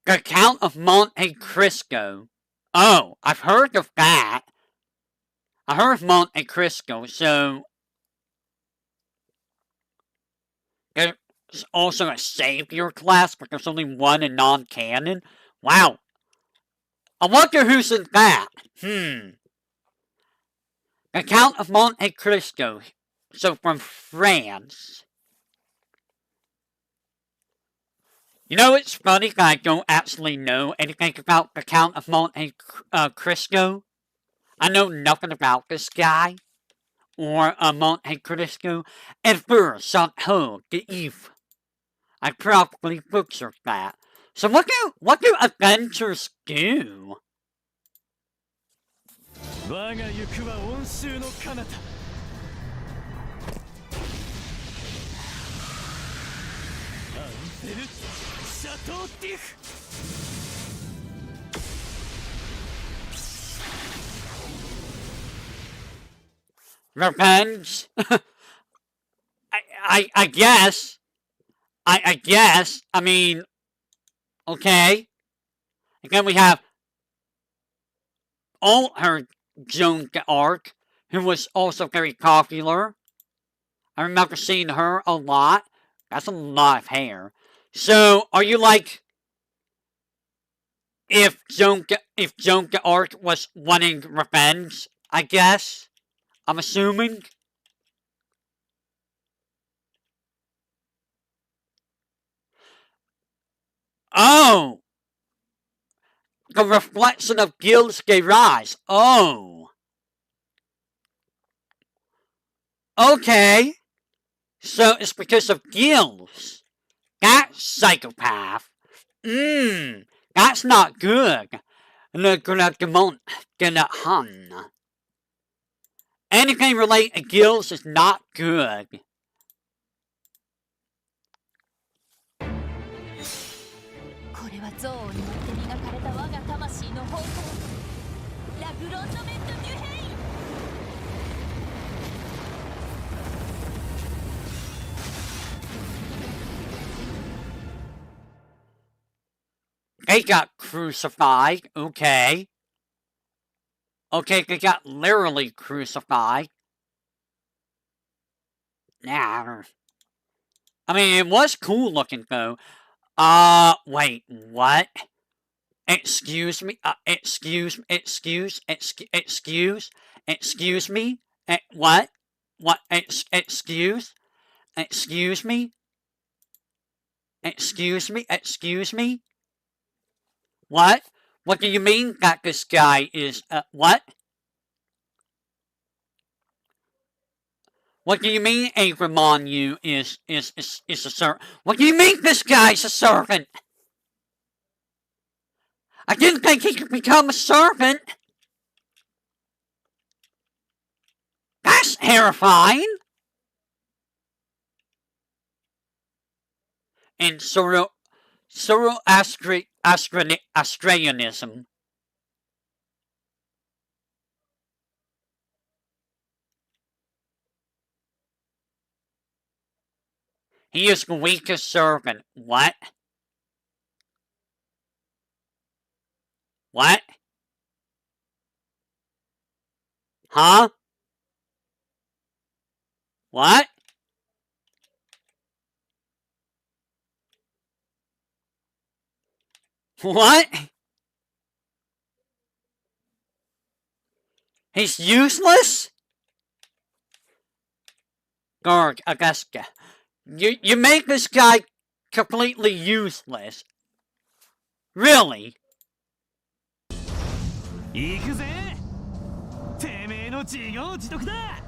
The Count of Monte Cristo. Oh, I've heard of that. I heard of Monte Cristo, so... There's also a Savior class, but there's only one in non-canon? Wow. I wonder who's in that. The Count of Monte Cristo. So from France. You know, it's funny that I don't actually know anything about the Count of Monte Cristo. I know nothing about this guy. Or Monte Cristo. Ever Santo de Eve. I probably butchered that. So what do Avengers do? 我が行くは温州の彼方アンセル・シャトーティフ Revenge? I guess. I guess. I mean, okay. Again, we have her Joan Arc, who was also very popular. I remember seeing her a lot. That's a lot of hair. So, are you like, if Joan Arc was wanting revenge? I guess. I'm assuming. Oh, the reflection of Gil's gay rise. Oh, okay. So it's because of Gil's. That psychopath. That's not good. Gonna hun. Anything related to Gil's is not good. これは憎悪によって磨かれた我が魂の方向ラグロンドメント・デュヘイン They got crucified. Okay. Okay, they got literally crucified. Nah. I mean, it was cool looking though. Wait, what? Excuse me? Excuse me? What? What? Excuse me? Excuse me? What? What do you mean that this guy is, what? What do you mean Abramon you is a servant? What do you mean this guy's a servant? I didn't think he could become a servant. That's terrifying. And Zoroastrianism. He is the weakest servant. What? What? Huh? What? What? He's useless? Gorg, Augusta. You make this guy completely useless. Really? 行くぜてめえの自業自得だ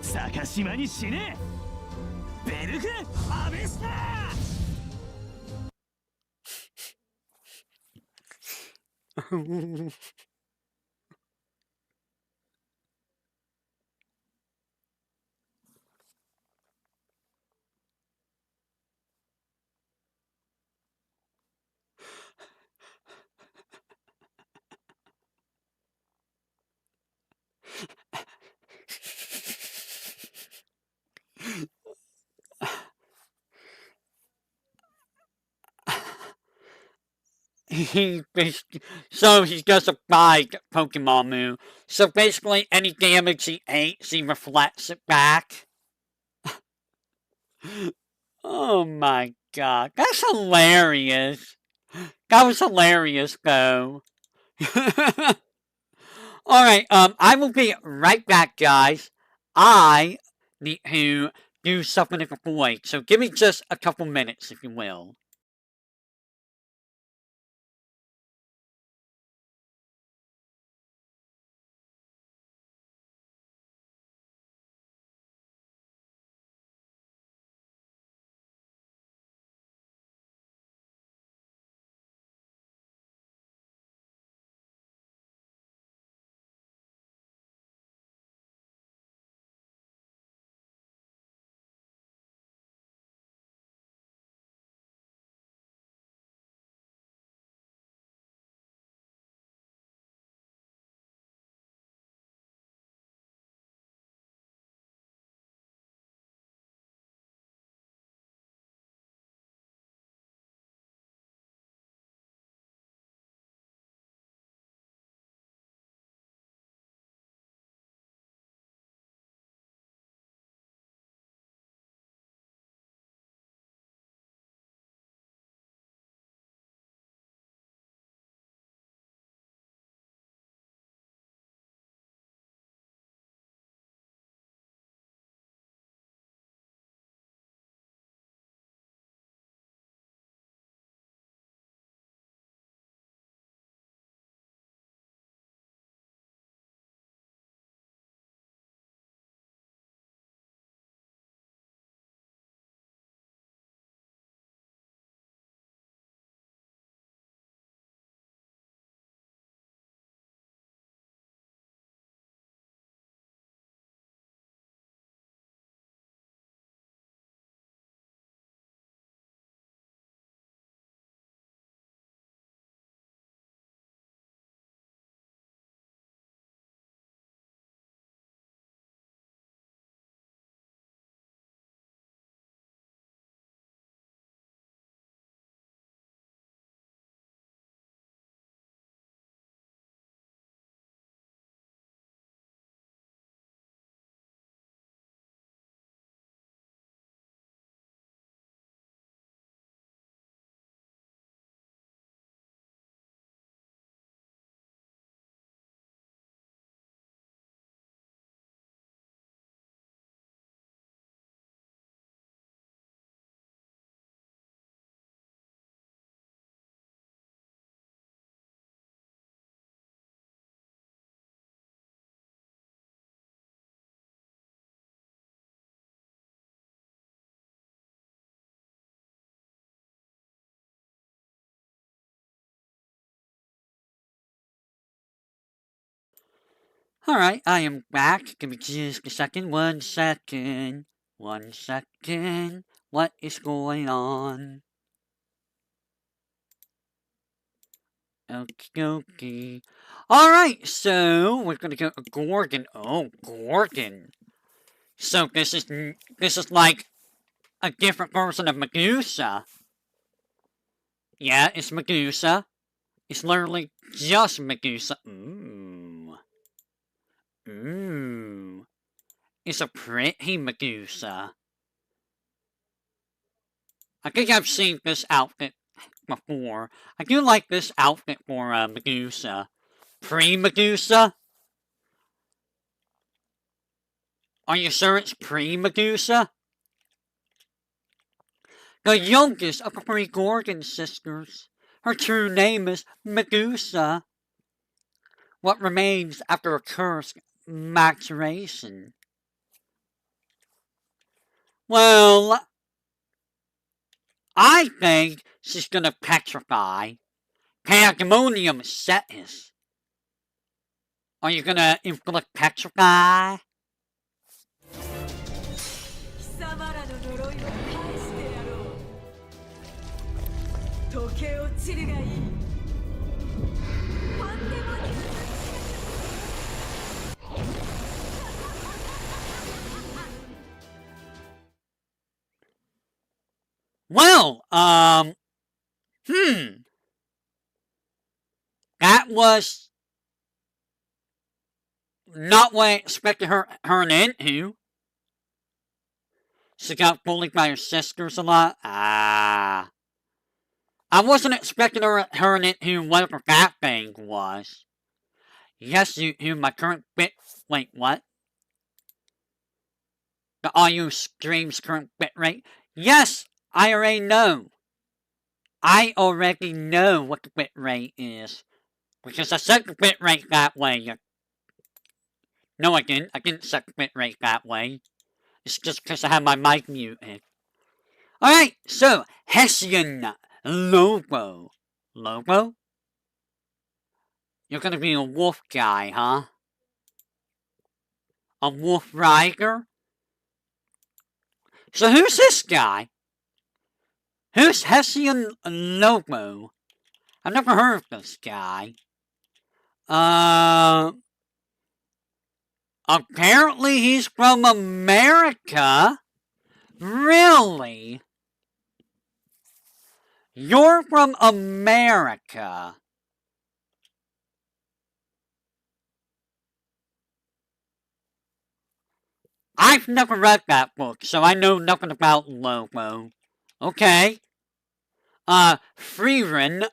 坂島に死ねベルク・アベスターSo he does a big Pokemon move. So basically, any damage he takes, he reflects it back. Oh my god, that's hilarious. That was hilarious, though. Alright, I will be right back, guys. I need to do something in the void, so give me just a couple minutes, if you will. Alright, I am back. Give me just a second. 1 second. 1 second. What is going on? Okie dokie. Alright, so we're gonna go Gorgon. Oh, Gorgon. So this is like a different version of Medusa. Yeah, it's Medusa. It's literally just Medusa. Ooh. Ooh. It's a pretty Medusa. I think I've seen this outfit before. I do like this outfit for Medusa. Pre-Medusa? Are you sure it's pre-Medusa? The youngest of the three Gorgon sisters. Her true name is Medusa. What remains after her cursed maturation? Well, I think she's gonna petrify. Pandemonium Cetus. Are you gonna inflict petrify? 貴様らの呪いを返してやろう時計落ちるがいいパンデモニウム Well, that was not what I expected her and into. She got bullied by her sisters a lot. I wasn't expecting her and into whatever that thing was. Yes, you, my current bit. Wait, what? The audio stream's current bitrate? Yes, I already know. I already know what the bitrate is. Because I set the bitrate that way. No, I didn't. I didn't set the bitrate that way. It's just because I have my mic muted. Alright, so, Hessian Lobo. Lobo? You're gonna be a wolf guy, huh? A wolf rider? So who's this guy? Who's Hessian Lobo? I've never heard of this guy. Apparently he's from America? Really? You're from America? I've never read that book, so I know nothing about Lobo. Okay. Freeran,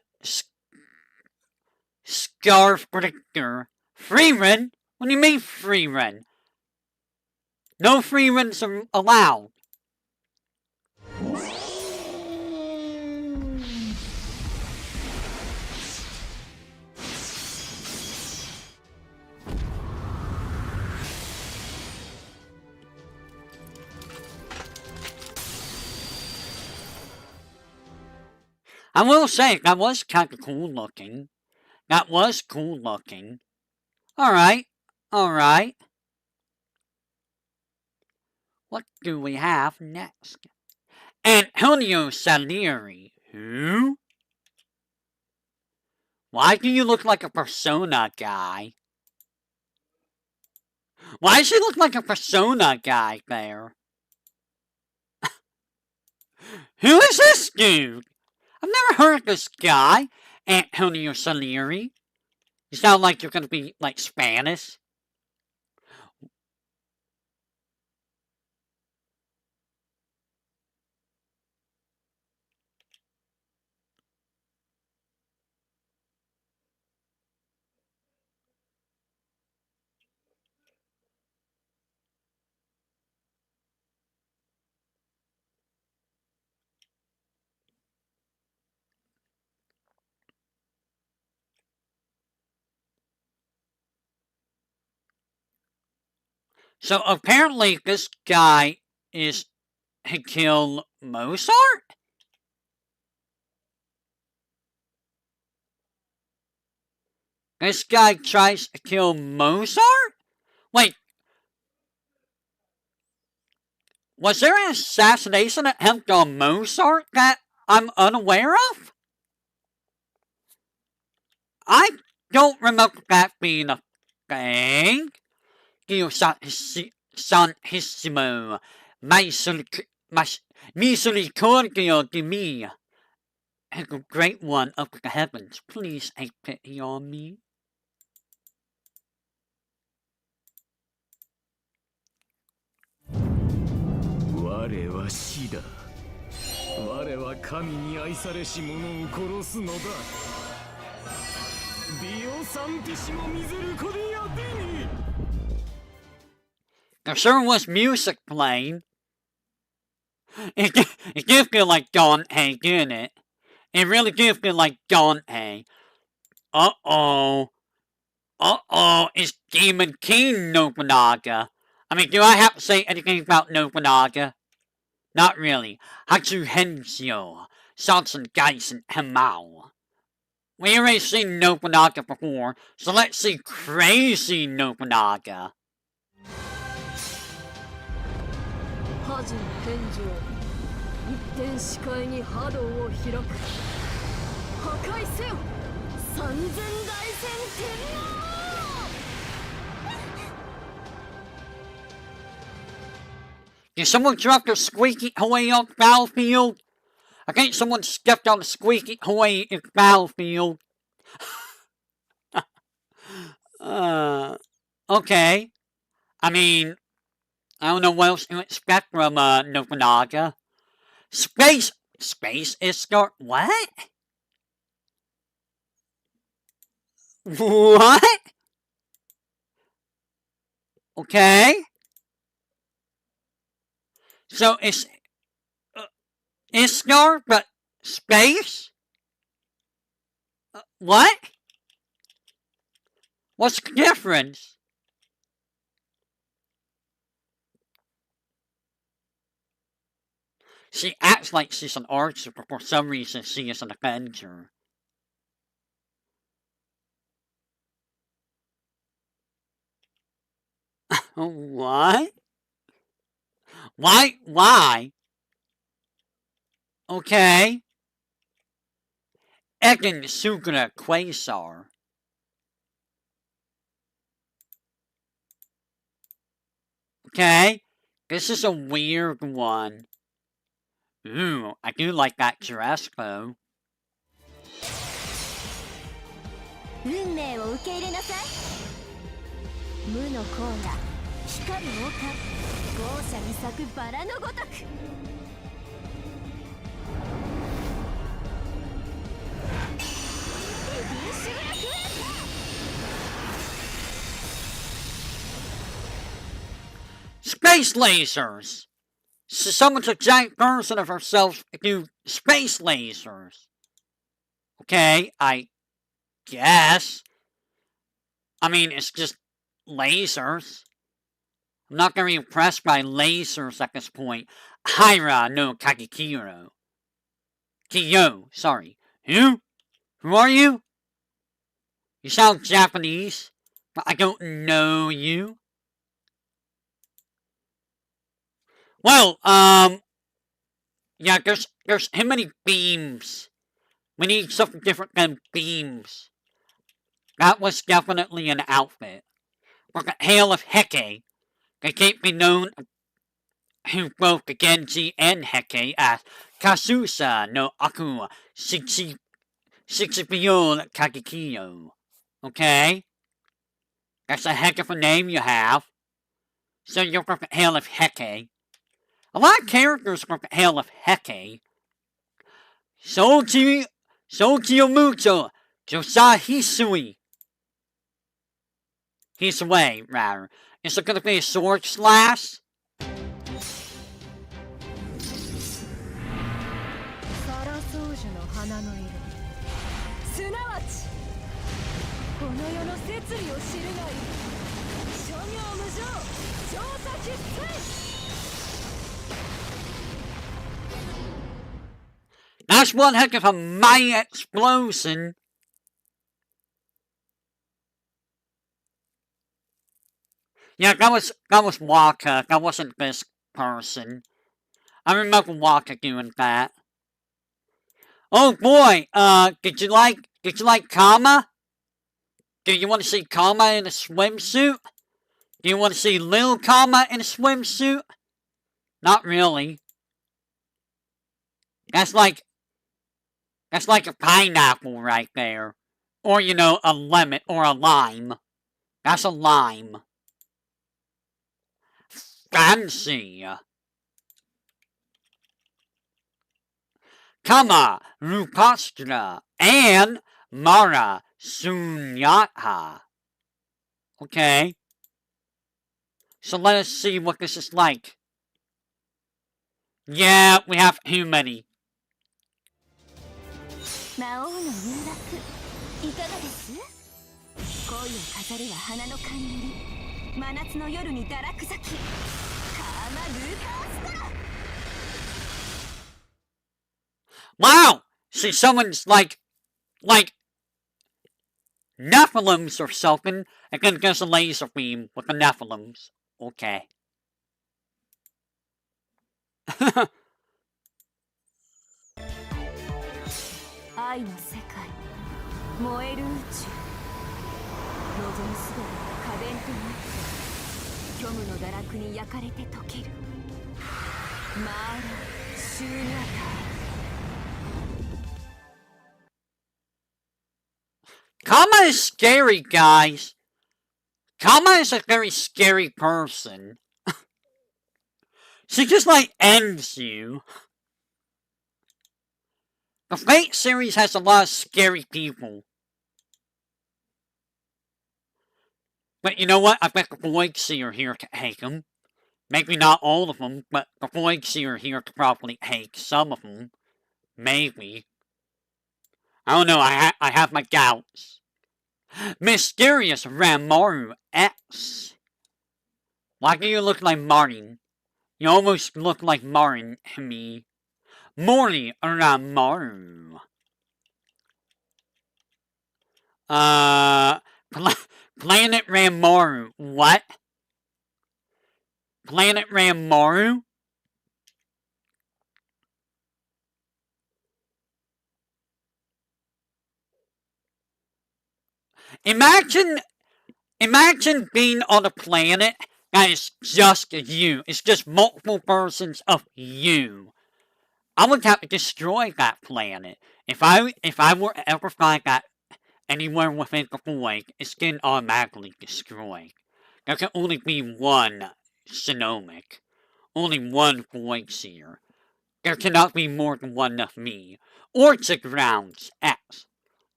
Scarf Predictor. Freeran? What do you mean Freeran? No Freerans are allowed. I will say, that was kind of cool looking. That was cool looking. Alright, alright. What do we have next? Antonio Salieri. Who? Why do you look like a Persona guy? Why does he look like a Persona guy there? Who is this dude? I've never heard of this guy. Antonio Salieri. You sound like you're gonna be, like, Spanish. So apparently this guy is to kill Mozart? This guy tries to kill Mozart? Wait, was there an assassination attempt on Mozart that I'm unaware of? I don't remember that being a thing. Dio Santissimo, misericordia di me. And the great one of the heavens, please take pity on me.我は死だ。我は神に愛されし者を殺すのだ。ディオサンティシモミゼルコディアディニ。There sure was music playing. It did feel like Dante, didn't it? It really did feel like Dante. Uh-oh. Uh-oh, it's Demon King Nobunaga. I mean, do I have to say anything about Nobunaga? Not really. Hatsu Hensyo, Sansan Geisen Hemao. We already seen Nobunaga before, so let's see Crazy Nobunaga. 覇人天上一点視界に波動を開く破壊せよ三千大戦天皇 Did someone drop their squeaky toy on the battlefield? I think someone stepped on the squeaky toy in the battlefield. Okay. I mean, I don't know what else to expect from Nobunaga. Space is start. What? What? Okay. So it's Istar, but space? What? What's the difference? She acts like she's an archer, but for some reason she is an Avenger. What? Why? Okay. Egen Sugura Quasar. Okay. This is a weird one. Ooh, I do like that dress though. 運命を受け入れなさい無の荒野光る丘豪奢に咲くバラのごとくエディシュグラフ Space lasers! So summons a giant version of herself to do space lasers. Okay, I guess. I mean, it's just lasers. I'm not very impressed by lasers at this point. Haira no Kagekiro. Kiyo, sorry. Who? Who are you? You sound Japanese, but I don't know you. Well, yeah, there's how many beams? We need something different than beams. That was definitely an outfit. For the Hail of Heke, they can't be known who broke the Genji and Heke as Kasusa no Aku Shichibiyo Kagekiyo. Okay? That's a heck of a name you have. So you're from the Hail of Heke. A lot of characters from the Hail of Heke. Soji Mucho Josahisui. He's away, rather. Is it gonna be a sword slash? サラソウジュの花の色すなわちこの世の摂理を知るがいい諸行無常調査喫水 That's one heck of a mighty explosion. Yeah, that was Waka. That wasn't this person. I remember Waka doing that. Oh boy, did you like Kama? Do you want to see Kama in a swimsuit? Do you want to see Lil Kama in a swimsuit? Not really. That's like a pineapple right there. Or, you know, a lemon or a lime. That's a lime. Fancy. Kama, Rupastra, and Mara Sunyata. Okay. So let us see what this is like. Yeah, we have too many. 魔王の誘惑いかがです？恋を飾るは花の冠真夏の夜に堕落咲きカーマルーパーストラ Wow! See, someone's like Nephilims or something, and then there's a laser beam with the Nephilims. Okay. 愛の世界燃える宇宙望むすべてが家電となって虚無の堕落に焼かれて溶けるマーラシューニャタ Kama is scary, guys. Kama is a very scary person. She just, like, ends you. The Fate series has a lot of scary people. But you know what? I bet the Voidseer are here to hate them. Maybe not all of them, but the Voidseer are here to probably hate some of them. Maybe. I don't know, I have my doubts. Mysterious Ramaru X. Why do you look like Martin? You almost look like Martin to me. Mori Ramaru. Planet Ramaru. What? Planet Ramaru? Imagine being on a planet that is just you. It's just multiple versions of you. I would have to destroy that planet. If I were to ever find that anywhere within the void, it's getting automatically destroyed. There can only be one Genomic. Only one Voidseer. There cannot be more than one of me. Or Grounds X.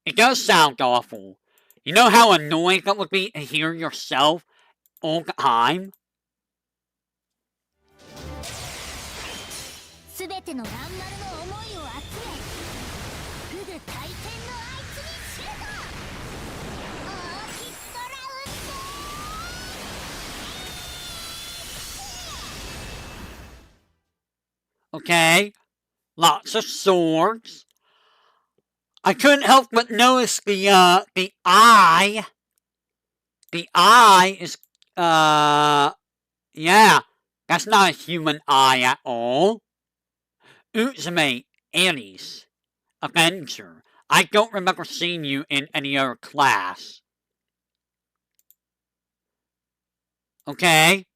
It does sound awful. You know how annoying that would be to hear yourself all the time? すべての蘭丸の思いを集めフグ大戦のあいつにシュート大きっ空打って Okay. Lots of swords. I couldn't help but notice the eye. The eye is, yeah. That's not a human eye at all. Uzume, Annie's. Avenger. I don't remember seeing you in any other class. Okay.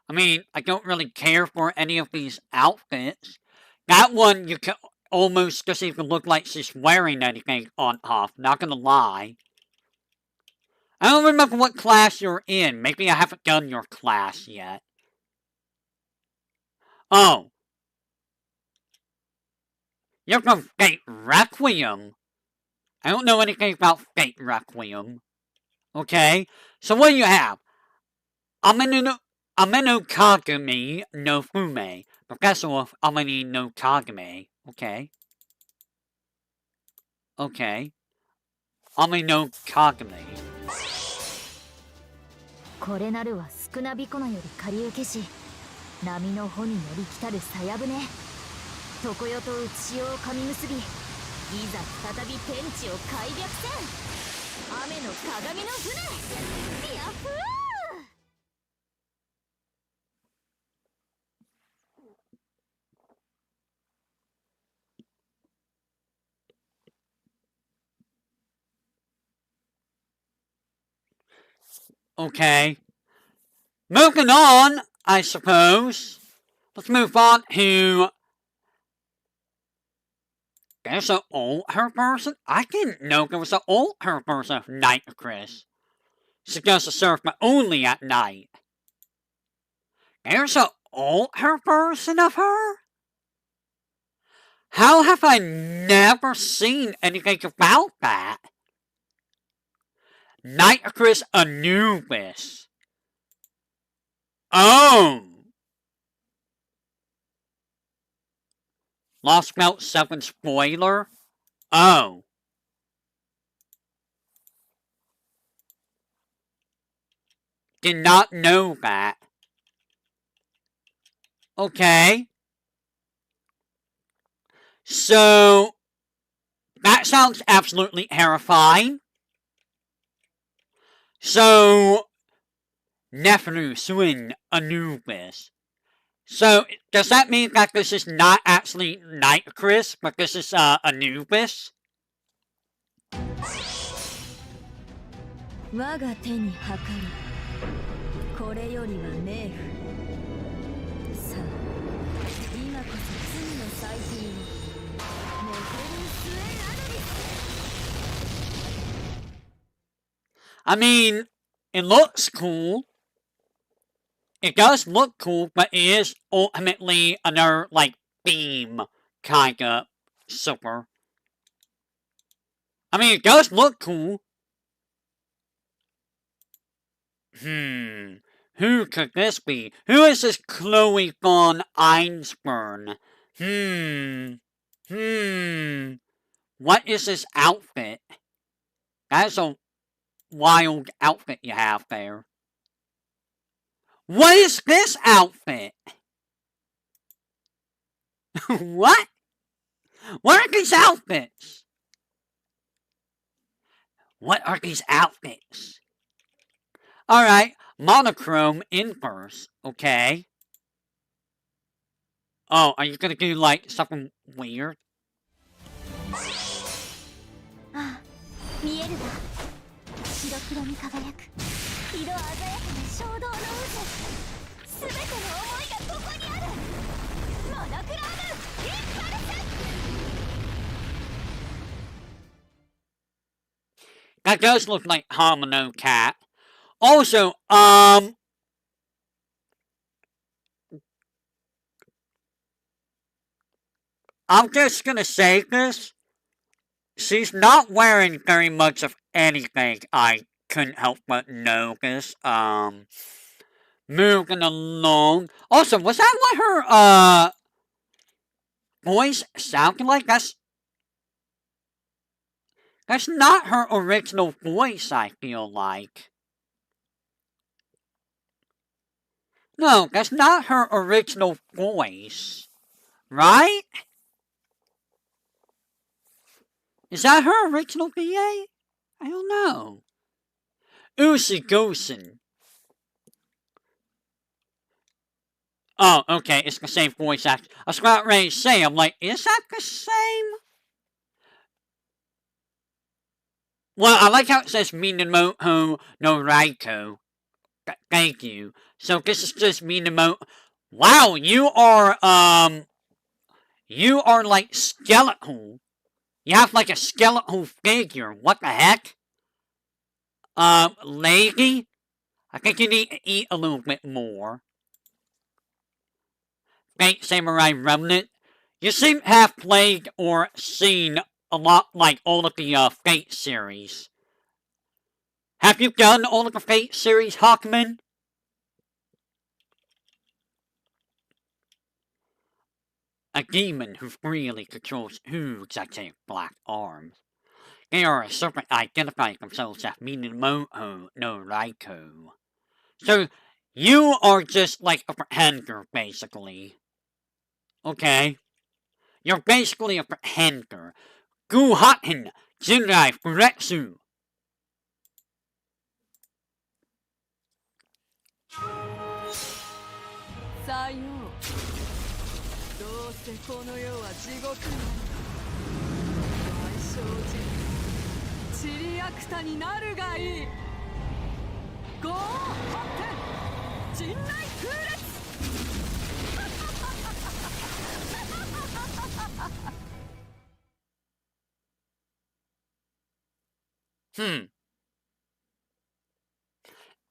I mean, I don't really care for any of these outfits. That one, you can almost doesn't even look like she's wearing anything on top, not gonna lie. I don't remember what class you're in. Maybe I haven't done your class yet. Oh. You're from Fate Requiem. I don't know anything about Fate Requiem. Okay, so what do you have? Ameno Kagami no Fume. Professor of Ameno no Kagame. Okay. Okay. Ameno Kagame. これなるは少なびこのより借り受けし波の帆に乗り来たるさや舟常世と内潮を噛み結びいざ再び天地を開闢せん雨の鏡の船ヤッフー Okay. Moving on, I suppose. Let's move on to... There's an old her person? I didn't know there was an old her person of Night Chris. She goes to serve but only at night. There's an old her person of her? How have I never seen anything about that? Night Chris Anubis. Oh! Lost Belt 7 spoiler? Oh. Did not know that. Okay. So, that sounds absolutely terrifying. So, Nephru Swin Anubis. So, does that mean that this is not actually Night Chris, but this is Anubis? 我が手に計りこれよりは冥府さあ今こそ罪の祭品をネフェルスエアドリス I mean, it looks cool. It does look cool, but it is ultimately another, like, beam kinda super. I mean, it does look cool. Who could this be? Who is this Chloe von Einsburn? What is this outfit? That's a wild outfit you have there. What is this outfit? What? What are these outfits? What are these outfits? Alright, monochrome inverse, okay. Oh, are you gonna do, like, something weird? ああ、見えるわ。白黒に輝く色鮮やかな衝動の渦。すべての想いがここにある。モノクロームインパルス。That does look like Homino Cat. Also, I'm just gonna say this. She's not wearing very much of anything I couldn't help but notice. Moving along. Also, was that what her, voice sounded like? That's not her original voice, I feel like. No, that's not her original voice. Right? Is that her original VA? I don't know. Usigosen. Oh, okay, it's the same voice actor. I was about ready to say, I'm like, is that the same? Well, I like how it says Minamoto no Raiko. Thank you. So this is just Minamoto. Wow, you are like skeletal. You have like a skeletal figure. What the heck? Lady? I think you need to eat a little bit more. Fate Samurai Remnant. You seem to have played or seen a lot like all of the Fate series. Have you done all of the Fate series, Hawkman? A demon who freely controls huge gigantic black arms. They are a serpent identifying themselves as Minamoto no Raiko. So, you are just like a pretender, basically. Okay. You're basically a pretender. Guhaten Jinrai Furetsu. さよう。どうせこの世は地獄なの。大正寺、チリアクタになるがいい。ゴー陣内空列。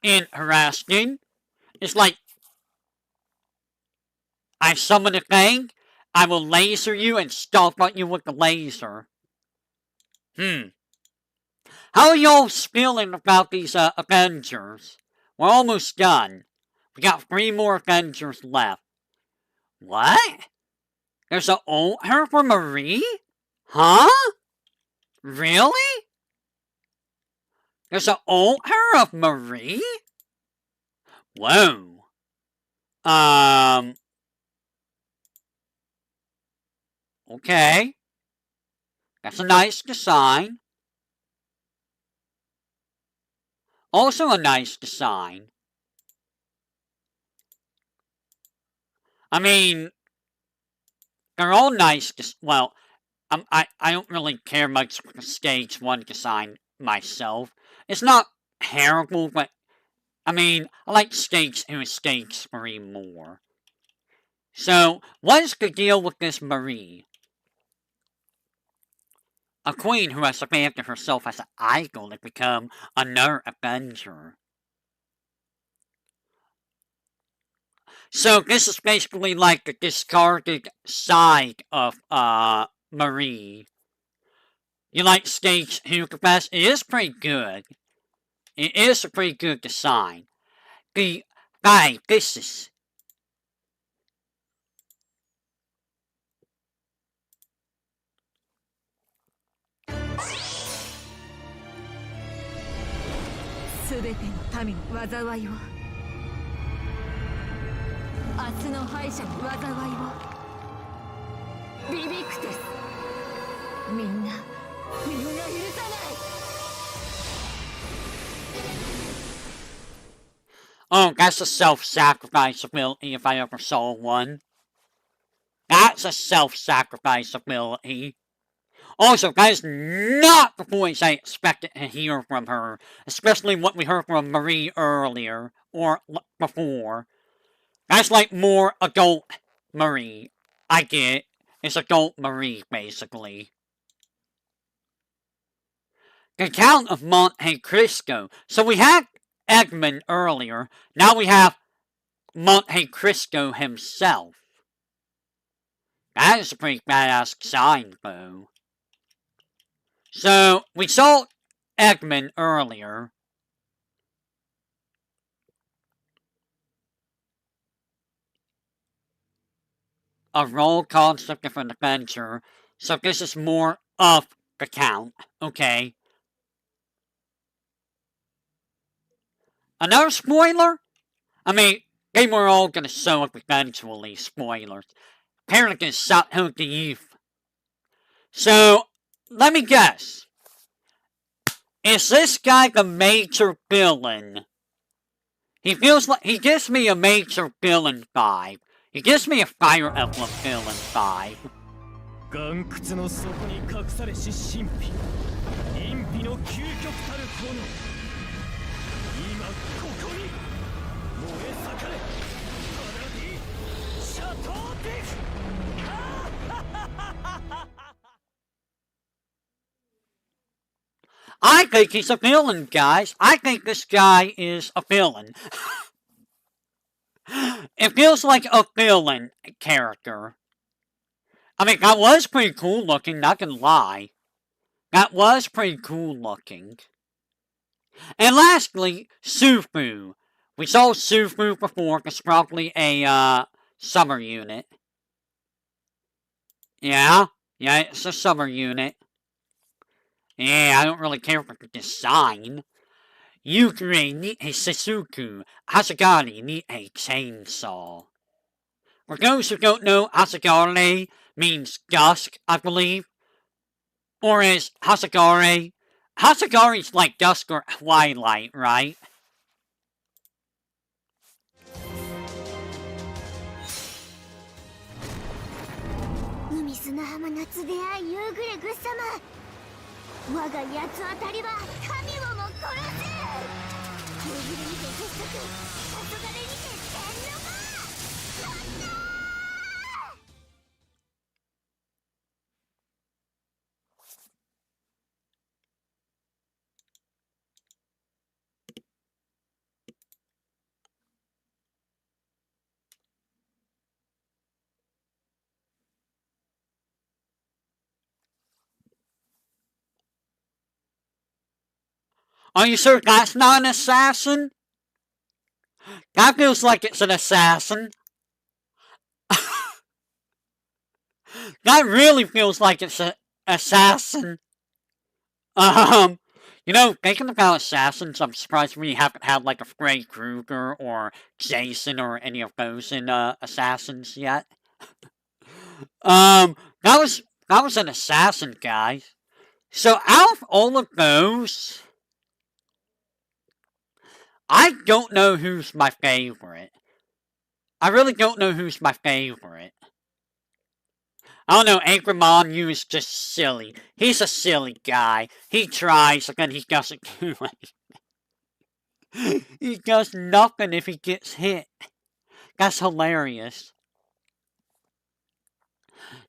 Interesting. It's like, I summon a thing, I will laser you and stomp on you with the laser. How are y'all feeling about these Avengers? We're almost done. We got 3 more Avengers left. What? There's an old her for Marie? Huh? Really? There's an old her of Marie? Whoa. Okay. That's a nice design. Also a nice design. I mean, they're all nice. Well, I don't really care much for the stage 1 design myself. It's not terrible, but I mean, I like stage 2 and stage 3 more. So, what is the deal with this Marie? A queen who has abandoned herself as an idol to become another Avenger. So this is basically like the discarded side of Marie. You like stage 2 the best? It is pretty good. It is a pretty good design. The guy, this isすべての民の災いを、明日の敗者の災いを、ビビクテス、みんな許さない。Oh, that's a self-sacrifice ability if I ever saw one. That's a self-sacrifice ability. Also, that is not the voice I expected to hear from her, especially what we heard from Marie earlier, or before. That's like more adult Marie. I get it. It's adult Marie, basically. The Count of Monte Cristo. So we had Edmund earlier. Now we have Monte Cristo himself. That is a pretty badass sign, though. So, we saw Edmund earlier. A role concept of an adventure. So this is more of the Count. Okay. Another spoiler? I mean, they were all gonna show up eventually, spoilers. Apparently it's Zatsudan the Youth. So, let me guess. Is this guy the major villain? He feels like, he gives me a major villain vibe. He gives me a Fire Emblem villain vibe. 岩窟の底に隠されし神秘、陰秘の究極たる炎。今ここに燃え盛れ、パラディ・シャトーディフ。I think he's a villain, guys. I think this guy is a villain. It feels like a villain character. I mean, that was pretty cool looking, not gonna lie. That was pretty cool looking. And lastly, Sufu. We saw Sufu before, it's probably a, summer unit. Yeah, it's a summer unit. Yeah, I don't really care for the design. Yukiri need a Sasuku. Hasagari need a chainsaw. For those who don't know, Hasagari means dusk, I believe. Or is Hasagari... Hasagari's like dusk or twilight, right? Are you sure that's not an assassin? That feels like it's an assassin. That really feels like it's an assassin. Thinking about assassins, I'm surprised we haven't had like a Freddy Krueger or Jason or any of those in Assassins yet. That was an assassin, guys. So out of all of those, I don't know who's my favorite. I really don't know who's my favorite. I don't know, Angry Monyu is just silly. He's a silly guy. He tries, and then he doesn't do anything. He does nothing if he gets hit. That's hilarious.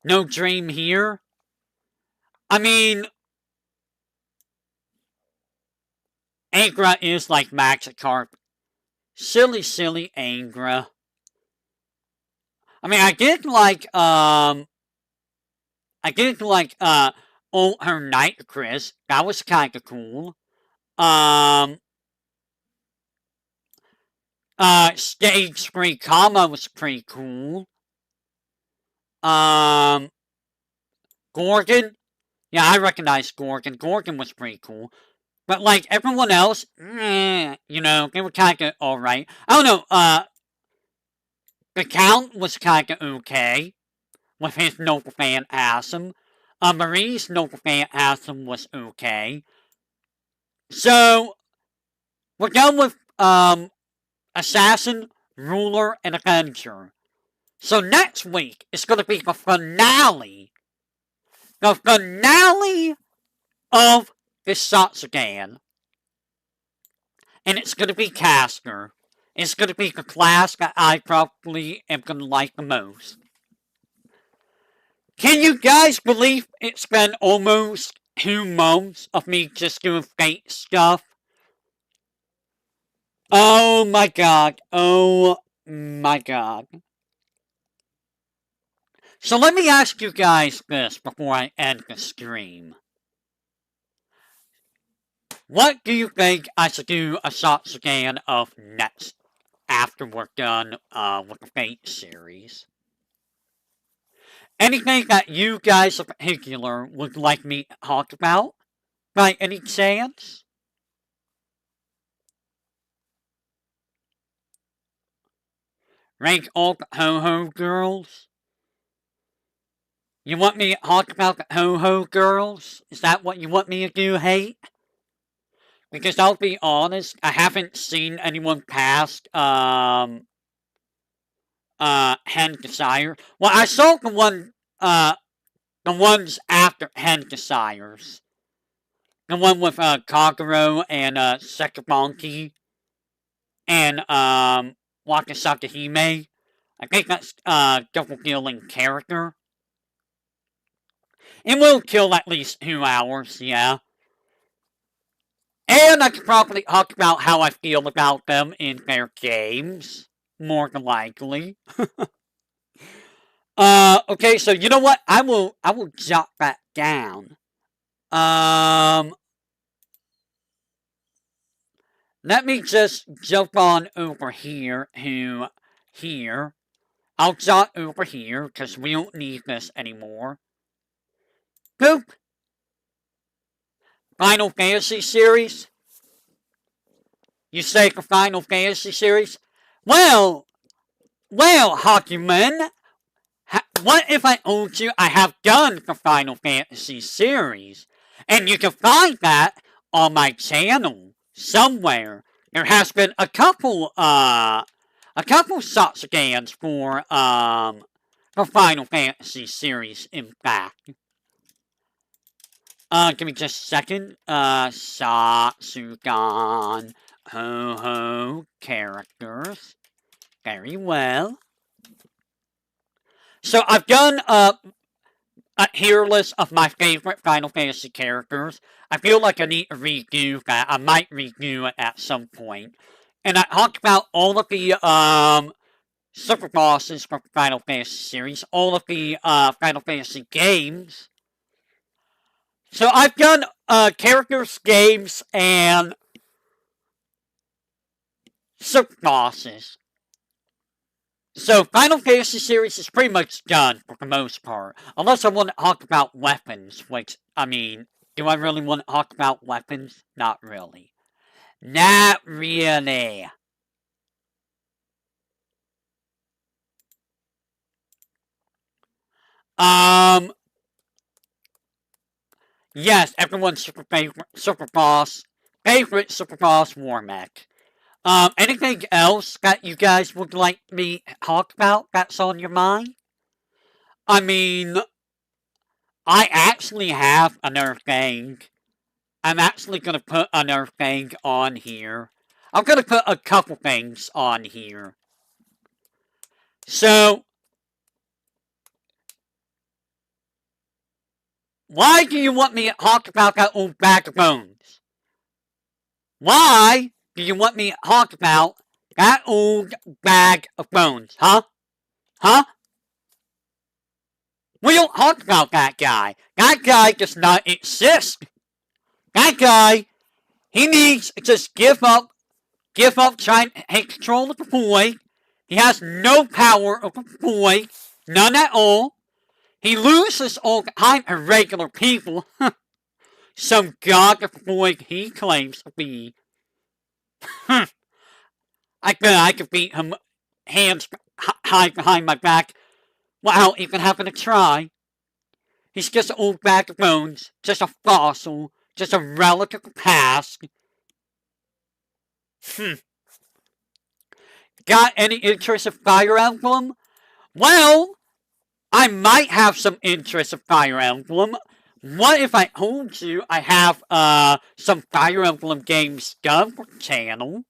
No dream here? I mean, Angra is like Magikarp. Silly, silly Angra. I mean, I did like her Night Chris. That was kinda cool. Stage 3 Kama was pretty cool. Gorgon? Yeah, I recognize Gorgon. Gorgon was pretty cool. But, like, everyone else, they were kinda alright. I don't know, the Count was kinda okay. With his Noble Phantasm. Marie's Noble Phantasm was okay. So, we're done with, Assassin, Ruler, and Avenger. So next week is going to be the finale. The finale of the Zatsudan. And it's going to be Caster. It's going to be the class that I probably am going to like the most. Can you guys believe it's been almost 2 months of me just doing Fate stuff? Oh my god. Oh my god. So let me ask you guys this before I end the stream. What do you think I should do a Zatsudan of next after we're done with the Fate series? Anything that you guys in particular would like me to talk about? By any chance? Rank all the ho-ho girls? You want me to talk about the ho-ho girls? Is that what you want me to do, Hate? Because I'll be honest, I haven't seen anyone past, Hen Desire. Well, I saw the ones after Hen Desires. The one with, Kagero and, Sekimonkey and, Wakasaka Hime. I think that's, double dealing character. It will kill at least 2 hours, yeah. And I could probably talk about how I feel about them in their games. More than likely. Okay, so you know what? I will jot that down. Let me just jump on over here to here. I'll jot over here, because we don't need this anymore. Boop! Final Fantasy series? You say the Final Fantasy series? Well, Hockeyman, what if I told you I have done the Final Fantasy series? And you can find that on my channel somewhere. There has been a couple Satsugans for, the Final Fantasy series, in fact. Give me just a second. Satsugan. Ho-ho. Characters. Very well. So, I've done, a tier list of my favorite Final Fantasy characters. I feel like I need to redo that. I might redo it at some point. And I talked about all of the, super bosses from Final Fantasy series. All of the, Final Fantasy games. So I've done, characters, games, and super bosses. So, Final Fantasy series is pretty much done for the most part. Unless I want to talk about weapons, which, I mean, do I really want to talk about weapons? Not really. Not really. Yes, everyone's favorite super boss war mech. Anything else that you guys would like me to talk about that's on your mind? I mean, I actually have another thing. I'm actually gonna put another thing on here. I'm gonna put a couple things on here. So, why do you want me to talk about that old bag of bones? Why do you want me to talk about that old bag of bones, huh? Huh? We don't talk about that guy. That guy does not exist. That guy, he needs to just give up trying to take control of the boy. He has no power over the boy, none at all. He loses all the time to regular people. Some god of the boy he claims to be. I bet I could beat him hands tied behind my back without even having to try. He's just an old bag of bones, just a fossil, just a relic of the past. Got any interest in Fire Emblem? Well, I might have some interest in Fire Emblem. What if I told you I have some Fire Emblem games done for the channel?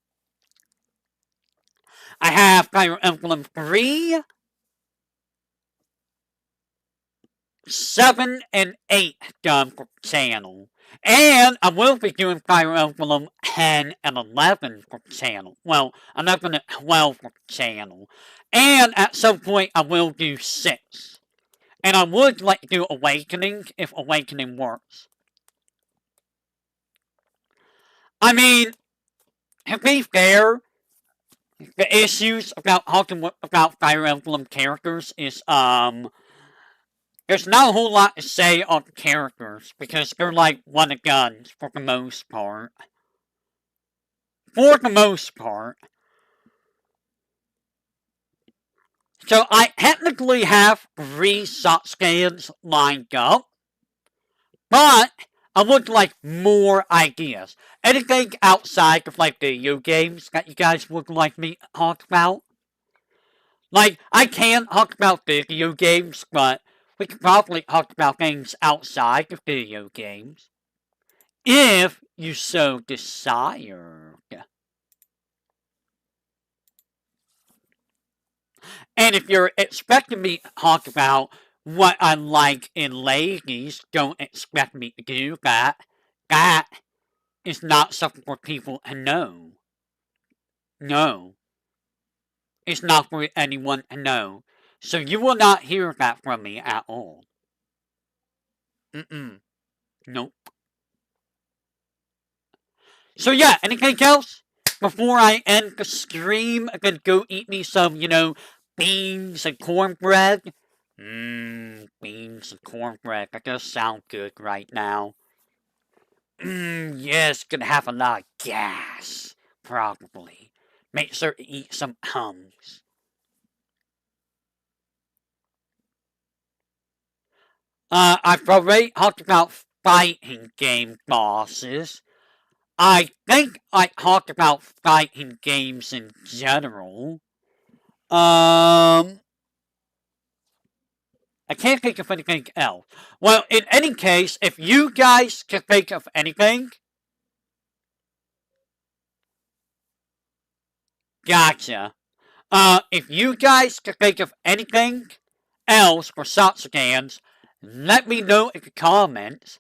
I have Fire Emblem 3, 7, and 8 done for the channel. And I will be doing Fire Emblem 10 and 11 for the channel. Well, 11 and 12 for the channel. And at some point I will do 6. And I would like to do Awakening if Awakening works. I mean, to be fair, the issues about talking about Fire Emblem characters is, there's not a whole lot to say on the characters, because they're like one-and-guns for the most part. For the most part. So I technically have 3 Zatsudans lined up, but I would like more ideas. Anything outside of like video games that you guys would like me to talk about? Like, I can talk about video games, but we could probably talk about things outside of video games. If you so desired. And if you're expecting me to talk about what I like in ladies, don't expect me to do that. That is not something for people to know. No. It's not for anyone to know. So you will not hear that from me at all. Nope. So yeah, anything else? Before I end the stream, I'm gonna go eat me some, beans and cornbread. Beans and cornbread. That does sound good right now. Yes, gonna have a lot of gas. Probably. Make sure to eat some Hums. I've already talked about fighting game bosses. I think I talked about fighting games in general. I can't think of anything else. Well, in any case, if you guys can think of anything, gotcha. If you guys can think of anything else for Satsugans, let me know in the comments.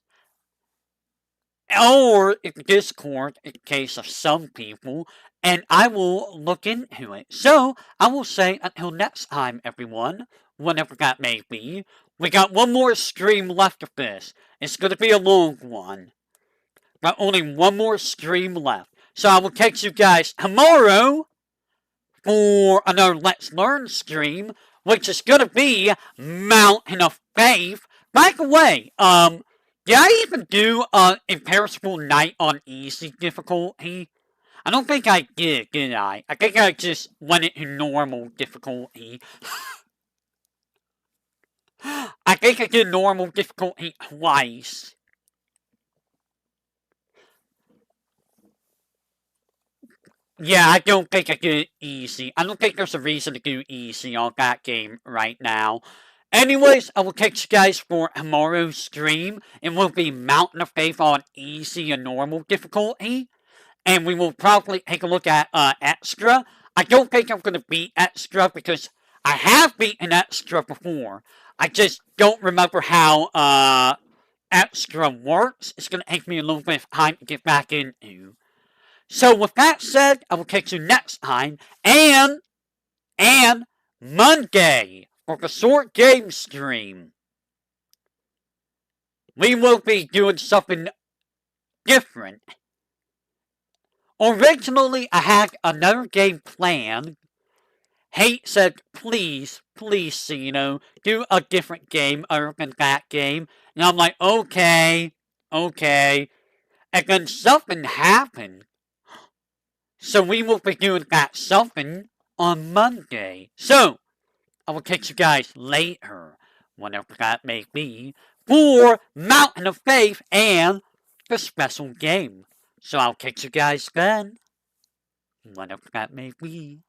Or in the Discord, in case of some people, and I will look into it. So, I will say until next time, everyone, whenever that may be. We got one more stream left of this. It's going to be a long one. But only one more stream left. So I will catch you guys tomorrow. for another Let's Learn stream, which is gonna be Mountain of Faith. By the way, did I even do Imperishable Night on easy difficulty? I don't think I did I? I think I just went into normal difficulty. I think I did normal difficulty twice. Yeah, I don't think I did easy. I don't think there's a reason to do easy on that game right now. Anyways, I will catch you guys for tomorrow's stream. It will be Mountain of Faith on easy and normal difficulty. And we will probably take a look at extra. I don't think I'm going to beat extra because I have beaten extra before. I just don't remember how extra works. It's going to take me a little bit of time to get back into. So with that said, I will catch you next time, and Monday for the short game stream. We will be doing something different. Originally, I had another game planned. Hate said, please, Cino, do a different game other than that game. And I'm like, okay. And then something happened. So we will be doing that something on Monday. So, I will catch you guys later, whenever that may be, for Mountain of Faith and the special game. So I'll catch you guys then, whenever that may be.